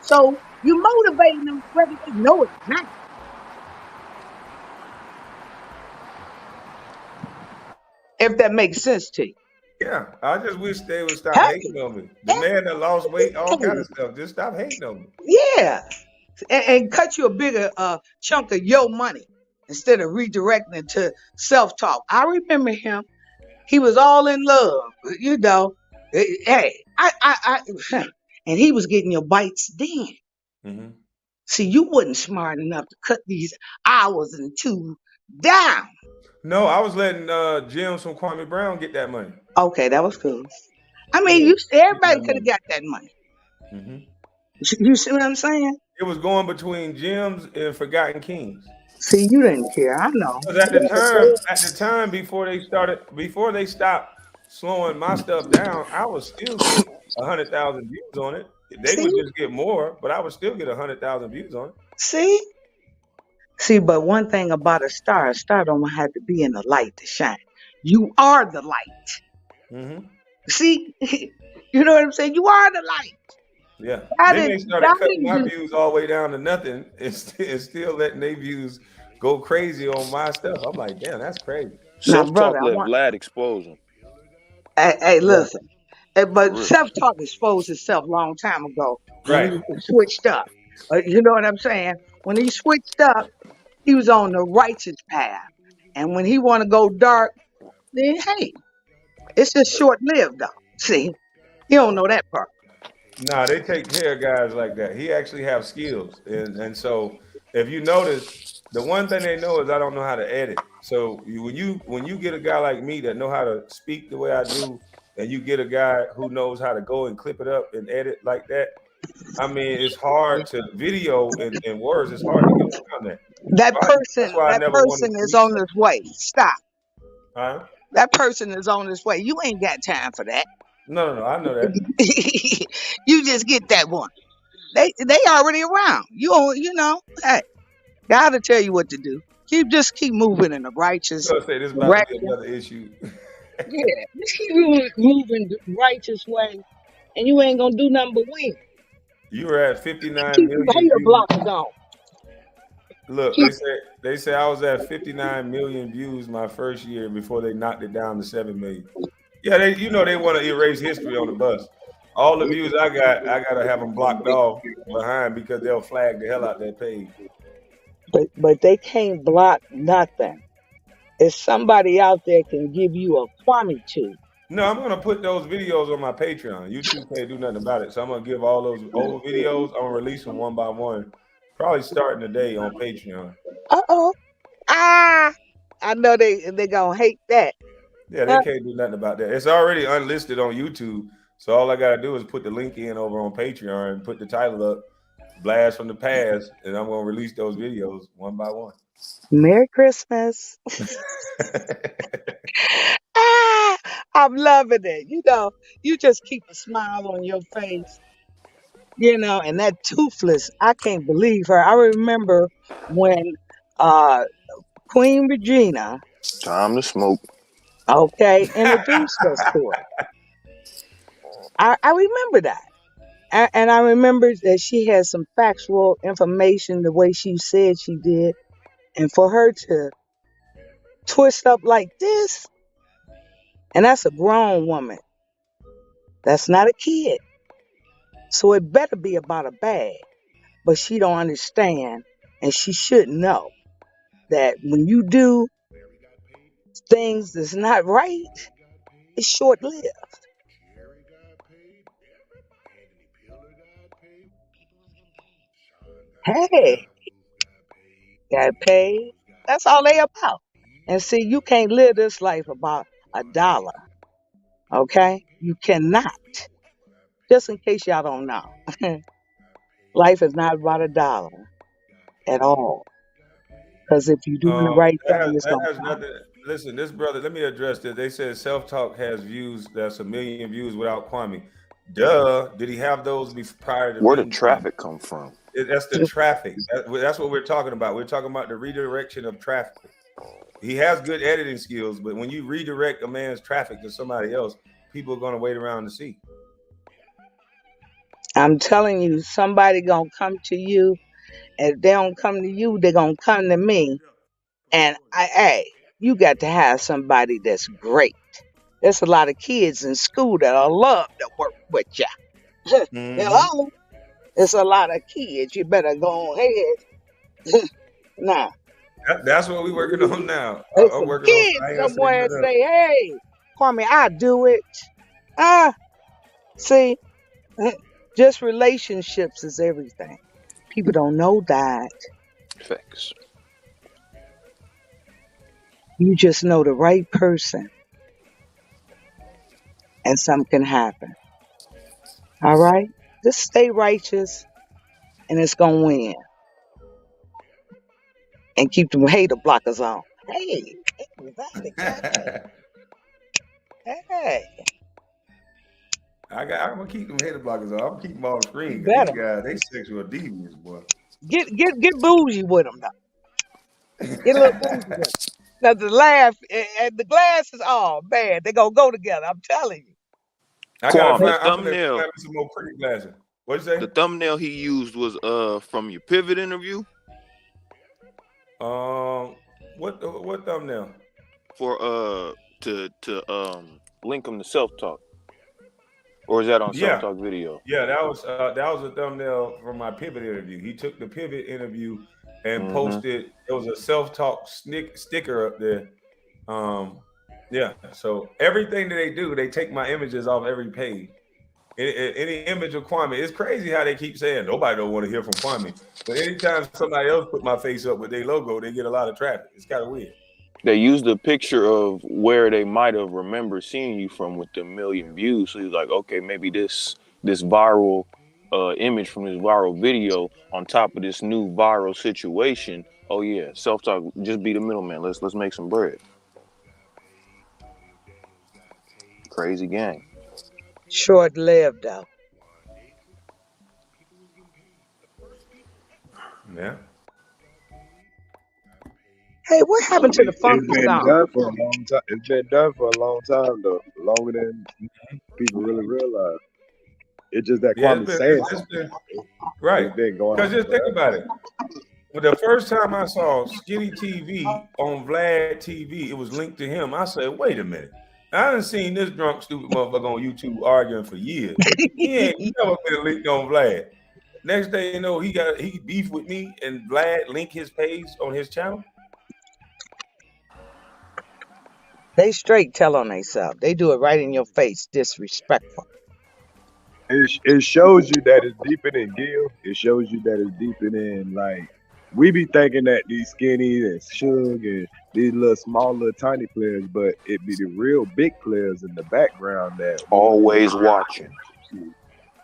H: So you motivating them whether they know it or not. If that makes sense to you.
A: Yeah, I just wish they would stop hating on me. The man that lost weight, all kind of stuff. Just stop hating on me.
H: Yeah, and cut you a bigger chunk of your money instead of redirecting it to self-talk. I remember him. He was all in love, you know. Hey, and he was getting your bites then.
A: Mm-hmm.
H: See, you wasn't smart enough to cut these hours and two down.
A: No, I was letting Jim from Kwame Brown get that money.
H: Okay, that was cool. I mean, everybody could have got that money.
A: Mm-hmm.
H: You see what I'm saying?
A: It was going between Gems and Forgotten Kings.
H: See, you didn't care. I know.
A: Because at the time before they stopped slowing my stuff down, I was still getting 100,000 views on it. They would just get more, but I would still get 100,000 views on it.
H: See, but one thing about a star don't have to be in the light to shine. You are the light.
A: Mm-hmm.
H: See, you know what I'm saying? You are the light.
A: Yeah. Then they started cutting my views all the way down to nothing and still letting their views go crazy on my stuff. I'm like, damn, that's crazy.
I: Self-talk let Vlad expose him.
H: Hey, listen. But self-talk exposed itself a long time ago.
A: Right.
H: When he switched up. You know what I'm saying? When he switched up, he was on the righteous path. And when he want to go dark, then hey, it's just short-lived though. See, you don't know that part.
A: Nah, they take care of guys like that. He actually have skills. And so if you notice, the one thing they know is I don't know how to edit. So when you get a guy like me that know how to speak the way I do, and you get a guy who knows how to go and clip it up and edit like that, I mean, it's hard to video and words. It's hard to get around that.
H: That person is on his way. Stop.
A: Huh?
H: That person is on his way. You ain't got time for that.
A: No, I know that.
H: You just get that one. They already around. You know, hey, God will tell you what to do. Keep moving in the righteous
A: direction. This is about to be another issue.
J: Yeah, just keep moving the righteous way, and you ain't gonna do nothing but win.
A: You were at 59
J: Keep the
A: million
J: hater
A: views.
J: blockers on.
A: Look,
J: Keep
A: they say I was at 59 million views my first year before they knocked it down to 7 million. Yeah, they want to erase history on the bus. All the views I gotta have them blocked off behind because they'll flag the hell out that page.
J: but they can't block nothing. If somebody out there can give you a Kwame too.
A: No, I'm gonna put those videos on my Patreon. YouTube can't do nothing about it, so I'm gonna give all those old videos. I'm gonna release them one by one, probably starting today on Patreon.
J: Uh-oh. Ah, I know they gonna hate that.
A: Yeah, they
J: Huh?
A: can't do nothing about that. It's already unlisted on YouTube, so all I gotta do is put the link in over on Patreon, put the title up, blast from the past, and I'm gonna release those videos one by one.
J: Merry Christmas. Ah, I'm loving it. You just keep a smile on your face, and that toothless, I can't believe her. I remember when uh Queen Regina,
I: Time to smoke.
J: okay, introduced us to her. I remember that. And I remember that she had some factual information the way she said she did. And for her to twist up like this, and that's a grown woman. That's not a kid. So it better be about a bag. But she don't understand, and she should know that when you do things that's not right, it's short lived.
A: Yeah.
J: Hey, got paid. That's all they about. And see, you can't live this life about $1. Okay? You cannot. Just in case y'all don't know. Life is not about $1 at all. Because if you're doing the right thing, it's
A: That
J: gonna
A: has
J: come.
A: nothing. Listen, this brother. Let me address this. They said self talk has views. That's a million views without Kwame. Duh. Did he have those prior to
I: Where did
A: meeting Kwame?
I: traffic come from?
A: That's the traffic. That's what we're talking about. We're talking about the redirection of traffic. He has good editing skills, but when you redirect a man's traffic to somebody else, people are going to wait around to see.
J: I'm telling you, somebody gonna come to you. And if they don't come to you, they're gonna come to me. And hey, you got to have somebody that's great. There's a lot of kids in school that'll love to work with you.
A: Mm-hmm.
J: Hello? It's a lot of kids. You better go ahead. Nah.
A: That's what we're working on now.
J: There's
A: I'm
J: some
A: working on.
J: kids
A: I ain't gonna say
J: somewhere
A: nothing else.
J: say, hey, Kwame, I do it. Ah, see, just relationships is everything. People don't know that.
I: Facts.
J: You just know the right person and something can happen. All right? Just stay righteous and it's going to win. And keep the hater blockers on. Hey, everybody got that. Hey,
A: I'm gonna keep them hater blockers on. I'm gonna keep them off
J: you
A: screen because these
J: better.
A: guys, they sexual deviants, boy.
J: Get bougie with them, though. Get a little bougie with them. Because the laugh and the glasses, oh, man, they going to go together. I'm telling you.
A: I gotta
I: Kwame, the
J: Make-
A: find. I'm gonna
I: thumbnail,
A: find me some more pretty glasses. What'd you say?
I: the thumbnail he used was from your pivot interview
A: Um, what thumbnail?
I: for to link him to self talk, or is that on self
A: Yeah,
I: talk video?
A: yeah, that was a thumbnail from my pivot interview. He took the pivot interview and
I: Mm-hmm.
A: posted. There was a self-talk sticker up there. Um, yeah. So everything that they do, they take my images off every page. Any image of Kwame. It's crazy how they keep saying nobody don't want to hear from Kwame. But anytime somebody else put my face up with their logo, they get a lot of traffic. It's kind of weird.
I: They used a picture of where they might have remembered seeing you from with the million views. So he's like, okay, maybe this viral image from this viral video on top of this new viral situation. Oh yeah, self talk. Just be the middleman. Let's make some bread. Crazy gang.
J: Short lived, though.
A: Yeah.
J: Hey, what happened to the
D: It's
J: funky
D: been
J: song?
D: done for a long time. It's been done for a long time though, longer than people really realize. It's just that
A: Yeah,
D: Kwame saying
A: it's
D: something.
A: been right.
D: It's been going
A: Because
D: on
A: just think
D: forever.
A: about it. But the first time I saw Skinny TV on Vlad TV, it was linked to him. I said, wait a minute. I done seen this drunk, stupid motherfucker on YouTube arguing for years. He ain't never been linked on Vlad. Next day, you know, he beef with me and Vlad link his page on his channel.
J: They straight tell on themselves. They do it right in your face, disrespectful.
D: It shows you that it's deeper than Gil. It shows you that it's deeper than like we be thinking that these skinny and Suge and these little small little tiny players, but it be the real big players in the background that we don't
I: Always watching.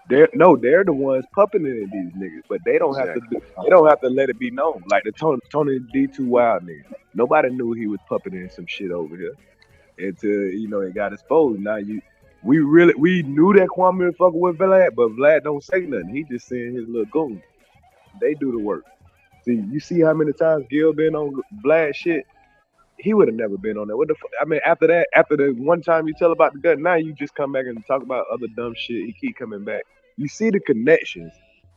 D: they're the ones puppeting these niggas, but they don't have to
I: Exactly.
D: they don't have to let it be known. Like the Tony D2 Wild nigga. Nobody knew he was puppeting some shit over here until it got exposed. Now we knew that Kwame was fucking with Vlad, but Vlad don't say nothing. He just saying his little goon. They do the work. See, you see how many times Gil been on Vlad shit? He would have never been on that. What the fuck? I mean, after that, after the one time you tell about the gun, now you just come back and talk about other dumb shit. He keep coming back. You see the connections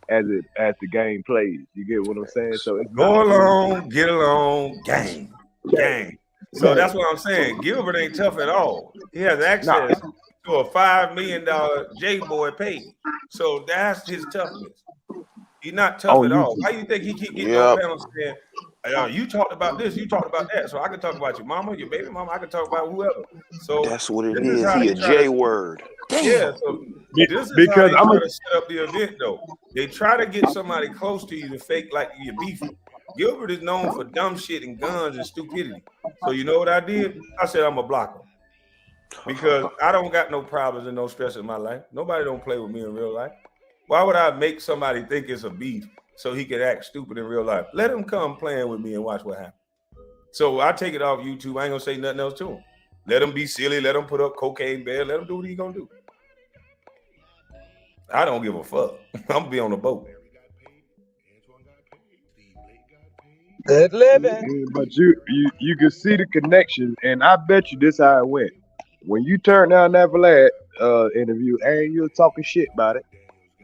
D: as the game plays. You get what I'm saying? So it's not
A: Go along, get along, gang. So
D: Gang.
A: that's what I'm saying. Gilbert ain't tough at all. He has access to a $5 million J-Boy page. So that's his toughness. He's not tough at all. Why do you think he keep getting on panels saying, you talked about this, you talked about that. So I can talk about your mama, your baby mama, I can talk about whoever. So
I: That's what it
A: this
I: is.
A: how
I: He
A: they
I: a
A: try
I: J
A: to,
I: word.
A: yeah, so this is how they try to set up the event though. They try to get somebody close to you to fake like you're beefing. Gilbert is known for dumb shit and guns and stupidity. So you know what I did? I said I'm a blocker. Because I don't got no problems and no stress in my life. Nobody don't play with me in real life. Why would I make somebody think it's a beef so he can act stupid in real life? Let him come playing with me and watch what happens. So I take it off YouTube. I ain't gonna say nothing else to him. Let him be silly. Let him put up cocaine bed. Let him do what he gonna do. I don't give a fuck. I'm gonna be on the boat.
J: Good living.
D: But you can see the connection, and I bet you this how it went. When you turned down that Vlad interview, and you were talking shit about it,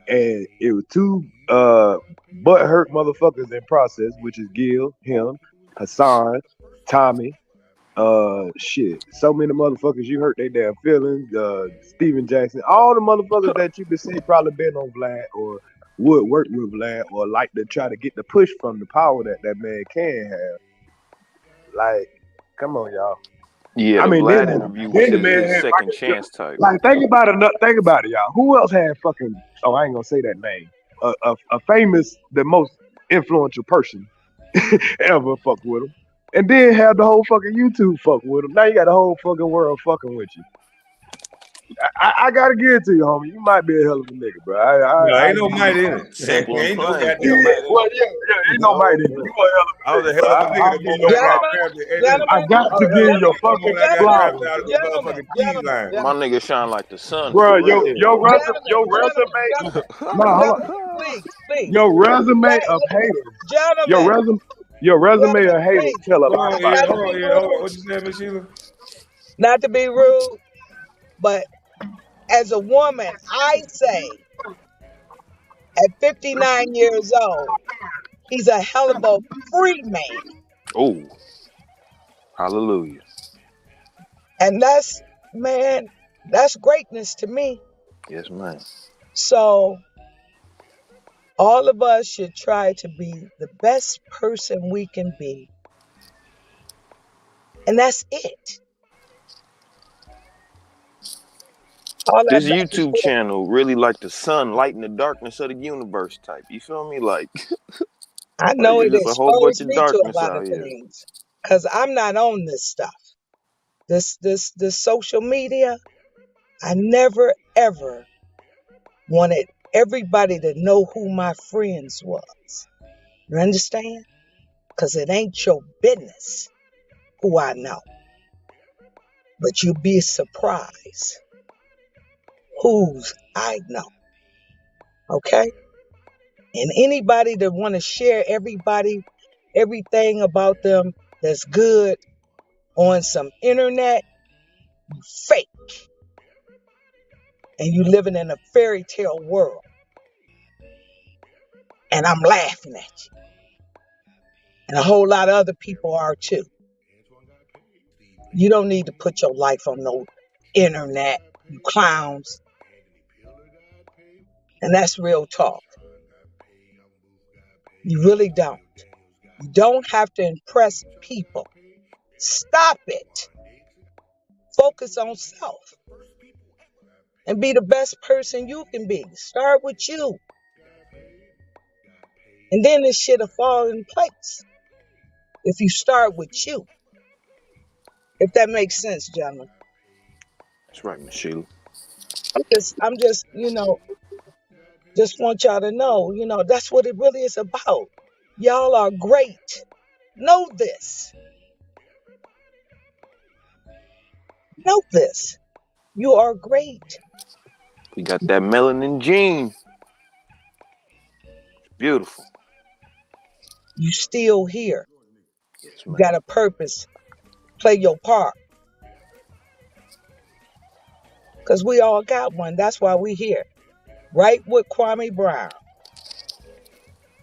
D: and it was two butt hurt motherfuckers in process, which is Gil, him, Hassan, Tommy, shit. So many motherfuckers you hurt their damn feelings, Steven Jackson, all the motherfuckers that you can see probably been on Vlad or would work with Vlad or like to try to get the push from the power that man can have. Like, come on, y'all.
I: Yeah,
D: I
I: the
D: mean,
I: Vlad interview was
D: then the man
I: his
D: had
I: second chance type.
D: like think about it, y'all. Who else had fucking? Oh, I ain't gonna say that name. A famous, the most influential person ever fuck with him, and then have the whole fucking YouTube fuck with him. Now you got the whole fucking world fucking with you. I gotta give it to you, homie. You might be a hell of a nigga, bro.
A: No, ain't no might in it.
I: Simple and
A: Ain't no
I: plain.
A: goddamn might in it.
D: Well, yeah, ain't no might in it. You a hell of a
A: I was a
D: nigga,
A: hell of a
D: bro.
A: nigga the moment I got grabbed it.
D: I got to give your fucking flowers,
A: out of the motherfucking cheese line.
I: My nigga shine like the sun.
D: bro.
I: for real.
D: Your resume. No, hold on.
J: Please.
D: Your resume of haters. Your resume of haters tell a lot about
A: Hold on. What you said, Miss Sheila?
J: Not to be rude, but as a woman, I say at 59 years old, he's a hell of a free man.
I: Oh, hallelujah.
J: And that's greatness to me.
I: Yes, man.
J: So all of us should try to be the best person we can be. And that's it.
I: This YouTube channel really like the sun lighting the darkness of the universe type. You feel me? Like,
J: I know it
I: it's just a whole bunch
J: exposed
I: of
J: me to a
I: darkness
J: lot
I: out
J: of
I: here.
J: things because I'm not on this stuff. This social media, I never ever wanted everybody to know who my friends was. You understand? Because it ain't your business who I know. But you'd be surprised whose I know. Okay? And anybody that want to share everything about them, that's good on some internet, you fake. And you living in a fairy tale world. And I'm laughing at you. And a whole lot of other people are too. You don't need to put your life on no internet, you clowns. And that's real talk. You really don't. You don't have to impress people. Stop it. Focus on self. And be the best person you can be. Start with you. And then this shit'll fall in place. If you start with you. If that makes sense, gentlemen.
I: That's right, Miss Sheila.
J: I'm just, just want y'all to know, that's what it really is about. Y'all are great. Know this. Know this. You are great.
I: We got that melanin gene. Beautiful.
J: You still here.
I: Yes,
J: You
I: ma'am.
J: got a purpose. Play your part. Because we all got one. That's why we here. Right with Kwame Brown.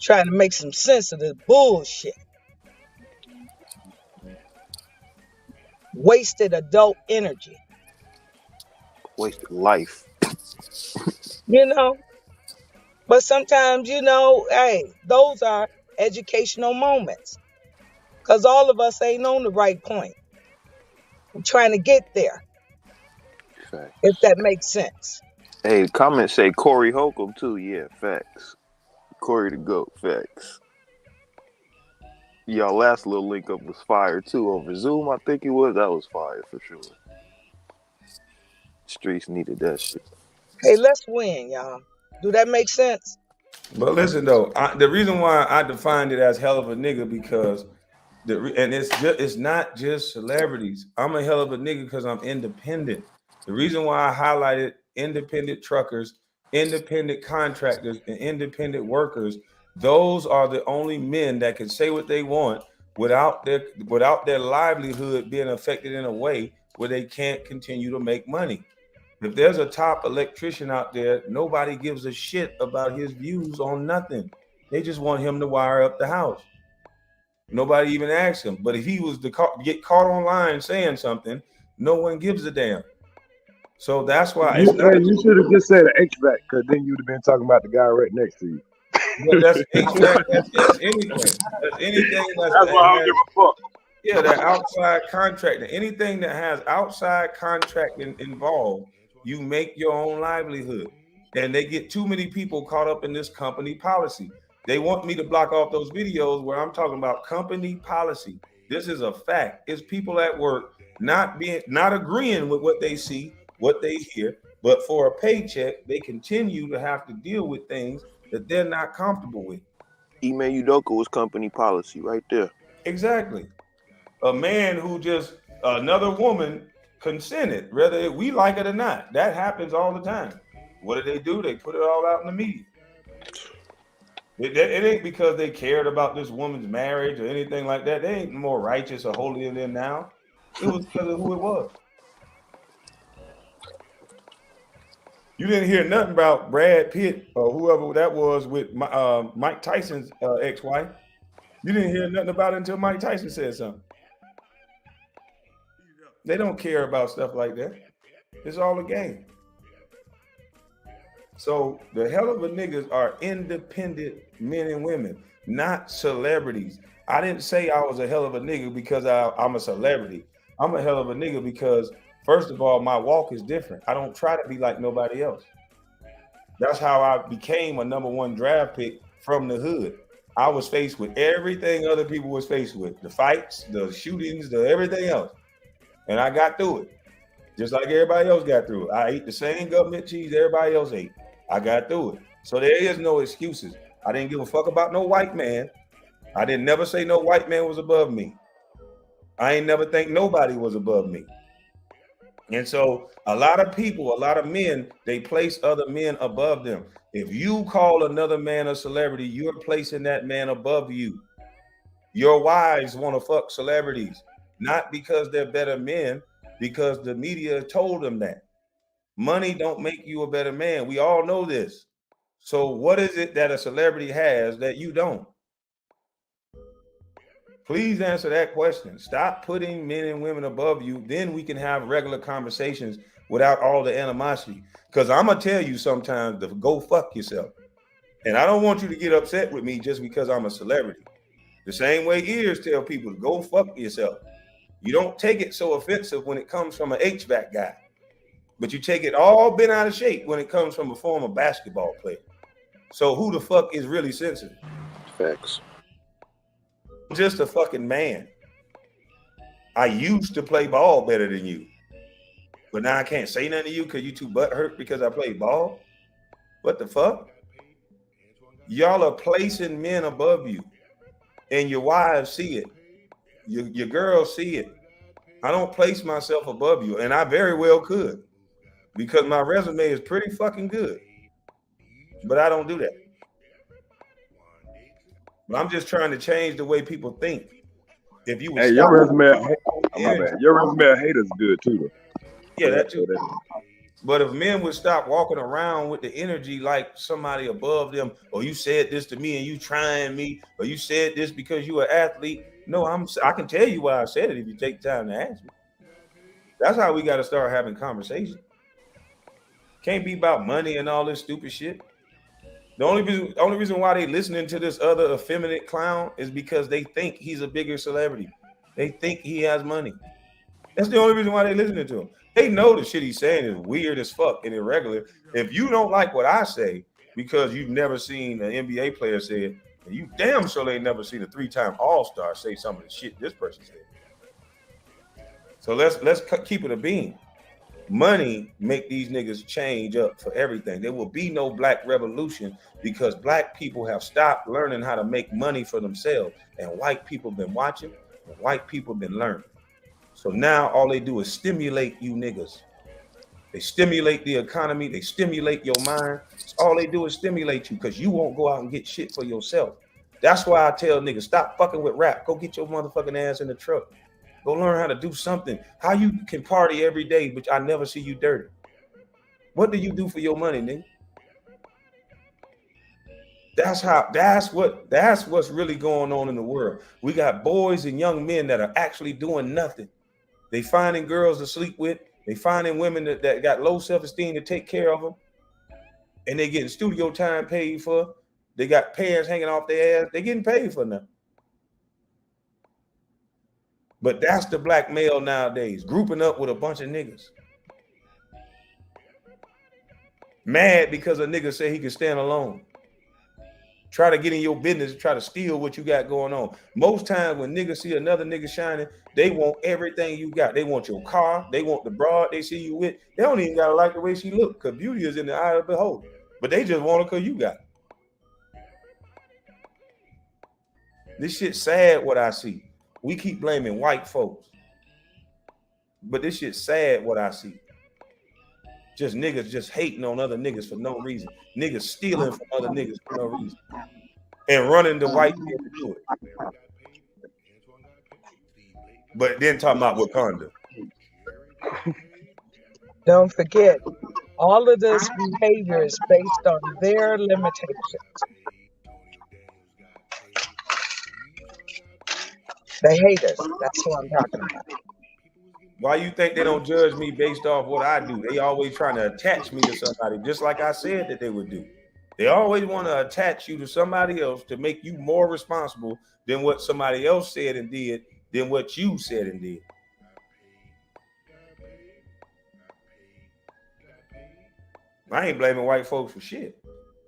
J: Trying to make some sense of this bullshit. Wasted adult energy.
I: Wasted life.
J: But sometimes, hey, those are educational moments. Because all of us ain't on the right point. I'm trying to get there.
I: Facts.
J: If that makes sense.
I: Hey, the comments say Corey Holcomb too. Yeah, facts. Corey the GOAT, facts. Y'all last little link up was fire too over Zoom. I think it was. That was fire for sure. Streets needed that shit.
J: Hey, let's win, y'all. Do that make sense?
A: But listen though, the reason why I defined it as hell of a nigga because it's not just celebrities. I'm a hell of a nigga because I'm independent. The reason why I highlighted independent truckers, independent contractors, and independent workers, those are the only men that can say what they want without their livelihood being affected in a way where they can't continue to make money. If there's a top electrician out there, nobody gives a shit about his views on nothing. They just want him to wire up the house. Nobody even asks him. But if he was to get caught online saying something, no one gives a damn. So that's why
D: You should have just said an HVAC, because then you'd have been talking about the guy right next to you.
A: Well, that's HVAC. That's anything. That's anything
D: That's why I don't give a fuck.
A: Yeah, that outside contracting. Anything that has outside contracting involved, you make your own livelihood. And they get too many people caught up in this company policy. They want me to block off those videos where I'm talking about company policy. This is a fact. It's people at work not agreeing with what they see, what they hear, but for a paycheck, they continue to have to deal with things that they're not comfortable with.
I: Ime Udoka was company policy right there.
A: Exactly. A man who just another woman consented, whether we like it or not. That happens all the time. What do? They put it all out in the media. It ain't because they cared about this woman's marriage or anything like that. They ain't more righteous or holier than now. It was because of who it was. You didn't hear nothing about Brad Pitt or whoever that was with Mike Tyson's ex-wife. You didn't hear nothing about it until Mike Tyson said something. They don't care about stuff like that. It's all a game. So the hell of a niggas are independent men and women, not celebrities. I didn't say I was a hell of a nigga because I'm a celebrity. I'm a hell of a nigga because, first of all, my walk is different. I don't try to be like nobody else. That's how I became a #1 draft pick from the hood. I was faced with everything other people was faced with. The fights, the shootings, the everything else. And I got through it. Just like everybody else got through it. I ate the same government cheese everybody else ate. I got through it. So there is no excuses. I didn't give a fuck about no white man. I didn't never say no white man was above me. I ain't never think nobody was above me. And so a lot of people, a lot of men, they place other men above them. If you call another man a celebrity, you're placing that man above you. Your wives want to fuck celebrities, not because they're better men, because the media told them that. Money don't make you a better man. We all know this. So what is it that a celebrity has that you don't? Please answer that question. Stop putting men and women above you. Then we can have regular conversations without all the animosity. Because I'm going to tell you sometimes to go fuck yourself. And I don't want you to get upset with me just because I'm a celebrity. The same way ears tell people to go fuck yourself. You don't take it so offensive when it comes from an HVAC guy. But you take it all bent out of shape when it comes from a former basketball player. So who the fuck is really sensitive?
I: Facts.
A: I'm just a fucking man. I used to play ball better than you. But now I can't say nothing to you because you too butthurt because I played ball? What the fuck? Y'all are placing men above you. And your wives see it. Your girls see it. I don't place myself above you. And I very well could. Because my resume is pretty fucking good. But I don't do that. But I'm just trying to change the way people think. If you would
D: Hey, your resume of hate is good too, though.
A: Yeah, that too. But if men would stop walking around with the energy like somebody above them, or you said this to me and you trying me, or you said this because you an athlete. No, I can tell you why I said it if you take time to ask me. That's how we got to start having conversations. Can't be about money and all this stupid shit. The only reason why they listening to this other effeminate clown is because they think he's a bigger celebrity. They think he has money. That's the only reason why they listening to him. They know the shit he's saying is weird as fuck and irregular. If you don't like what I say because you've never seen an NBA player say it, and you damn sure ain't never seen a 3-time All-Star say some of the shit this person said. So let's keep it a beam. Money make these niggas change up for everything. There will be no black revolution because black people have stopped learning how to make money for themselves. And white people been watching and white people been learning. So now all they do is stimulate you niggas. They stimulate the economy. They stimulate your mind. All they do is stimulate you because you won't go out and get shit for yourself. That's why I tell niggas, stop fucking with rap. Go get your motherfucking ass in the truck. Go learn how to do something. How you can party every day, but I never see you dirty. What do you do for your money, nigga? That's what's really going on in the world. We got boys and young men that are actually doing nothing. They finding girls to sleep with. They finding women that got low self-esteem to take care of them. And they getting studio time paid for. They got parents hanging off their ass. They getting paid for nothing. But that's the black male nowadays, grouping up with a bunch of niggas. Mad because a nigga say he can stand alone. Try to get in your business, try to steal what you got going on. Most times when niggas see another nigga shining, they want everything you got. They want your car. They want the broad they see you with. They don't even gotta like the way she look, because beauty is in the eye of the beholder. But they just want her because you got it. This shit sad what I see. We keep blaming white folks. But this shit sad what I see. Just niggas just hating on other niggas for no reason. Niggas stealing from other niggas for no reason. And running the white men to do it. But then talking about Wakanda.
J: Don't forget, all of this behavior is based on their limitations. They hate us. That's what I'm talking about.
A: Why you think they don't judge me based off what I do? They always trying to attach me to somebody, just like I said that they would do. They always want to attach you to somebody else to make you more responsible than what somebody else said and did than what you said and did. I ain't blaming white folks for shit.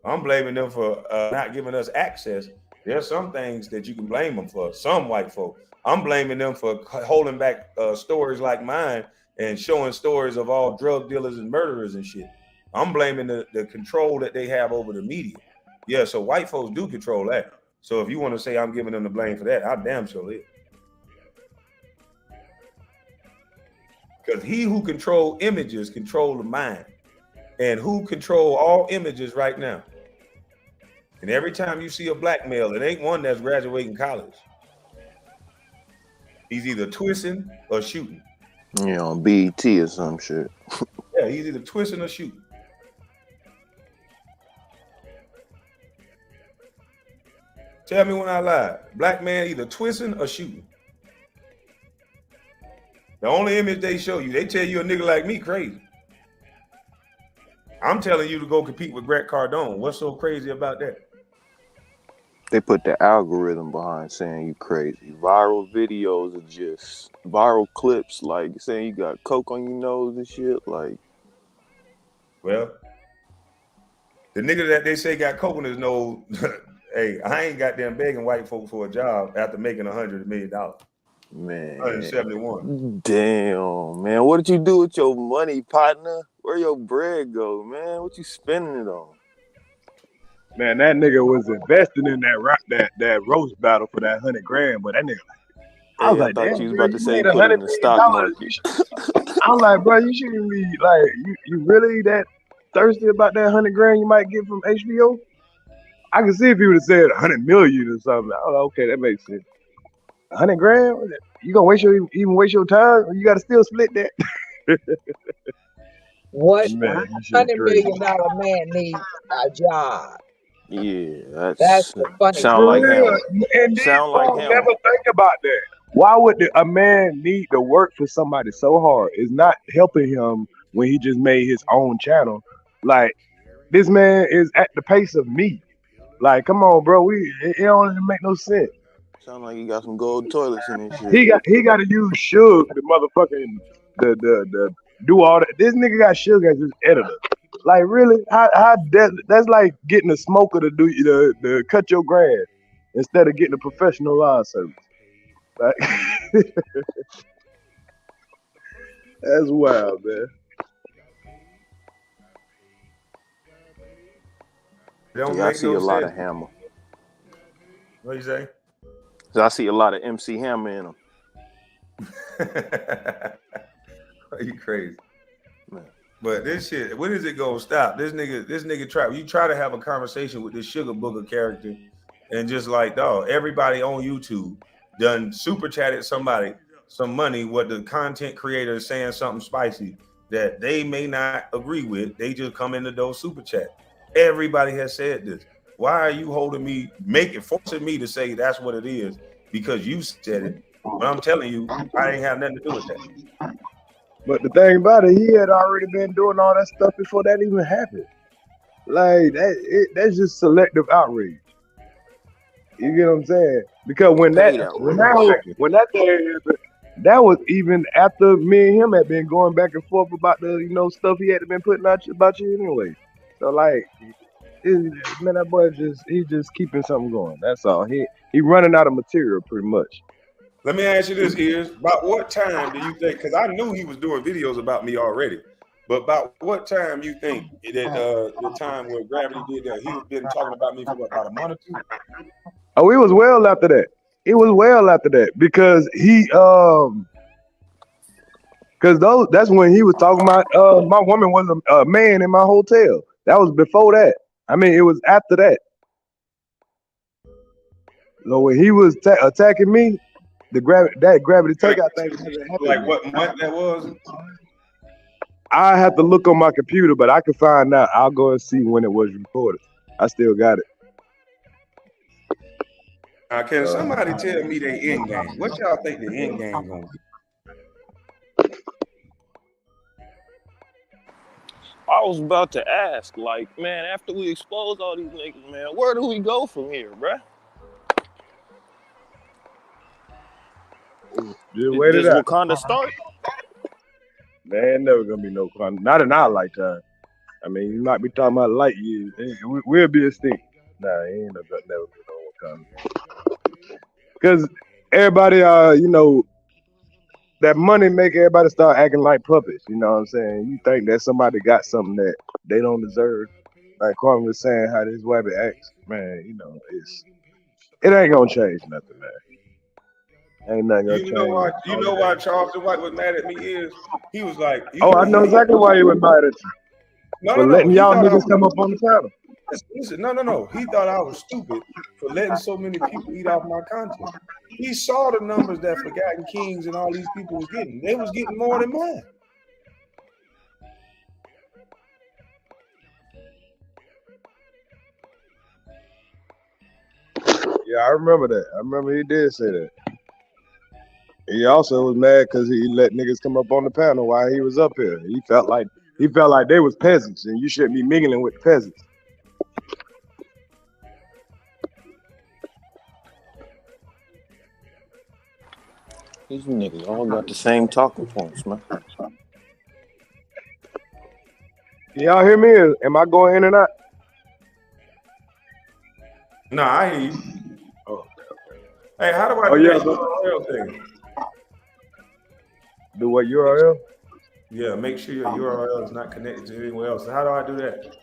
A: I'm blaming them for not giving us access. There's some things that you can blame them for, some white folks. I'm blaming them for holding back stories like mine and showing stories of all drug dealers and murderers and shit. I'm blaming the control that they have over the media. Yeah, so white folks do control that. So if you want to say I'm giving them the blame for that, I damn sure is. Because he who control images control the mind. And who control all images right now? And every time you see a black male, it ain't one that's graduating college. He's either twisting or shooting.
I: Yeah, on BET or some shit.
A: Yeah, he's either twisting or shooting. Tell me when I lied. Black man either twisting or shooting. The only image they show you, they tell you a nigga like me crazy. I'm telling you to go compete with Grant Cardone. What's so crazy about that?
I: They put the algorithm behind saying you crazy. Viral videos are just viral clips, like saying you got coke on your nose and shit. Like,
A: well, the nigga that they say got coke on his nose, hey, I ain't got them begging white folk for a job after making $100 million.
I: man,
A: 171.
I: Damn, man. What did you do with your money, partner? Where your bread go, man? What you spending it on?
D: Man, that nigga was investing in that roast battle for that $100,000, but that nigga, I was
I: Hey, I
D: like,
I: thought
D: damn,
I: you was
D: bro,
I: about to
D: you
I: say
D: made
I: put it in
D: $100
I: the
D: million.
I: stock market.
D: I was like, bro, you shouldn't be like, you really that thirsty about that $100,000 you might get from HBO? I can see if you would have said 100 million or something. I was like, okay, that makes sense. $100,000? You gonna even waste your time? You gotta still split that.
J: What
D: Man, that shit
J: $100
D: crazy.
J: million man needs a job?
I: Yeah,
J: That's
I: that's
J: the funny
I: sound
D: For
I: like
J: part.
D: real.
I: him.
D: And these
I: Sound like
D: folks
I: him.
D: never think about that. Why would a man need to work for somebody so hard? It's not helping him when he just made his own channel. Like, this man is at the pace of me. Like, come on, bro. It don't even make no sense.
I: Sound like you got some gold toilets in this shit.
D: He got to use Suge, the motherfucking the do all that. This nigga got Suge as his editor. Like, really? How that's like getting a smoker to do the cut your grass instead of getting a professional lawn service. Like, that's wild, man.
A: It don't
I: Yeah, I
A: make
I: see
A: no
I: a lot
A: sense.
I: of Hammer.
A: What you say?
I: So I see a lot of MC Hammer in him.
A: Are you crazy?
I: Man.
A: But this shit, when is it gonna stop? This nigga try to have a conversation with this sugar booger character, and just like, dog, everybody on YouTube done super chatted somebody some money what the content creator is saying something spicy that they may not agree with. They just come in the door super chat. Everybody has said this. Why are you holding me, forcing me to say that's what it is because you said it? But I'm telling you, I ain't have nothing to do with that.
D: But the thing about it, he had already been doing all that stuff before that even happened. Like that's just selective outrage. You get what I'm saying? Because when that
I: Paid outrage.
D: when that thing happened, that was even after me and him had been going back and forth about the stuff he had been putting out about you anyway. So like, man, that boy he's just keeping something going. That's all. He running out of material pretty much.
A: Let me ask you this, Ears. About what time do you think, because I knew he was doing videos about me already, but about what time you think that the time where Gravity did that, he was been talking about me for about a month or two?
D: Oh, it was well after that. It was well after that because that's when he was talking about my woman was a man in my hotel. That was before that. I mean, it was after that. So when he was attacking me, that gravity takeout thing hasn't happened
A: Like
D: yet.
A: what month that was?
D: I have to look on my computer, but I can find out. I'll go and see when it was recorded. I still got it.
A: Can somebody tell me the end game? What y'all think the end game gonna be?
I: I was about to ask, like, man, after we expose all these niggas, man, where do we go from here, bruh?
D: Just wait
I: Does
D: it out.
I: Wakanda start?
D: Man, never gonna be no fun. Not in our lifetime. I mean, you might be talking about light years. We'll be extinct. Nah, ain't never be no Wakanda. Because everybody, that money make everybody start acting like puppets. You know what I'm saying? You think that somebody got something that they don't deserve. Like Kwame was saying, how this wabbit acts, man. It ain't gonna change nothing, man. Ain't nothing gonna change.
A: You know why Charles the White was mad at me is he was like,
D: I know exactly why he was mad at you.
A: No,
D: letting
A: he
D: y'all
A: thought
D: niggas come up on the channel.
A: Listen, no. He thought I was stupid for letting so many people eat off my content. he saw the numbers that Forgotten Kings and all these people was getting. They was getting more than mine.
D: Yeah, I remember that. I remember he did say that. He also was mad because he let niggas come up on the panel while he was up here. He felt like they was peasants, and you shouldn't be mingling with the peasants.
I: These niggas all got the same talking points, man.
D: Y'all hear me? Am I going in and out?
A: No, I hear you.
D: Oh,
A: hey, how do I do that URL thing?
D: Do what URL?
A: Yeah, make sure your URL is not connected to anywhere else. So how do I do that?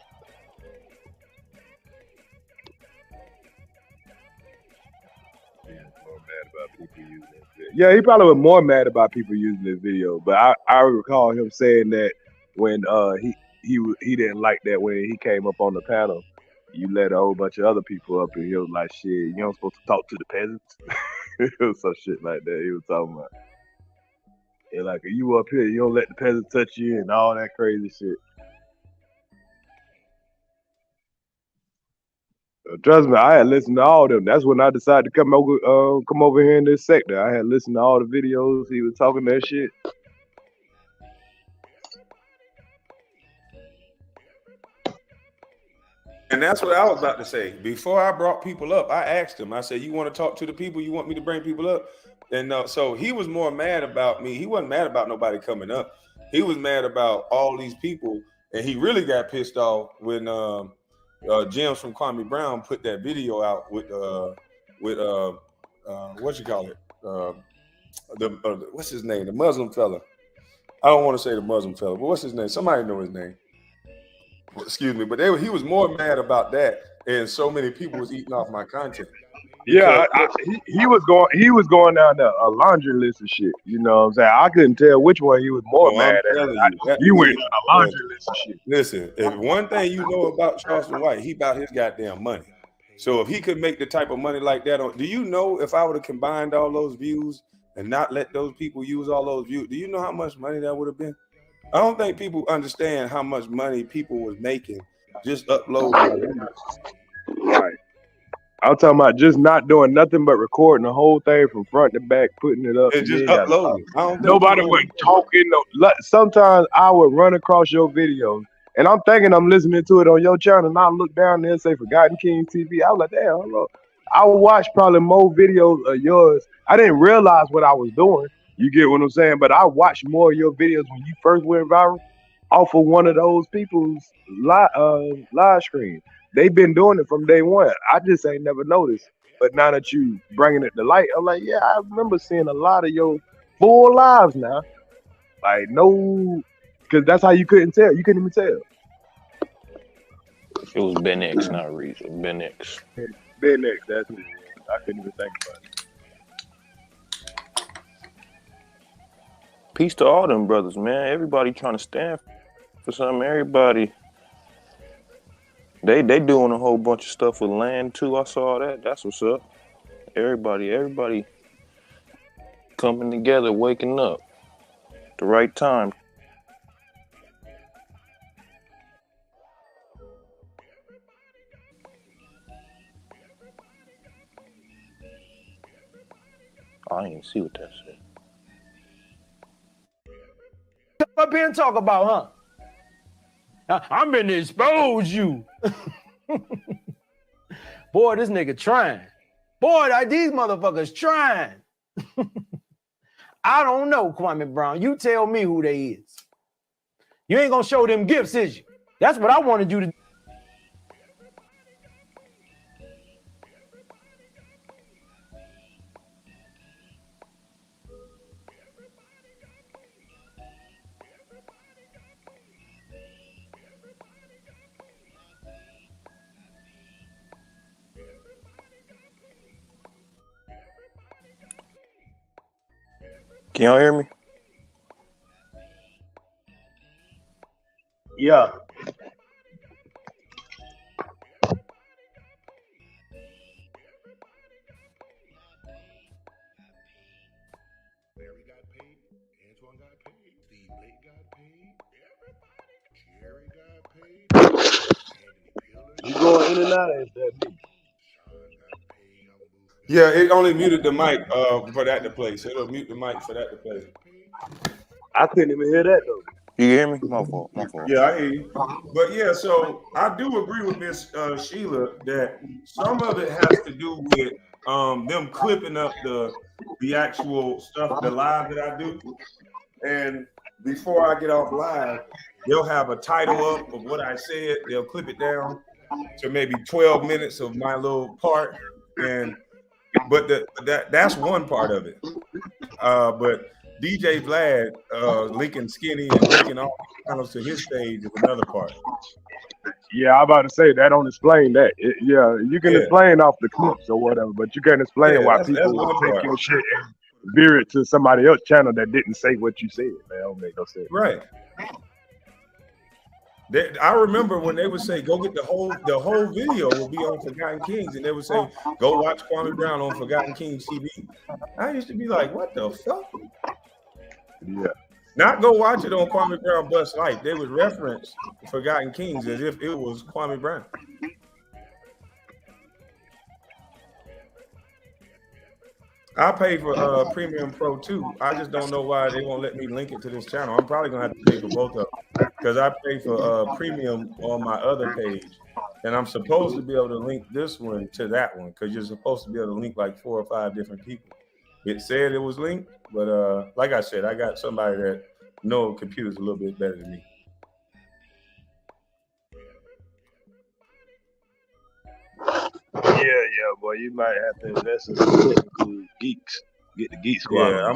D: Yeah, he probably was more mad about people using this video. But I recall him saying that when he didn't like that when he came up on the panel, you let a whole bunch of other people up, and he was like, "Shit, you don't supposed to talk to the peasants." It was some shit like that he was talking about. And like, you up here, you don't let the peasants touch you, and all that crazy shit. Trust me, I had listened to all of them. That's when I decided to come over here in this sector. I had listened to all the videos. He was talking that shit.
A: And that's what I was about to say. Before I brought people up, I asked him. I said, "You want to talk to the people? You want me to bring people up?" And so he was more mad about me. He wasn't mad about nobody coming up. He was mad about all these people, and he really got pissed off when James from Kwame Brown put that video out with what you call it? What's his name? The Muslim fella. I don't want to say the Muslim fella, but what's his name? Somebody know his name. Excuse me, but he was more mad about that, and so many people was eating off my content.
D: Yeah, he was going down a laundry list of shit. You know what I'm saying? I couldn't tell which one he was more mad at. He went on a laundry list of shit.
A: Listen, if one thing you know about Charleston White, he about his goddamn money. So if he could make the type of money like that, do you know if I would have combined all those views and not let those people use all those views, do you know how much money that would have been? I don't think people understand how much money people was making just uploading.
D: Right. I'm talking about just not doing nothing but recording the whole thing from front to back, putting it up,
A: and just uploading.
D: Nobody went talking. Sometimes I would run across your videos, and I'm thinking I'm listening to it on your channel, and I look down there and say Forgotten King TV. I was like, damn, hello. I watched probably more videos of yours. I didn't realize what I was doing. You get what I'm saying? But I watched more of your videos when you first went viral off of one of those people's live streams. They've been doing it from day one. I just ain't never noticed. But now that you bringing it to light, I'm like, yeah, I remember seeing a lot of your full lives now. Like, no, because that's how you couldn't tell. You couldn't even tell.
I: It was Ben X, not Reese. Ben X.
D: Ben X, that's it. I couldn't even think about it.
I: Peace to all them brothers, man. Everybody trying to stand for something. Everybody. They doing a whole bunch of stuff with land too. I saw that. That's what's up. Everybody coming together, waking up at the right time. I didn't see what that said.
B: Come up here and talk about, huh? I'm gonna expose you. Boy, this nigga trying. Boy, these motherfuckers trying. I don't know, Kwame Brown. You tell me who they is. You ain't gonna show them gifts, is you? That's what I wanted you to do.
I: Can y'all hear me?
D: Yeah. You going in and out? Is that me?
A: Yeah, it only muted the mic for that to play. So it'll mute the mic for that to play.
D: I couldn't even hear that though.
I: You hear me? My fault. My fault.
A: Yeah, I hear you. But yeah, so I do agree with Miss Sheila that some of it has to do with them clipping up the actual stuff, the live that I do. And before I get off live, they'll have a title up of what I said. They'll clip it down to maybe 12 minutes of my little part. But that's one part of it. But DJ Vlad linking Skinny and linking all the channels to his stage is another part.
D: Yeah, I'm about to say that don't explain that. You can explain off the clips or whatever, but you can't explain why people will take your shit and veer it to somebody else's channel that didn't say what you said. That don't make no sense.
A: Right. I remember when they would say, "Go get the whole video will be on Forgotten Kings," and they would say, "Go watch Kwame Brown on Forgotten Kings TV." I used to be like, "What the fuck?"
D: Yeah.
A: Not go watch it on Kwame Brown Bustlife. They would reference Forgotten Kings as if it was Kwame Brown. I pay for Premium Pro too. I just don't know why they won't let me link it to this channel. I'm probably gonna have to pay for both of them because I pay for Premium on my other page, and I'm supposed to be able to link this one to that one because you're supposed to be able to link like 4 or 5 different people. It said it was linked, but like I said, I got somebody that knows computers a little bit better than me.
D: Yeah, boy, you might have to invest in some technical geeks. Get the geek squad.
A: Yeah,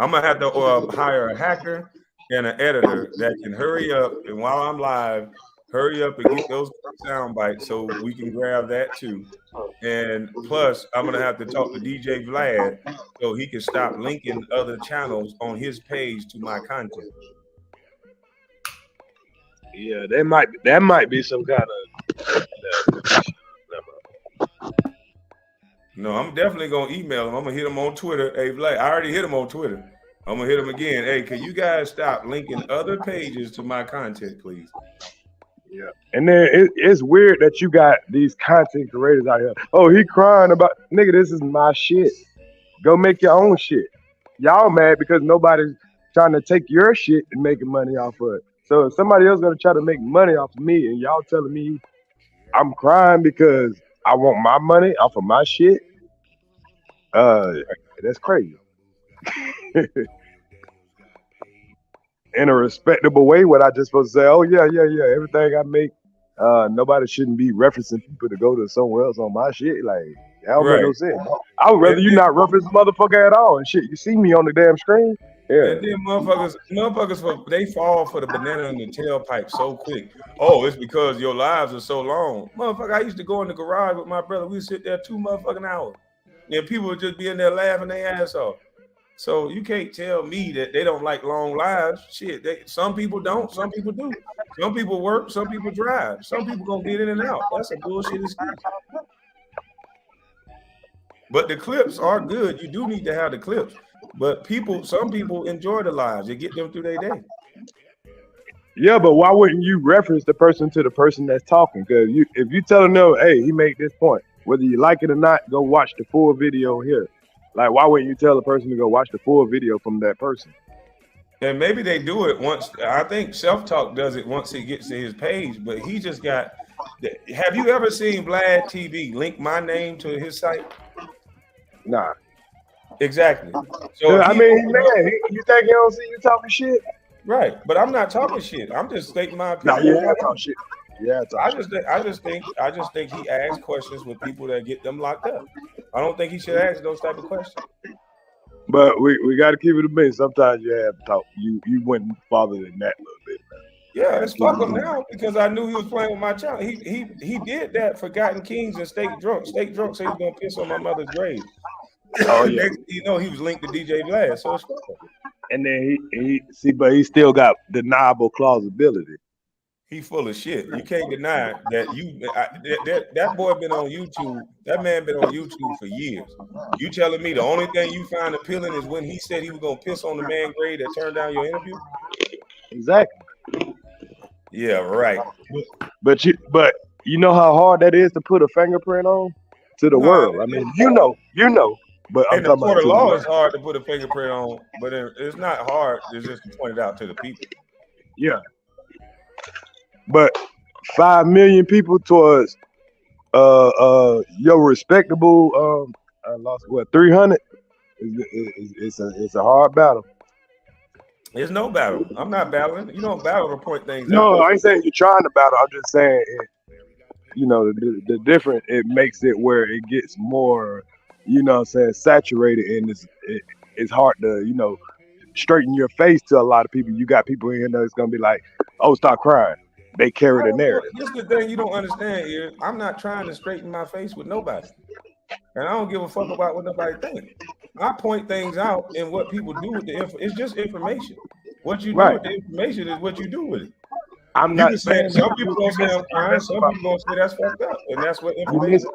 A: I'm gonna have to hire a hacker and an editor that can hurry up, and while I'm live, hurry up and get those sound bites so we can grab that too. And plus, I'm gonna have to talk to DJ Vlad so he can stop linking other channels on his page to my content.
D: Yeah, that might be some kind of.
A: No, I'm definitely gonna email him. I'm gonna hit him on Twitter. Hey, Vlad, I already hit him on Twitter. I'm gonna hit him again. Hey, can you guys stop linking other pages to my content, please?
D: Yeah, and then it's weird that you got these content creators out here. Oh, he crying about nigga. This is my shit. Go make your own shit. Y'all mad because nobody's trying to take your shit and making money off of it. So if somebody else gonna try to make money off of me, and y'all telling me I'm crying because I want my money off of my shit, that's crazy. In a respectable way, what I just supposed to say? Oh yeah, everything I make, nobody shouldn't be referencing people to go to somewhere else on my shit. Like that don't make no sense. I would rather you not reference motherfucker at all and shit. You see me on the damn screen. Yeah.
A: And then motherfuckers, they fall for the banana in the tailpipe so quick. Oh, it's because your lives are so long. Motherfucker, I used to go in the garage with my brother. We'd sit there 2 motherfucking hours. And people would just be in there laughing their ass off. So you can't tell me that they don't like long lives. Shit, some people don't, some people do. Some people work, some people drive. Some people gonna get in and out. That's a bullshit excuse. But the clips are good. You do need to have the clips. But some people enjoy the lives. It get them through their day.
D: Yeah, but why wouldn't you reference the person to the person that's talking? Because if you telling them, hey, he made this point, whether you like it or not, go watch the full video here. Like, why wouldn't you tell the person to go watch the full video from that person?
A: And maybe they do it once. I think Self-Talk does it once he gets to his page, but he just got. Have you ever seen Vlad TV link my name to his site?
D: Nah.
A: Exactly. So
D: I mean, man, you think he don't see you talking shit?
A: Right, but I'm not talking shit. I'm just stating my opinion.
D: Nah, yeah, talking shit. Yeah,
A: I just think he asks questions with people that get them locked up. I don't think he should ask those type of questions.
D: But we got to keep it a minute. Sometimes you have to talk. You went farther than that a little bit.
A: Yeah, it's fuck him now because I knew he was playing with my child. He did that Forgotten Kings and Stay Drunk. Stay Drunk said he was gonna piss on my mother's grave. Oh yeah. Next, he was linked to DJ Vlad, so it's fuck him.
D: And then but he still got deniable plausibility.
A: He full of shit. You can't deny that that boy been on YouTube. That man been on YouTube for years. You telling me the only thing you find appealing is when he said he was gonna piss on the man grave that turned down your interview?
D: Exactly.
A: Yeah, right.
D: But you know how hard that is to put a fingerprint on to the
A: No,
D: world. I mean, you know. But I'm
A: in the
D: talking about
A: court of
D: to the
A: law,
D: world.
A: it's hard to put a fingerprint on, but it's not hard. It's just to point it out to the people.
D: Yeah. But 5 million people towards your respectable I lost what 300 it's a hard battle.
A: It's no battle. I'm not battling. You don't battle to point things out.
D: No, I ain't saying you're trying to battle. I'm just saying the different it makes it where it gets more what I'm saying saturated and it's hard to straighten your face to a lot of people. You got people in here that's gonna be like, oh, stop crying. They carry the narrative.
A: This is the thing you don't understand is I'm not trying to straighten my face with nobody. And I don't give a fuck about what nobody thinks. I point things out and what people do with the info. It's just information. What you do
D: Right.
A: with the information is what you do with it.
D: I'm
A: You
D: not
A: can say
D: saying
A: some people gonna say I'm crying, some people gonna say that's fucked up, and that's what information.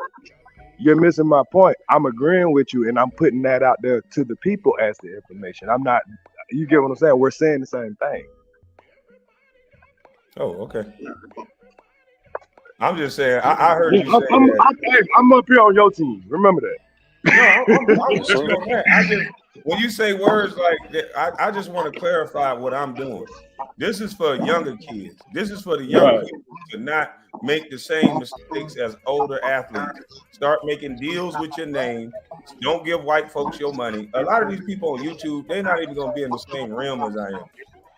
D: You're missing my point. I'm agreeing with you, and I'm putting that out there to the people as the information. I'm not. You get what I'm saying? We're saying the same thing.
A: Oh, okay. I'm just saying. I heard you say that.
D: I'm up here on your team. Remember that.
A: No, I'm just on that. When you say words like that, I just want to clarify what I'm doing. This is for younger kids. This is for the young people to not make the same mistakes as older athletes. Start making deals with your name. Don't give white folks your money. A lot of these people on YouTube, they're not even going to be in the same realm as I am.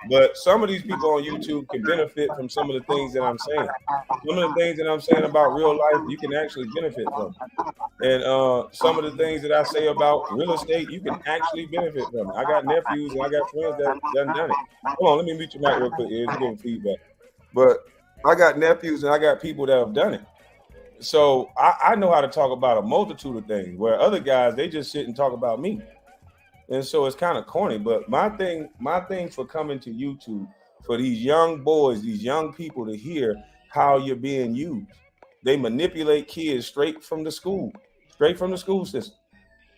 A: But some of these people on YouTube can benefit from some of the things that I'm saying. Some of the things that I'm saying about real life, you can actually benefit from. And some of the things that I say about real estate, you can actually benefit from it. I got nephews and I got friends that done it. Hold on, let me mute your mic real quick. You're getting feedback. But I got nephews and I got people that have done it. So I know how to talk about a multitude of things where other guys, they just sit and talk about me. And so it's kind of corny, but my thing for coming to YouTube for these young boys, these young people to hear how you're being used. They manipulate kids straight from the school system.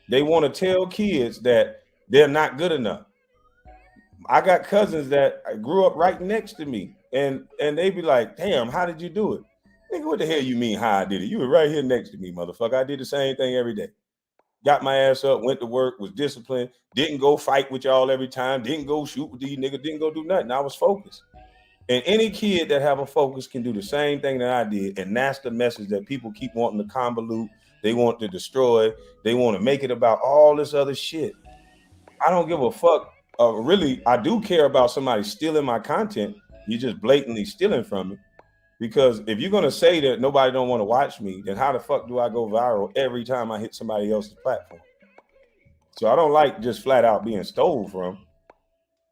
A: They want to tell kids that they're not good enough. I got cousins that grew up right next to me, and they be like, "Damn, how did you do it?" Nigga, what the hell you mean how I did it? You were right here next to me, motherfucker. I did the same thing every day. Got my ass up, went to work, was disciplined, didn't go fight with y'all every time, didn't go shoot with these niggas, didn't go do nothing. I was focused. And any kid that have a focus can do the same thing that I did. And that's the message that people keep wanting to convolute. They want to destroy. They want to make it about all this other shit. I don't give a fuck. Really, I do care about somebody stealing my content. You're just blatantly stealing from me. Because if you're going to say that nobody don't want to watch me, then how the fuck do I go viral every time I hit somebody else's platform? So I don't like just flat out being stole from.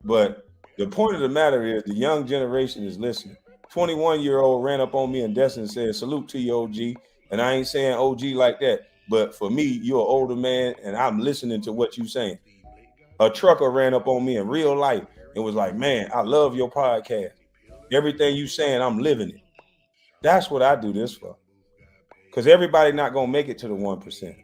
A: But the point of the matter is the young generation is listening. 21-year-old ran up on me in Destin and said, "Salute to you, OG." And I ain't saying OG like that. But for me, you're an older man, and I'm listening to what you're saying. A trucker ran up on me in real life and was like, "Man, I love your podcast. Everything you saying, I'm living it." That's what I do this for. Because everybody not going to make it to the 1%.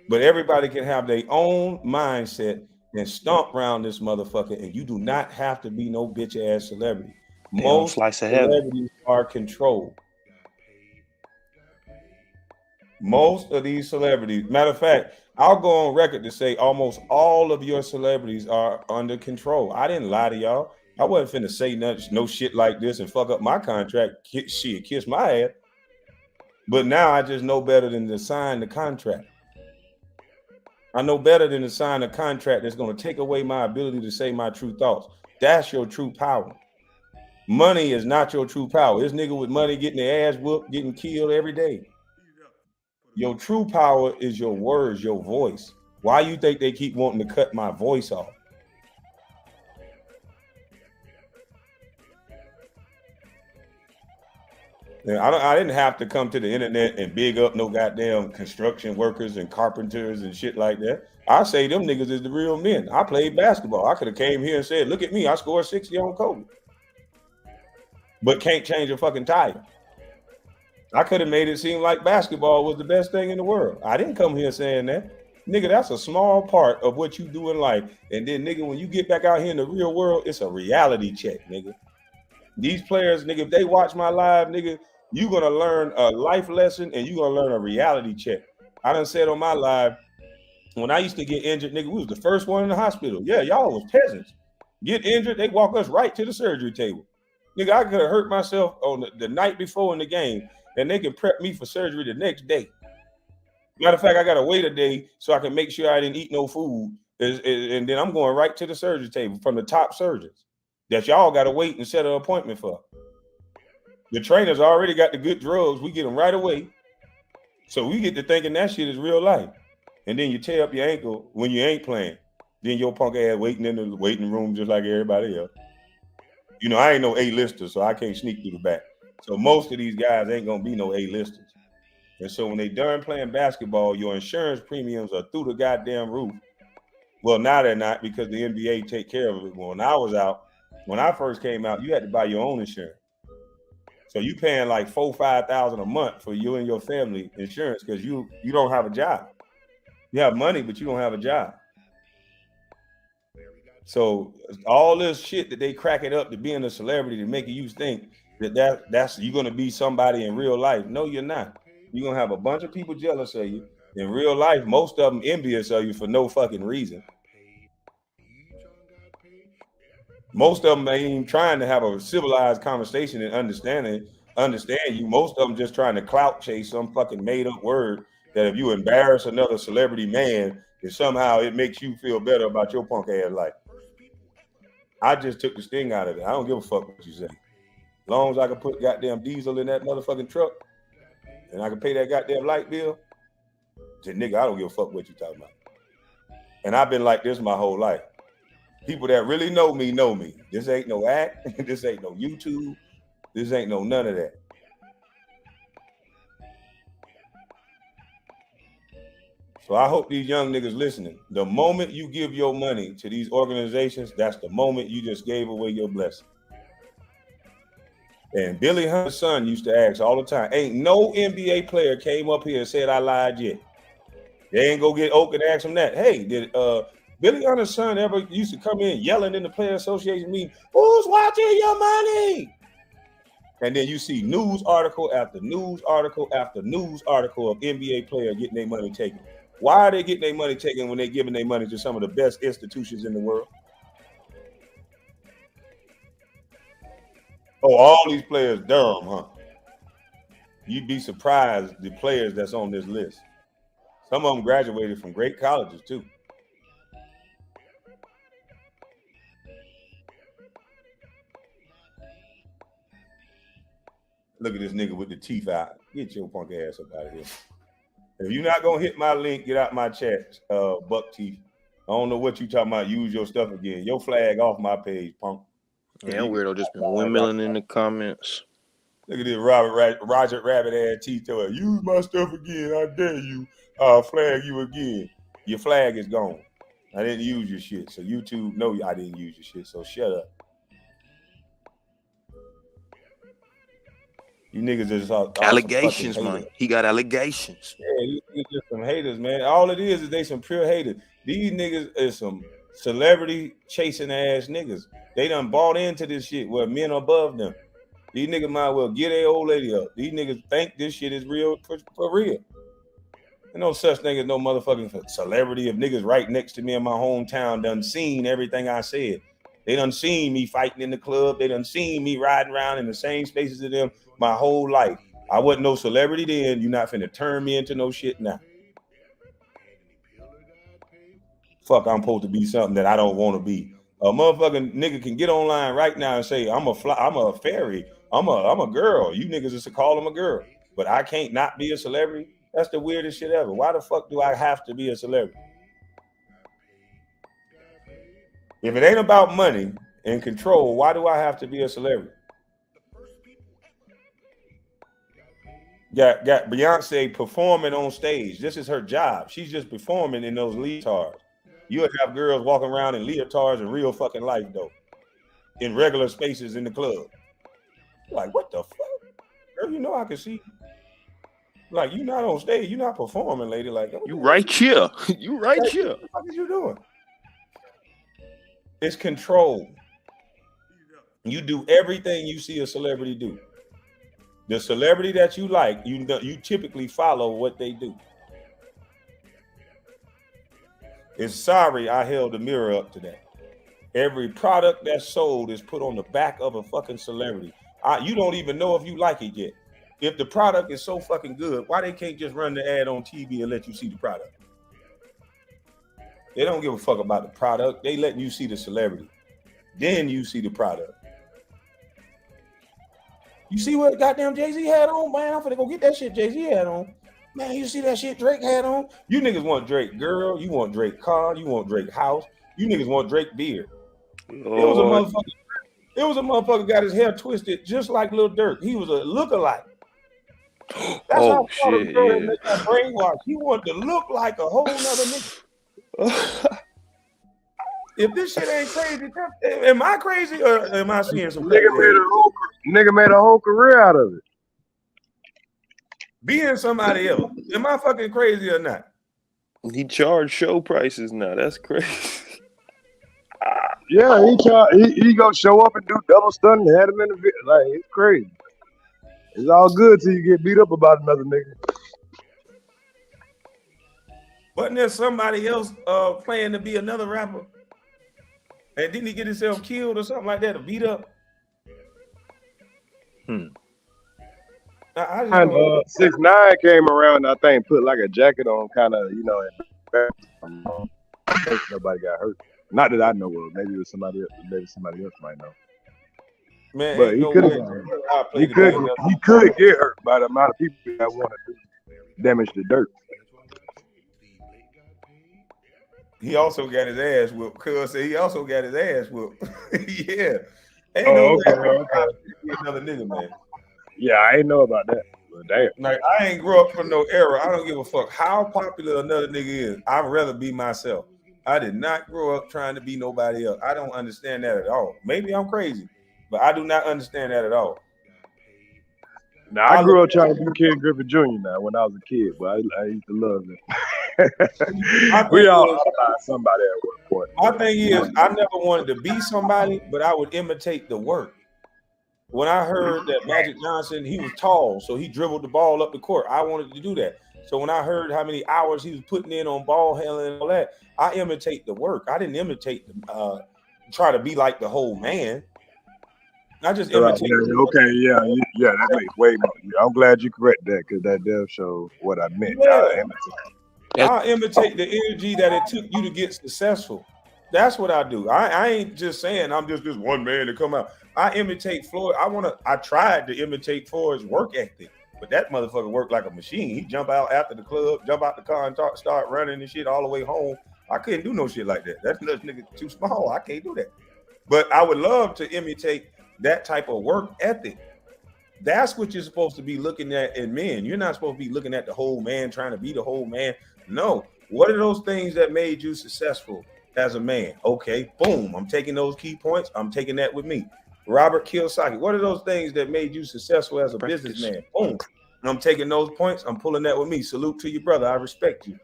A: But everybody can have their own mindset and stomp around this motherfucker. And you do not have to be no bitch ass celebrity. Most celebrities are controlled. Most of these celebrities, matter of fact, I'll go on record to say almost all of your celebrities are under control. I didn't lie to y'all. I wasn't finna say no shit like this and fuck up my contract. Shit, kiss my ass. But now I just know better than to sign the contract. I know better than to sign a contract that's going to take away my ability to say my true thoughts. That's your true power. Money is not your true power. This nigga with money getting their ass whooped, getting killed every day. Your true power is your words, your voice. Why you think they keep wanting to cut my voice off? I didn't have to come to the internet and big up no goddamn construction workers and carpenters and shit like that. I say them niggas is the real men. I played basketball. I could have came here and said, "Look at me, I scored 60 on Kobe." But can't change a fucking tire. I could have made it seem like basketball was the best thing in the world. I didn't come here saying that. Nigga, that's a small part of what you do in life. And then, nigga, when you get back out here in the real world, it's a reality check, nigga. These players, nigga, if they watch my live, nigga, you gonna learn a life lesson and you gonna learn a reality check. I done said on my live, when I used to get injured, nigga, we was the first one in the hospital. Yeah, y'all was peasants. Get injured, they walk us right to the surgery table. Nigga, I could have hurt myself on the night before in the game, and they can prep me for surgery the next day. Matter of fact, I gotta wait a day so I can make sure I didn't eat no food, and then I'm going right to the surgery table from the top surgeons that y'all gotta wait and set an appointment for. The trainers already got the good drugs. We get them right away. So we get to thinking that shit is real life. And then you tear up your ankle when you ain't playing. Then your punk ass waiting in the waiting room just like everybody else. You know, I ain't no A-lister, so I can't sneak through the back. So most of these guys ain't gonna be no A-listers. And so when they done playing basketball, your insurance premiums are through the goddamn roof. Well, now they're not because the NBA take care of it. When I was out, when I first came out, you had to buy your own insurance. So you paying like $4,000-5,000 a month for you and your family insurance because you don't have a job. You have money, but you don't have a job. So all this shit that they crack it up to being a celebrity to make you think that's you're gonna be somebody in real life. No, you're not. You're gonna have a bunch of people jealous of you. In real life, most of them envious of you for no fucking reason. Most of them ain't even trying to have a civilized conversation and understand you. Most of them just trying to clout chase some fucking made up word that if you embarrass another celebrity man, that somehow it makes you feel better about your punk ass life. I just took the sting out of it. I don't give a fuck what you say. As long as I can put goddamn diesel in that motherfucking truck and I can pay that goddamn light bill, then nigga, I don't give a fuck what you talking about. And I've been like this my whole life. People that really know me know me. This ain't no act. This ain't no YouTube. This ain't no none of that. So I hope these young niggas listening. The moment you give your money to these organizations, that's the moment you just gave away your blessing. And Billy Hunter's son used to ask all the time, ain't no NBA player came up here and said I lied yet. They ain't go get Oak and ask him that. Hey, did Billy Hunter's son ever used to come in yelling in the player association meeting, who's watching your money? And then you see news article after news article after news article of NBA player getting their money taken. Why are they getting their money taken when they're giving their money to some of the best institutions in the world? Oh, all these players dumb, huh? You'd be surprised the players that's on this list. Some of them graduated from great colleges too. Look at this nigga with the teeth out. Get your punk ass up out of here. If you're not gonna hit my link, get out my chat, Buck Teeth. I don't know what you talking about. Use your stuff again. Your flag off my page, punk.
I: Yeah, weirdo just been windmilling in the comments.
A: Look at this Roger Rabbit ass teeth. Use my stuff again. I dare you. I'll flag you again. Your flag is gone. I didn't use your shit. So YouTube, no, I didn't use your shit. So shut up. You niggas just
I: allegations, man. He got allegations.
A: Yeah, these niggas just some haters, man. All it is they some pure haters. These niggas is some celebrity chasing ass niggas. They done bought into this shit where men are above them. These niggas might well get their old lady up. These niggas think this shit is real for real. There's no such thing as no motherfucking celebrity. If niggas right next to me in my hometown done seen everything I said. They done seen me fighting in the club. They done seen me riding around in the same spaces as them my whole life. I wasn't no celebrity then. You're not finna turn me into no shit now. Fuck, I'm supposed to be something that I don't want to be. A motherfucking nigga can get online right now and say, I'm a fairy. I'm a girl. You niggas just call him a girl. But I can't not be a celebrity. That's the weirdest shit ever. Why the fuck do I have to be a celebrity? If it ain't about money and control, why do I have to be a celebrity? Got Beyonce performing on stage. This is her job. She's just performing in those leotards. You would have girls walking around in leotards in real fucking life, though. In regular spaces in the club. Like, what the fuck? Girl, you know I can see. Like, you not on stage. You not performing, lady. Like,
I: you right here. You right here.
A: What the fuck is you doing? It's control. You do everything you see a celebrity do. The celebrity that you like, you typically follow what they do. It's sorry I held the mirror up to that. Every product that's sold is put on the back of a fucking celebrity. You don't even know if you like it yet. If the product is so fucking good, why they can't just run the ad on TV and let you see the product? They don't give a fuck about the product. They letting you see the celebrity. Then you see the product. You see what goddamn Jay-Z had on? Man, I'm finna go get that shit Jay-Z had on. Man, you see that shit Drake had on? You niggas want Drake girl. You want Drake car. You want Drake house. You niggas want Drake beard.
I: Lord.
A: It was a motherfucker got his hair twisted just like Lil Durk. He was a lookalike. That's how
I: Shit,
A: girl
I: yeah.
A: make that brainwash. He wanted to look like a whole nother nigga. If this shit ain't crazy, am I crazy or am I seeing some crazy?
D: Nigga made a whole career out of it.
A: Being somebody else. Am I fucking crazy or not?
I: He charged show prices now. That's crazy.
D: Yeah, he gonna show up and do double stunt and had him in the video. Like, it's crazy. It's all good till you get beat up about another nigga.
A: Wasn't there somebody else playing to be another rapper? And didn't he get himself killed or something like that or beat up?
D: 6ix9ine came around and I think put like a jacket on, kind of, you know, and I think nobody got hurt. Not that I know of. Maybe it was somebody else. Maybe somebody else might know.
A: Man,
D: but he could get hurt by the amount of people that want to damage the dirt.
A: He also got his ass whooped. Cuz said he also got his ass whooped. Yeah. Ain't
D: okay.
A: Another nigga, man.
D: Yeah, I ain't know about that. But damn.
A: Like, I ain't grew up from no era. I don't give a fuck how popular another nigga is. I'd rather be myself. I did not grow up trying to be nobody else. I don't understand that at all. Maybe I'm crazy, but I do not understand that at all.
D: Now, I grew up trying to be Ken Griffith Jr. now when I was a kid, but I used to love it. We all about somebody at one point.
A: My thing is, I never wanted to be somebody, but I would imitate the work. When I heard that Magic Johnson, he was tall, so he dribbled the ball up the court. I wanted to do that. So when I heard how many hours he was putting in on ball handling and all that, I imitate the work. I didn't imitate try to be like the whole man. I just imitate.
D: Okay, yeah, that makes way more. I'm glad you correct that because that does show what I meant.
A: Yeah. I imitate the energy that it took you to get successful. That's what I do. I ain't just saying I'm just this one man to come out. I imitate Floyd. I tried to imitate Floyd's work ethic, but that motherfucker worked like a machine. He jump out after the club, jump out the car and start running and shit all the way home. I couldn't do no shit like that. That nigga too small. I can't do that. But I would love to imitate that type of work ethic. That's what you're supposed to be looking at in men. You're not supposed to be looking at the whole man, trying to be the whole man. No. What are those things that made you successful as a man? Okay, boom. I'm taking those key points. I'm taking that with me. Robert Kiyosaki. What are those things that made you successful as a businessman? Boom. I'm taking those points. I'm pulling that with me. Salute to your brother. I respect you.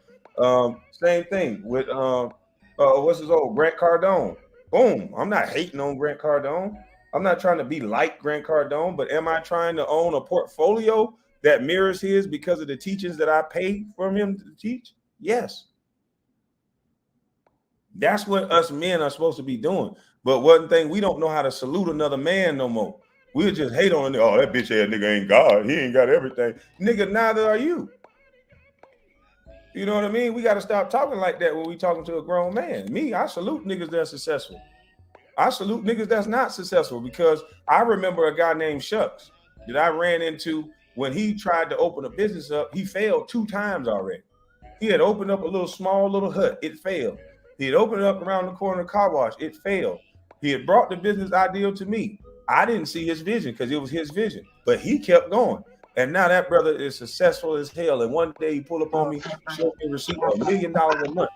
A: Same thing with what's his old Grant Cardone. Boom. I'm not hating on Grant Cardone. I'm not trying to be like Grant Cardone, but am I trying to own a portfolio that mirrors his because of the teachings that I paid for him to teach? Yes. That's what us men are supposed to be doing. But one thing, we don't know how to salute another man no more. We'll just hate on him. Oh, that bitch ass nigga ain't God. He ain't got everything. Nigga, neither are you. You know what I mean? We got to stop talking like that when we talking to a grown man. Me, I salute niggas that's successful. I salute niggas that's not successful because I remember a guy named Shucks that I ran into when he tried to open a business up. He failed 2 times already. He had opened up a small little hut. It failed. He had opened it up around the corner car wash. It failed. He had brought the business idea to me. I didn't see his vision because it was his vision, but he kept going. And now that brother is successful as hell. And one day he pulled up on me, showed me a receipt for $1 million a month,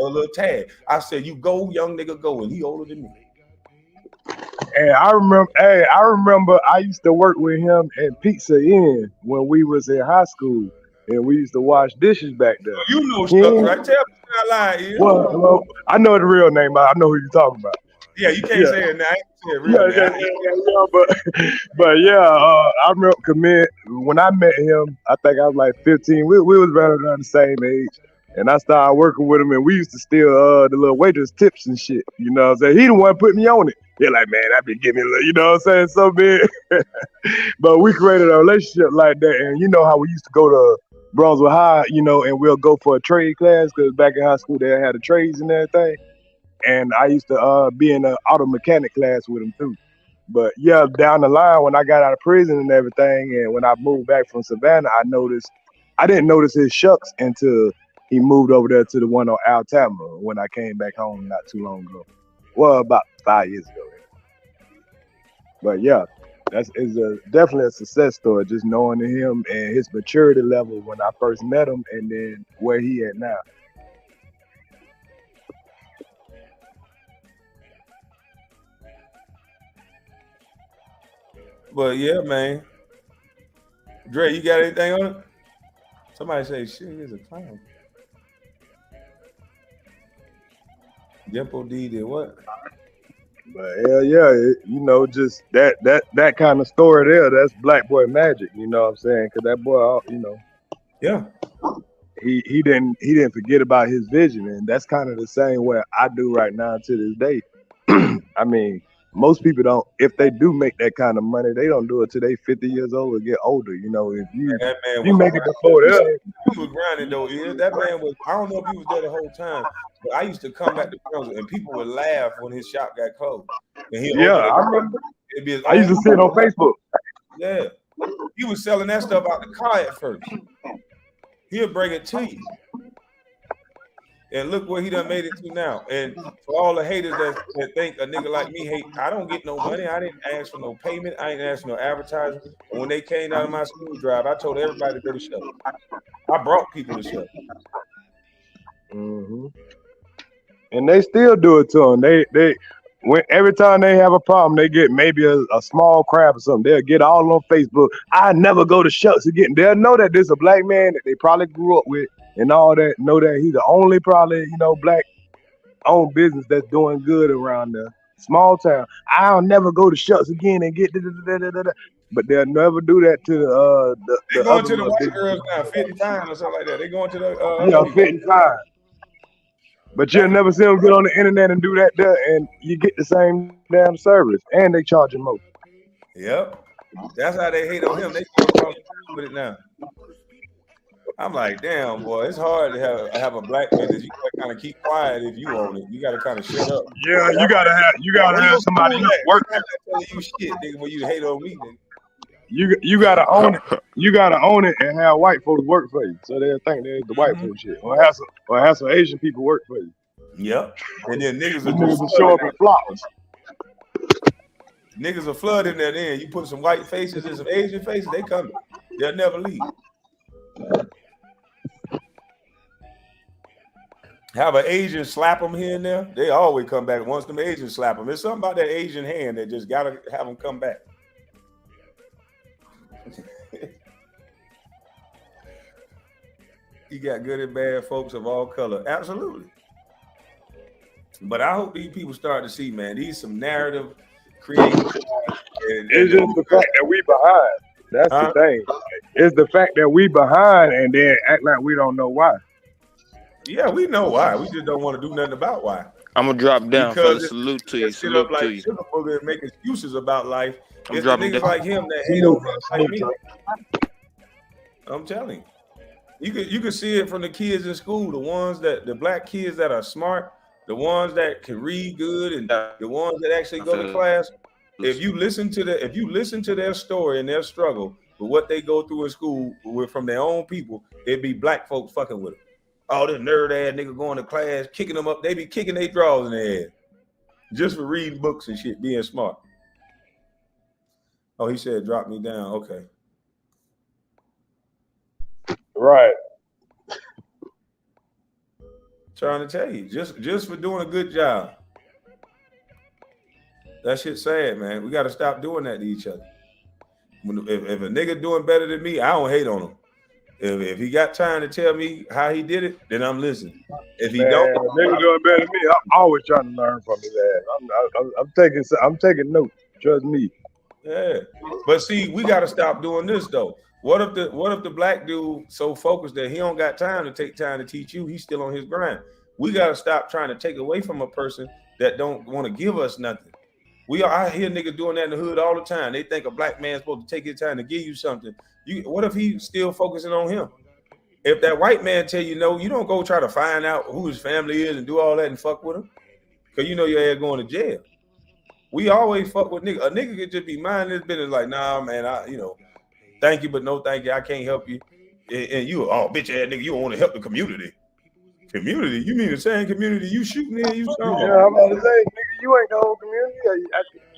A: a little tag. I said, "You go, young nigga, go." And he older than me.
D: And I remember I used to work with him at Pizza Inn when we was in high school, and we used to wash dishes back there.
A: You know stuff, right? Tell me how I lie.
D: Well, I know the real name. I know who you're talking about.
A: Yeah, you can't
D: Yeah.
A: say it now. I ain't say it real now.
D: But yeah, I remember when I met him, I think I was like 15. We was right around the same age. And I started working with him, and we used to steal the little waitress tips and shit. You know what I'm saying? He the one put me on it. They're like, man, I been giving a little, you know what I'm saying? So big. But we created a relationship like that. And you know how we used to go to Brunswick High, you know, and we'll go for a trade class because back in high school they had the trades and everything. And I used to be in an auto mechanic class with him too. But yeah, down the line when I got out of prison and everything, and when I moved back from Savannah, I didn't notice his shucks until he moved over there to the one on Altamira when I came back home not too long ago. Well, about 5 years ago. But yeah, that's definitely a success story. Just knowing him and his maturity level when I first met him, and then where he at now.
A: But yeah, man. Dre, you got anything on it? Somebody say, shit, he's a clown. Dimple D did what?
D: But hell yeah, you know, just that kind of story there, that's black boy magic, you know what I'm saying? Because that boy, you know,
A: yeah,
D: he didn't forget about his vision, and that's kind of the same way I do right now to this day. I mean, most people don't. If they do make that kind of money, they don't do it till they 50 years old or get older. You know, if you make it before that,
A: he was grinding though. That man was. I don't know if he was there the whole time, but I used to come back to Brunswick and people would laugh when his shop got closed. And
D: I remember. I used to see it on Facebook.
A: Yeah, he was selling that stuff out the car at first. He'll bring it to you. And look where he done made it to now. And for all the haters that think a nigga like me hate, I don't get no money. I didn't ask for no payment. I didn't ask for no advertising. And when they came out of my school drive, I told everybody to go to show. I brought people to show.
D: Mm-hmm. And they still do it to them. They when every time they have a problem, they get maybe a small crab or something. They'll get all on Facebook. I never go to shucks again. They'll know that there's a black man that they probably grew up with and all that. Know that he's the only probably black owned business that's doing good around the small town. I'll never go to shucks again and get but they'll never do that to
A: they going to the white girls now, Fit and Fine or something like that. They going to the
D: Fit and Fine. But you'll never see them get on the internet and do that there, and you get the same damn service, and they charge you more.
A: Yep, that's how they hate on him. They going across with it now. I'm like, damn, boy, it's hard to have a black business. You gotta kind of keep quiet if you own it. You gotta kind of shut up.
D: Yeah, you gotta have somebody who work.
A: Telling you shit, nigga, when you hate on me, nigga.
D: You gotta own it. You gotta own it and have white folks work for you, so they'll think they're the white folks shit, or have some Asian people work for you.
A: Yep. And then niggas
D: will show up in flowers.
A: Niggas will flood in there. Then you put some white faces and some Asian faces, they coming. They'll never leave. Have an Asian slap them here and there, they always come back. Once them Asians slap them, there's something about that Asian hand that just gotta have them come back. You got good and bad folks of all color, absolutely. But I hope these people start to see, man, these some narrative creative.
D: It's just the fact that we behind. That's the thing. It's the fact that we behind and then act like we don't know why.
A: Yeah, we know why. We just don't want to do nothing about why.
I: I'm gonna drop down for the salute to you. Salute to you.
A: And make excuses about life. I'm it's dropping niggas like him that hate on like me. I'm telling you. You can see it from the kids in school, the black kids that are smart, the ones that can read good, and the ones that actually go to class. If you listen to their story and their struggle with what they go through in school from their own people, it'd be black folks fucking with them. All this nerd ass nigga going to class, kicking them up. They be kicking their drawers in their head just for reading books and shit, being smart. Oh, he said, drop me down. Okay.
D: Right.
A: Trying to tell you, just for doing a good job. That shit's sad, man. We got to stop doing that to each other. If a nigga doing better than me, I don't hate on him. If he got time to tell me how he did it, then I'm listening. If he
D: Man,
A: don't,
D: nigga doing better than me. I'm always trying to learn from his ass. I'm taking notes. Trust me.
A: yeah. But see, we got to stop doing this though. What if the black dude so focused that he don't got time to take time to teach you? He's still on his grind. We got to stop trying to take away from a person that don't want to give us nothing. I hear niggas doing that in the hood all the time. They think a black man's supposed to take his time to give you something. What if he's still focusing on him? If that white man tell you no, you don't go try to find out who his family is and do all that and fuck with him, because you know your ass going to jail. We always fuck with nigga. A nigga could just be minding his business like, nah, man, thank you, but no thank you. I can't help you. And you, oh, bitch ass nigga, you want to help the community. Community? You mean the same community you shooting in? You
D: Yeah, I'm about to say, nigga, you ain't the whole community.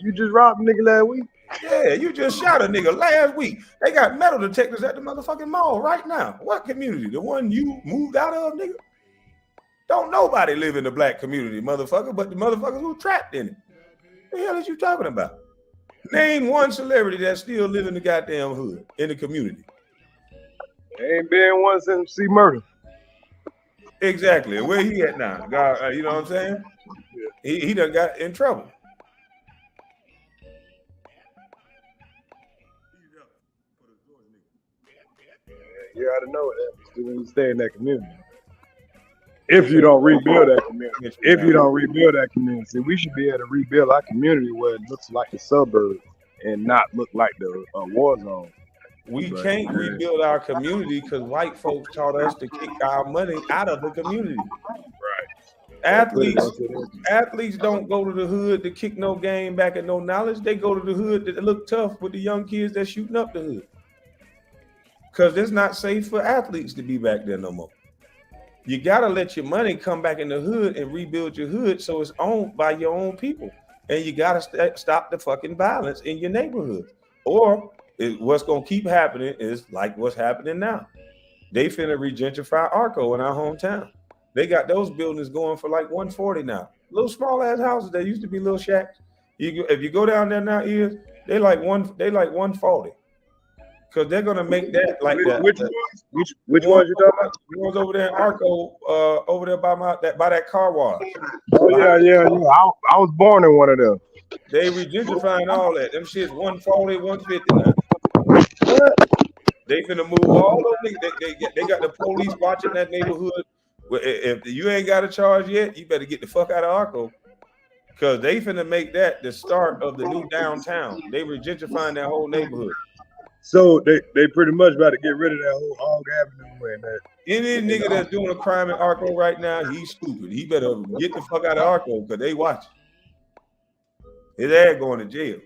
D: You just robbed a nigga last week.
A: Yeah, you just shot a nigga last week. They got metal detectors at the motherfucking mall right now. What community? The one you moved out of, nigga? Don't nobody live in the black community, motherfucker, but the motherfuckers who trapped in it. The hell is you talking about? Name one celebrity that still live in the goddamn hood, in the community.
D: Ain't been one since C Murder.
A: Exactly. Where he at now? God, you know what I'm saying? He done got in trouble.
D: You gotta know that. Still when you stay in that community. If you don't rebuild that community. See, we should be able to rebuild our community where it looks like the suburbs and not look like the war zone.
A: We can't rebuild our community because white folks taught us to kick our money out of the community.
D: Right.
A: Athletes don't go to the hood to kick no game back and no knowledge. They go to the hood to look tough with the young kids that's shooting up the hood. Because it's not safe for athletes to be back there no more. You got to let your money come back in the hood and rebuild your hood so it's owned by your own people. And you got to stop the fucking violence in your neighborhood. Or what's going to keep happening is like what's happening now. They finna regentrify Arco in our hometown. They got those buildings going for like 140 now. Little small ass houses that used to be little shacks. If you go down there now, they like 140. Because they're gonna make that like that.
D: Which ones you talking about?
A: The ones over there in Arco, over there by that car wash.
D: Oh yeah. I was born in one of them.
A: They regentrifying all that. Them shit's 140, 150 now. They finna move all those niggas. They got the police watching that neighborhood. If you ain't got a charge yet, you better get the fuck out of Arco. Because they finna make that the start of the new downtown. They regentrifying that whole neighborhood.
D: So they pretty much about to get rid of that whole Hog Avenue and that.
A: Any nigga that's doing a crime in Arco right now, he's stupid. He better get the fuck out of Arco because they watching. His ass going to jail.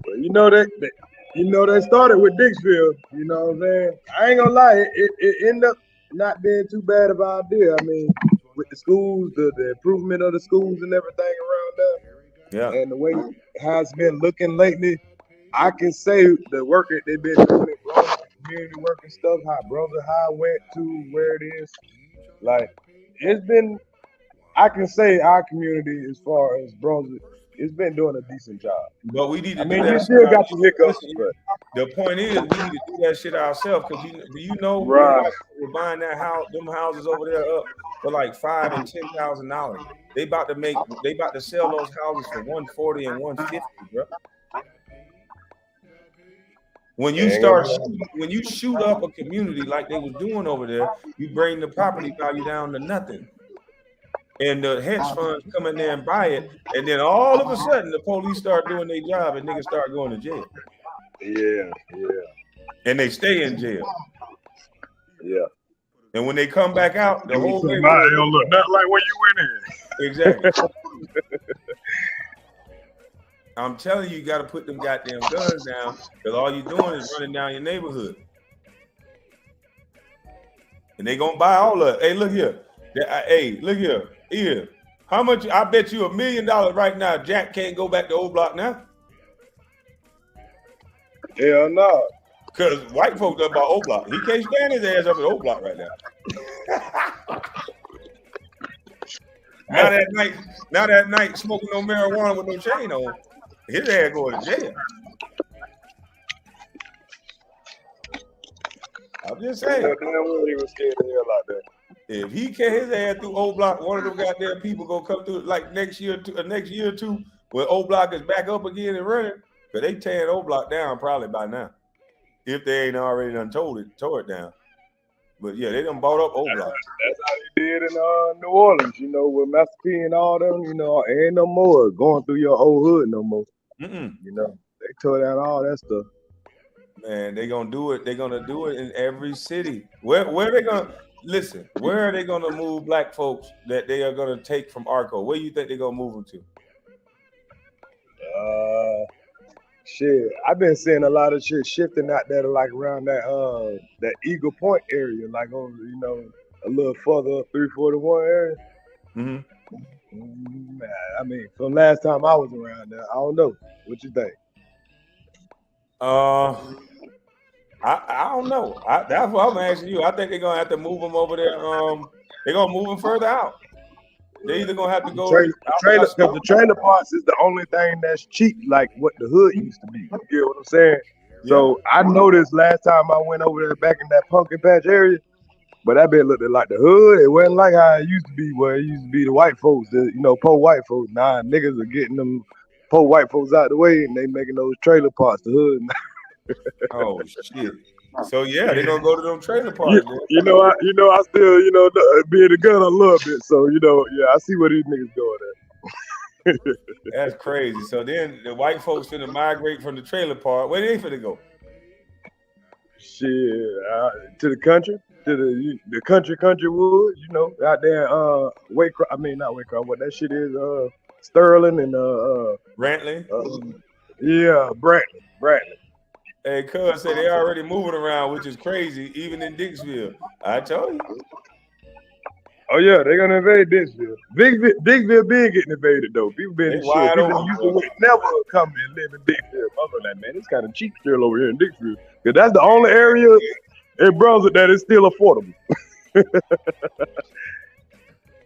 D: Well, they started with Dixville. You know what I'm saying? I ain't gonna lie, it ended up not being too bad of an idea. I mean, with the schools, the improvement of the schools and everything around there.
A: Yeah.
D: And the way how it's been looking lately, I can say the work that they've been doing, community work and stuff, how Brother High went to where it is. Like, it's been, I can say our community as far as Bronze, it's been doing a decent job.
A: But we need to
D: you still got your hiccups. But
A: the point is, we need to do that shit ourselves. Because you know,
D: right.
A: We're buying them houses over there up for like $5,000 and $10,000. They about to sell those houses for $140,000 and $150,000, bro. When you shoot up a community like they was doing over there, you bring the property value down to nothing. And the hedge funds come in there and buy it, and then all of a sudden the police start doing their job and niggas start going to jail.
D: Yeah.
A: And they stay in jail.
D: Yeah.
A: And when they come back out, the whole
D: neighborhood don't look nothing like when you went in.
A: Exactly. I'm telling you, you got to put them goddamn guns down, because all you're doing is running down your neighborhood. And they gonna buy all of it. Hey, look here. Hey, look here. Here. How much? I bet you $1 million right now. Jack can't go back to old block now.
D: Hell no.
A: Because white folks up by old block. He can't stand his ass up at old block right now. Now that night smoking no marijuana with no chain on, his ass going to jail. I'm just saying.
D: Damn well he was scared of hell out there.
A: If he carry his ass through old block, one of them goddamn people gonna come through like next year or two, when old block is back up again and running, because they tearing old block down probably by now, if they ain't already done tore it down. But yeah, they done bought up old block.
D: That's how they did in New Orleans, you know, with Master P and all them, you know, ain't no more going through your old hood no more.
A: Mm-mm.
D: You know, they tore down all that stuff.
A: Man, they gonna do it. They're gonna do it in every city. Where they gonna listen? Where are they gonna move black folks that they are gonna take from Arco? Where you think they're gonna move them to?
D: Shit, I've been seeing a lot of shit shifting out there, like around that Eagle Point area, like over, you know, a little further up 341 area.
A: Mm-hmm.
D: I mean, from last time I was around there, I don't know. What you think?
A: I don't know. That's what I'm asking you. I think they're gonna have to move them over there. They're gonna move them further out. They either gonna have to go
D: because the trailer parks is the only thing that's cheap, like what the hood used to be. You get what I'm saying? Yeah. So I noticed last time I went over there back in that pumpkin patch area, but that bit looked like the hood. It wasn't like how it used to be, where it used to be the white folks, poor white folks. Nah, niggas are getting them poor white folks out the way, and they making those trailer parks the hood.
A: Oh shit! So yeah, they're gonna go to them trailer parks.
D: I still, being a gun a little bit. So I see where these niggas going at.
A: That's crazy. So then the white folks finna migrate from the trailer park. Where they finna go?
D: Shit, to the country, to the country wood. Out there, Waycross. I mean, not Waycross. What that shit is? Sterling and
A: Brantley.
D: Yeah, Brantley.
A: Hey, cuz said they already moving around, which is crazy, even in Dixville. I told you.
D: Oh yeah, they're gonna invade Dixville. Dixville been getting invaded though. People been in shit. People used to never come and live in Dixville. I'm like, man, it's kind of cheap still over here in Dixville. Cause that's the only area in Brunswick that is still affordable.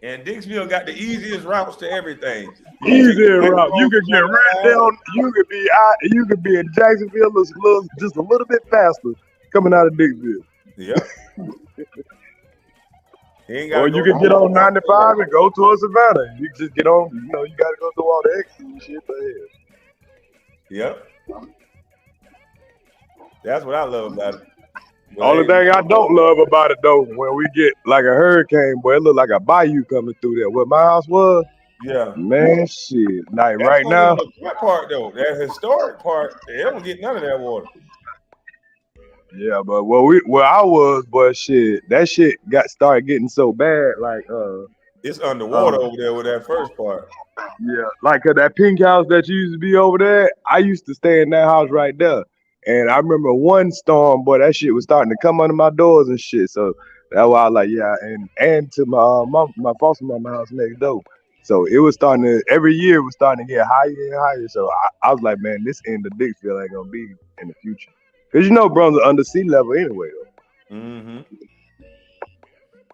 A: And Dixville got the easiest routes to everything.
D: Easier route. You could get right down. You could be in Jacksonville just a little bit faster coming out of Dixville.
A: Yeah.
D: Or you can get on 95 and go towards Savannah. You just get on. You got to go through all the exits and shit.
A: Yep. That's what I love about it.
D: Only thing I don't love about it though, when we get like a hurricane, boy, it look like a bayou coming through there. What my house was,
A: yeah,
D: man, shit. Like right now,
A: that part though, that historic part, they don't get none of that water.
D: Yeah, but where I was, but shit, that shit started getting so bad, like
A: it's underwater over there with that first part.
D: Yeah, like that pink house that used to be over there, I used to stay in that house right there. And I remember one storm, boy, that shit was starting to come under my doors and shit. So that's why I was like, yeah, and to my foster mama house next door. So it was starting to, every year it was starting to get higher and higher. So I was like, man, this end of Dixville ain't gonna be in the future. Because Brunswick under sea level anyway though.
A: Mm-hmm.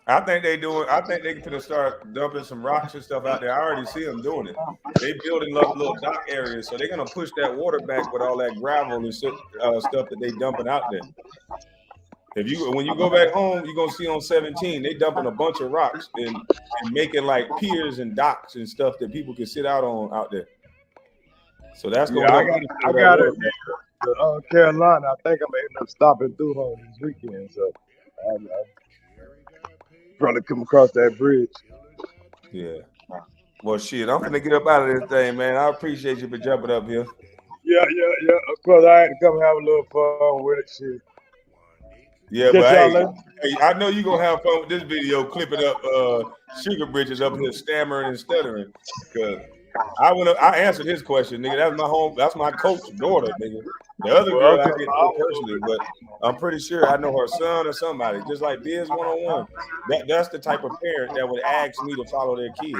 A: I think they gonna start dumping some rocks and stuff out there. I already see them doing it. They building up little dock areas, so they're gonna push that water back with all that gravel and stuff that they dumping out there. When you go back home, you're gonna see on 17, they dumping a bunch of rocks and making like piers and docks and stuff that people can sit out on out there. So that's going.
D: I got it. To Carolina, I think I'm gonna end up stopping through home this weekend. So I'm probably come across that bridge.
A: Yeah. Well, shit, I'm gonna get up out of this thing, man. I appreciate you for jumping up here.
D: Yeah. Of course, I had to come have a little fun with it, shit.
A: Yeah, but hey, I know you're gonna have fun with this video, clipping up Sugar Britches up here stammering and stuttering. Because I answered his question, nigga. That's my coach's daughter, nigga. The other girl I didn't know personally, but I'm pretty sure I know her son or somebody, just like Biz 101. That's the type of parent that would ask me to follow their kid.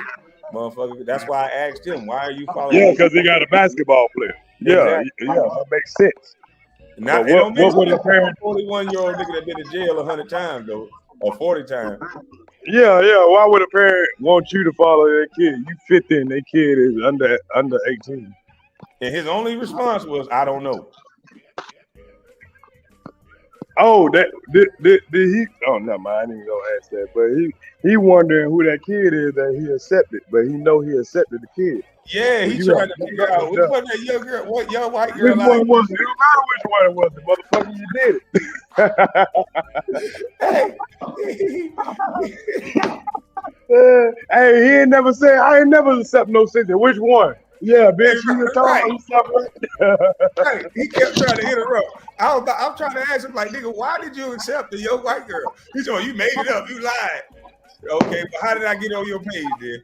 A: Motherfucker. That's why I asked him, why are you following?
D: Yeah, because he got a basketball player. Exactly. Yeah, that makes sense.
A: Now, what would a parent 41-year-old nigga that been in jail 100 times though, or 40 times?
D: Yeah. Why would a parent want you to follow their kid? You 15, their kid is under 18.
A: And his only response was, I don't know.
D: Oh, did he? Oh, no, mind. I didn't even gonna ask that, but he wondering who that kid is that he accepted, but he know he accepted the kid.
A: Yeah,
D: Well,
A: he
D: you got
A: trying to
D: fucked
A: figure
D: up
A: out
D: with
A: which
D: that.
A: one that young girl, what young white
D: Which
A: girl like.
D: one was it? It don't matter which one it was, motherfucker. You did it. Hey, he ain't never said. I ain't never accept no sister. Which one? Yeah, bitch. You been talking about yourself,
A: Right. He kept trying to interrupt. I'm trying to ask him, like, nigga, why did you accept the young white girl? He told you made it up, you lied. Okay, but how did I get on your page then?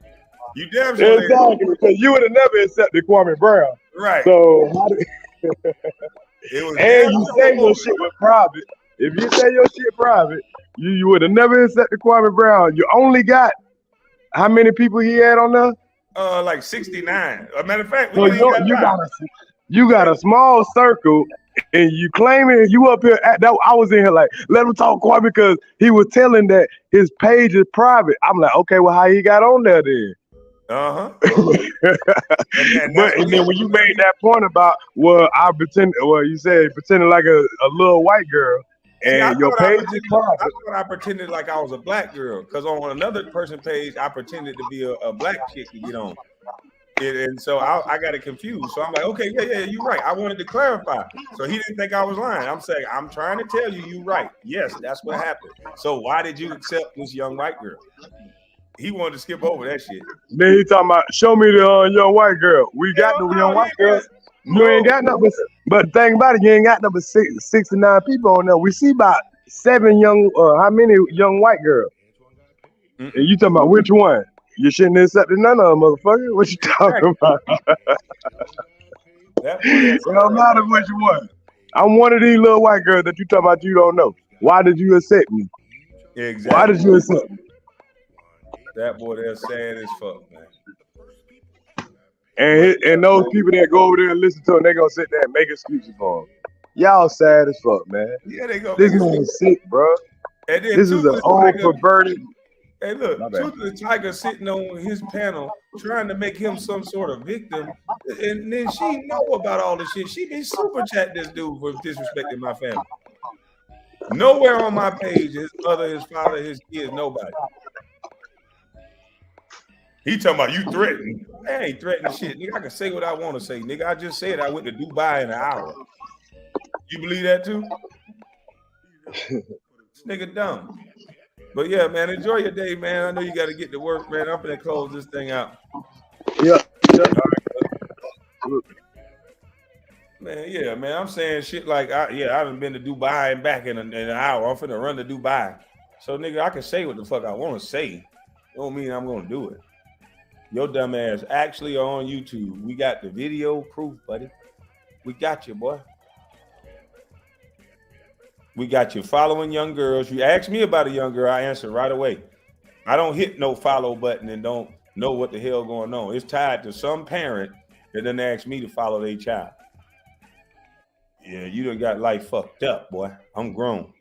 A: You damn sure later.
D: Exactly, because you would have never accepted Kwame Brown.
A: Right.
D: So how did
A: It was
D: and you say your shit was private. If you say your shit private, you would have never accepted Kwame Brown. You only got how many people he had on there?
A: Like 69. As a matter of fact,
D: So
A: we ain't
D: you got a small circle, and you claiming you up here at that. I was in here like, let him talk Kwame because he was telling that his page is private. I'm like, okay, well, how he got on there then?
A: Uh-huh.
D: And then when you made that point about, well, you said pretending like a little white girl, and your page is private.
A: I thought I pretended like I was a black girl, because on another person's page, I pretended to be a black chick to get on. And so I got it confused. So I'm like, okay, yeah, you're right. I wanted to clarify. So he didn't think I was lying. I'm saying, I'm trying to tell you, you're right. Yes, that's what happened. So why did you accept this young white girl? He wanted to skip over that shit.
D: Then he talking about, show me the young white girl. We got the young white girl. You ain't got nothing, but the thing about it, you ain't got number 69 people on there. We see about 7 young, how many young white girls? And you talking about which one? You shouldn't have accepted none of them, motherfucker. What you talking about? It don't matter which one. I'm one of these little white girls that you talking about you don't know. Why did you accept me?
A: Exactly.
D: Why did you accept me?
A: That boy, they're sad as fuck, man.
D: And those people that go over there and listen to him, they gonna sit there and make excuses for him. Y'all sad as fuck, man.
A: Yeah, they go.
D: This man is sick, bro.
A: And then
D: This is an old perverted.
A: Hey, look, Toothless Tiger sitting on his panel trying to make him some sort of victim, and then she know about all this shit. She be super chat this dude for disrespecting my family. Nowhere on my page, his mother, his father, his kids, nobody. He talking about you threatening. I ain't threatening shit, nigga. I can say what I want to say, nigga. I just said I went to Dubai in an hour. You believe that too? This nigga dumb. But yeah, man, enjoy your day, man. I know you got to get to work, man. I'm gonna close this thing out.
D: Yeah.
A: Man, yeah, man. I'm saying shit like, I done been to Dubai and back in an hour. I'm finna run to Dubai. So, nigga, I can say what the fuck I want to say. Don't mean I'm gonna do it. Your dumb ass actually on YouTube. We got the video proof, buddy. We got you, boy. We got you following young girls. You ask me about a young girl, I answer right away. I don't hit no follow button and don't know what the hell going on. It's tied to some parent that done asked me to follow their child. Yeah, you done got life fucked up, boy. I'm grown.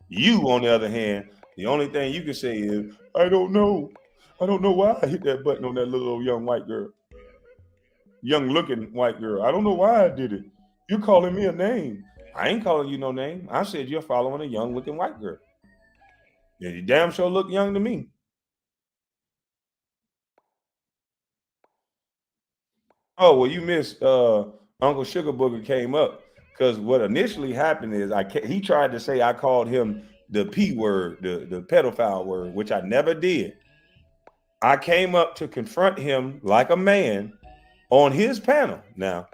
A: You, on the other hand, the only thing you can say is, I don't know. I don't know why I hit that button on that little young white girl. Young looking white girl. I don't know why I did it. You're calling me a name. I ain't calling you no name. I said you're following a young looking white girl. Yeah, you damn sure look young to me. Oh, well, you missed Uncle Sugar Booger came up, because what initially happened is he tried to say I called him the P word, the pedophile word, which I never did. I came up to confront him like a man on his panel. Now,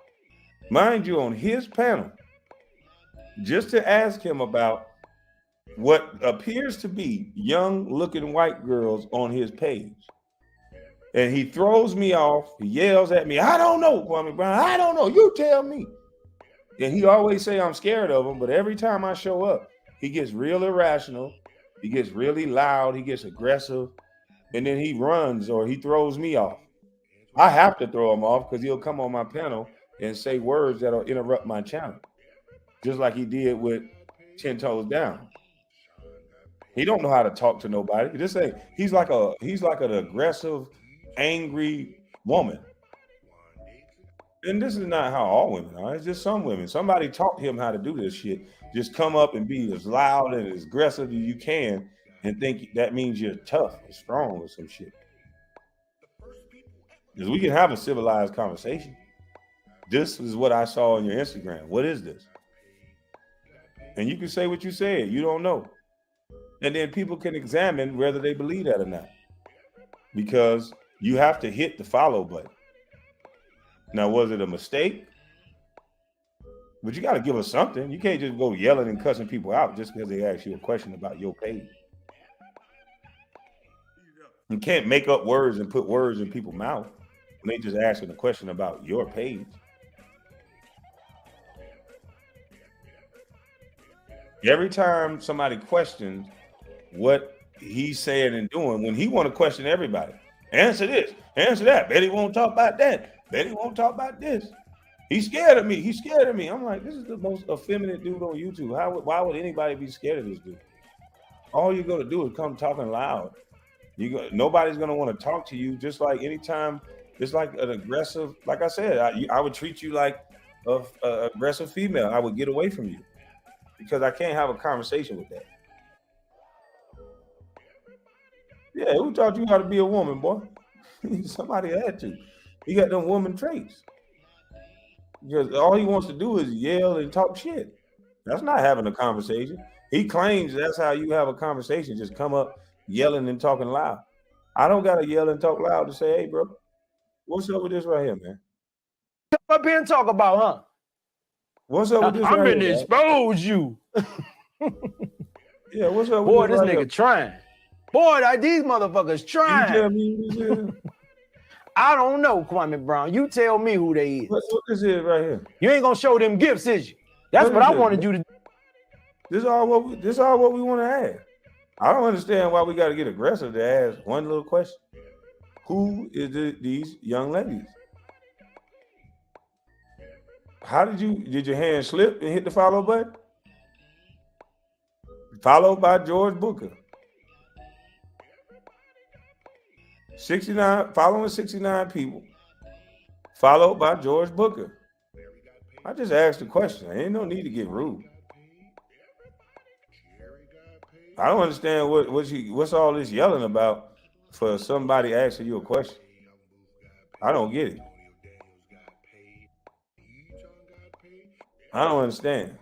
A: mind you, on his panel, just to ask him about what appears to be young looking white girls on his page. And he throws me off. He yells at me, I don't know, Kwame Brown. I don't know. You tell me. And he always say I'm scared of him, but every time I show up, he gets real irrational. He gets really loud. He gets aggressive. And then he runs or he throws me off. I have to throw him off because he'll come on my panel and say words that'll interrupt my channel. Just like he did with 10 Toes Down. He don't know how to talk to nobody. Just say he's like an aggressive, angry woman. And this is not how all women are. It's just some women. Somebody taught him how to do this shit. Just come up and be as loud and as aggressive as you can and think that means you're tough or strong or some shit. Because we can have a civilized conversation. This is what I saw on your Instagram. What is this? And you can say what you said. You don't know. And then people can examine whether they believe that or not. Because you have to hit the follow button. Now, was it a mistake? But you got to give us something. You can't just go yelling and cussing people out just because they ask you a question about your page. You can't make up words and put words in people's mouth when they just asking a question about your page. Every time somebody questions what he's saying and doing, when he want to question everybody, answer this, answer that. Betty won't talk about that. Betty won't talk about this. He's scared of me. He's scared of me. I'm like, this is the most effeminate dude on YouTube. Why would anybody be scared of this dude? All you're gonna do is come talking loud. Nobody's gonna want to talk to you. Just like anytime, it's like an aggressive. Like I said, I would treat you like a aggressive female. I would get away from you because I can't have a conversation with that. Yeah, who taught you how to be a woman, boy? Somebody had to. He got them woman traits. Because all he wants to do is yell and talk shit. That's not having a conversation. He claims that's how you have a conversation. Just come up yelling and talking loud. I don't got to yell and talk loud to say, hey, bro, what's up with this right here, man?
B: Come up here and talk about, huh?
A: What's up with this
B: I'm
A: right
B: gonna
A: here?
B: expose you.
A: Yeah, what's up with
B: Boy,
A: this
B: this
A: right
B: nigga
A: here?
B: trying. Boy, these motherfuckers
A: Can you tell
B: trying.
A: me who this is?
B: I don't know, Kwame Brown. You tell me who they is.
A: What this is right here?
B: You ain't gonna show them gifts, is you? That's what I wanted you to do.
A: This all what we want to ask. I don't understand why we got to get aggressive to ask one little question. Who is these young ladies? How did your hand slip and hit the follow button? Followed by George Booker. 69, following 69 people, followed by George Booker. I just asked a question. Ain't no need to get rude. I don't understand what's all this yelling about for somebody asking you a question. I don't get it. I don't understand.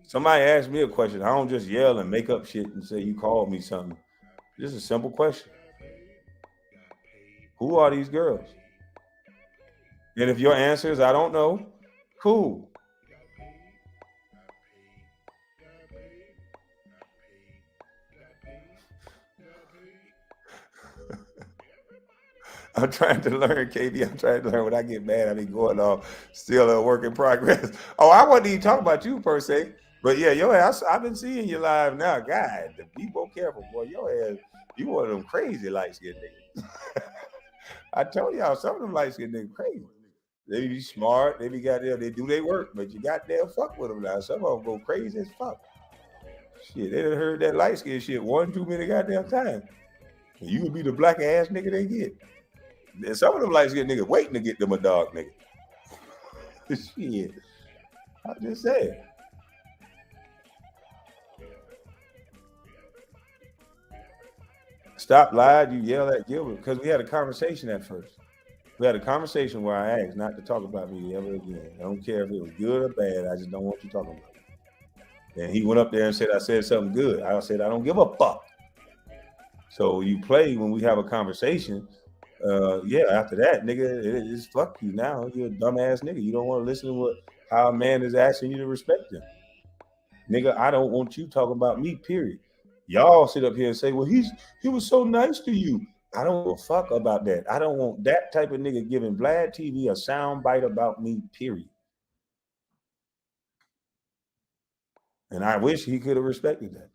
A: Somebody asked me a question. I don't just yell and make up shit and say you called me something. Just a simple question. Who are these girls? And if your answer is I don't know, cool. I'm trying to learn, KB. I'm trying to learn. When I get mad, I be going off. Still a work in progress. Oh, I wasn't even talking about you per se. But yeah, your ass, I've been seeing you live now. God, be more careful, boy. Your ass, you one of them crazy light-skinned niggas. I told y'all, some of them light-skinned niggas crazy. They be smart. They be goddamn, they do their work, but you goddamn fuck with them now. Some of them go crazy as fuck. Shit, they done heard that light-skinned shit one too many goddamn times. And you would be the black ass nigga they get. And some of them light-skinned niggas waiting to get them a dog nigga. Shit. I just said. Stop lying, you yell at Gilbert, because we had a conversation at first. We had a conversation where I asked not to talk about me ever again. I don't care if it was good or bad. I just don't want you talking about it. And he went up there and said, I said something good. I said, I don't give a fuck. So you play when we have a conversation. Yeah, after that, nigga, it's fuck you now. You're a dumbass nigga. You don't want to listen to how a man is asking you to respect him. Nigga, I don't want you talking about me, period. Y'all sit up here and say, well, he was so nice to you. I don't give a fuck about that. I don't want that type of nigga giving Vlad TV a sound bite about me, period. And I wish he could have respected that.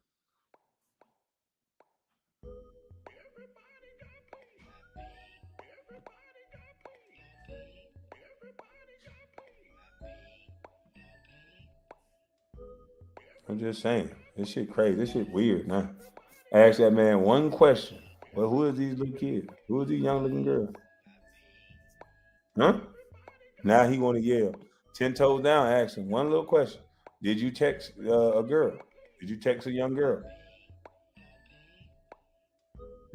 A: I'm just saying, this shit crazy. This shit weird, man. I asked that man one question. Well, who are these little kids? Who are these young looking girls? Huh? Now he want to yell. 10 toes down, ask him one little question. Did you text a girl? Did you text a young girl?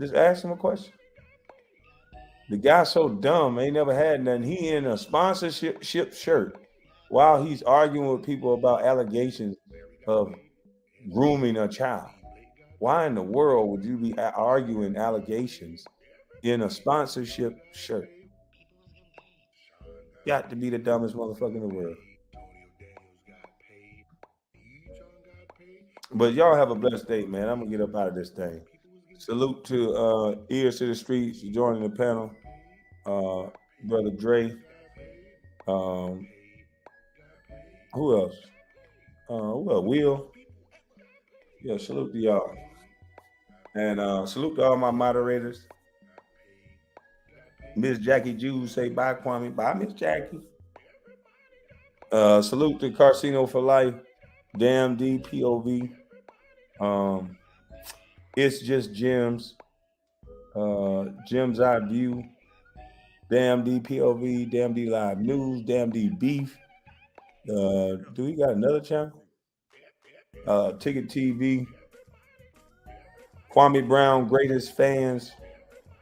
A: Just ask him a question. The guy's so dumb, ain't never had nothing. He in a sponsorship shirt while he's arguing with people about allegations of grooming a child. Why in the world would you be arguing allegations in a sponsorship shirt? Got to be the dumbest motherfucker in the world. But y'all have a blessed day, man. I'm gonna get up out of this thing. Salute to Ears to the Streets joining the panel. Brother Dre. Who else? Will. Yeah, salute to y'all. And salute to all my moderators. Miss Jackie Jews say bye, Kwame. Bye, Miss Jackie. Salute to Carcino for Life. Damn DPOV. It's just Jim's. Jim's Eye View. Damn DPOV. Damn D Live News. Damn D Beef. Do we got another channel? Ticket TV. Kwame Brown, Greatest Fans.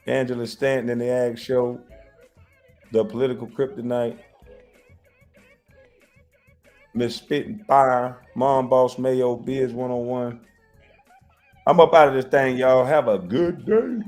A: Angela Stanton in the Ag Show. The Political Kryptonite. Miss Spitting Fire. Mom Boss Mayo. Biz 101. I'm up out of this thing, y'all. Have a good day.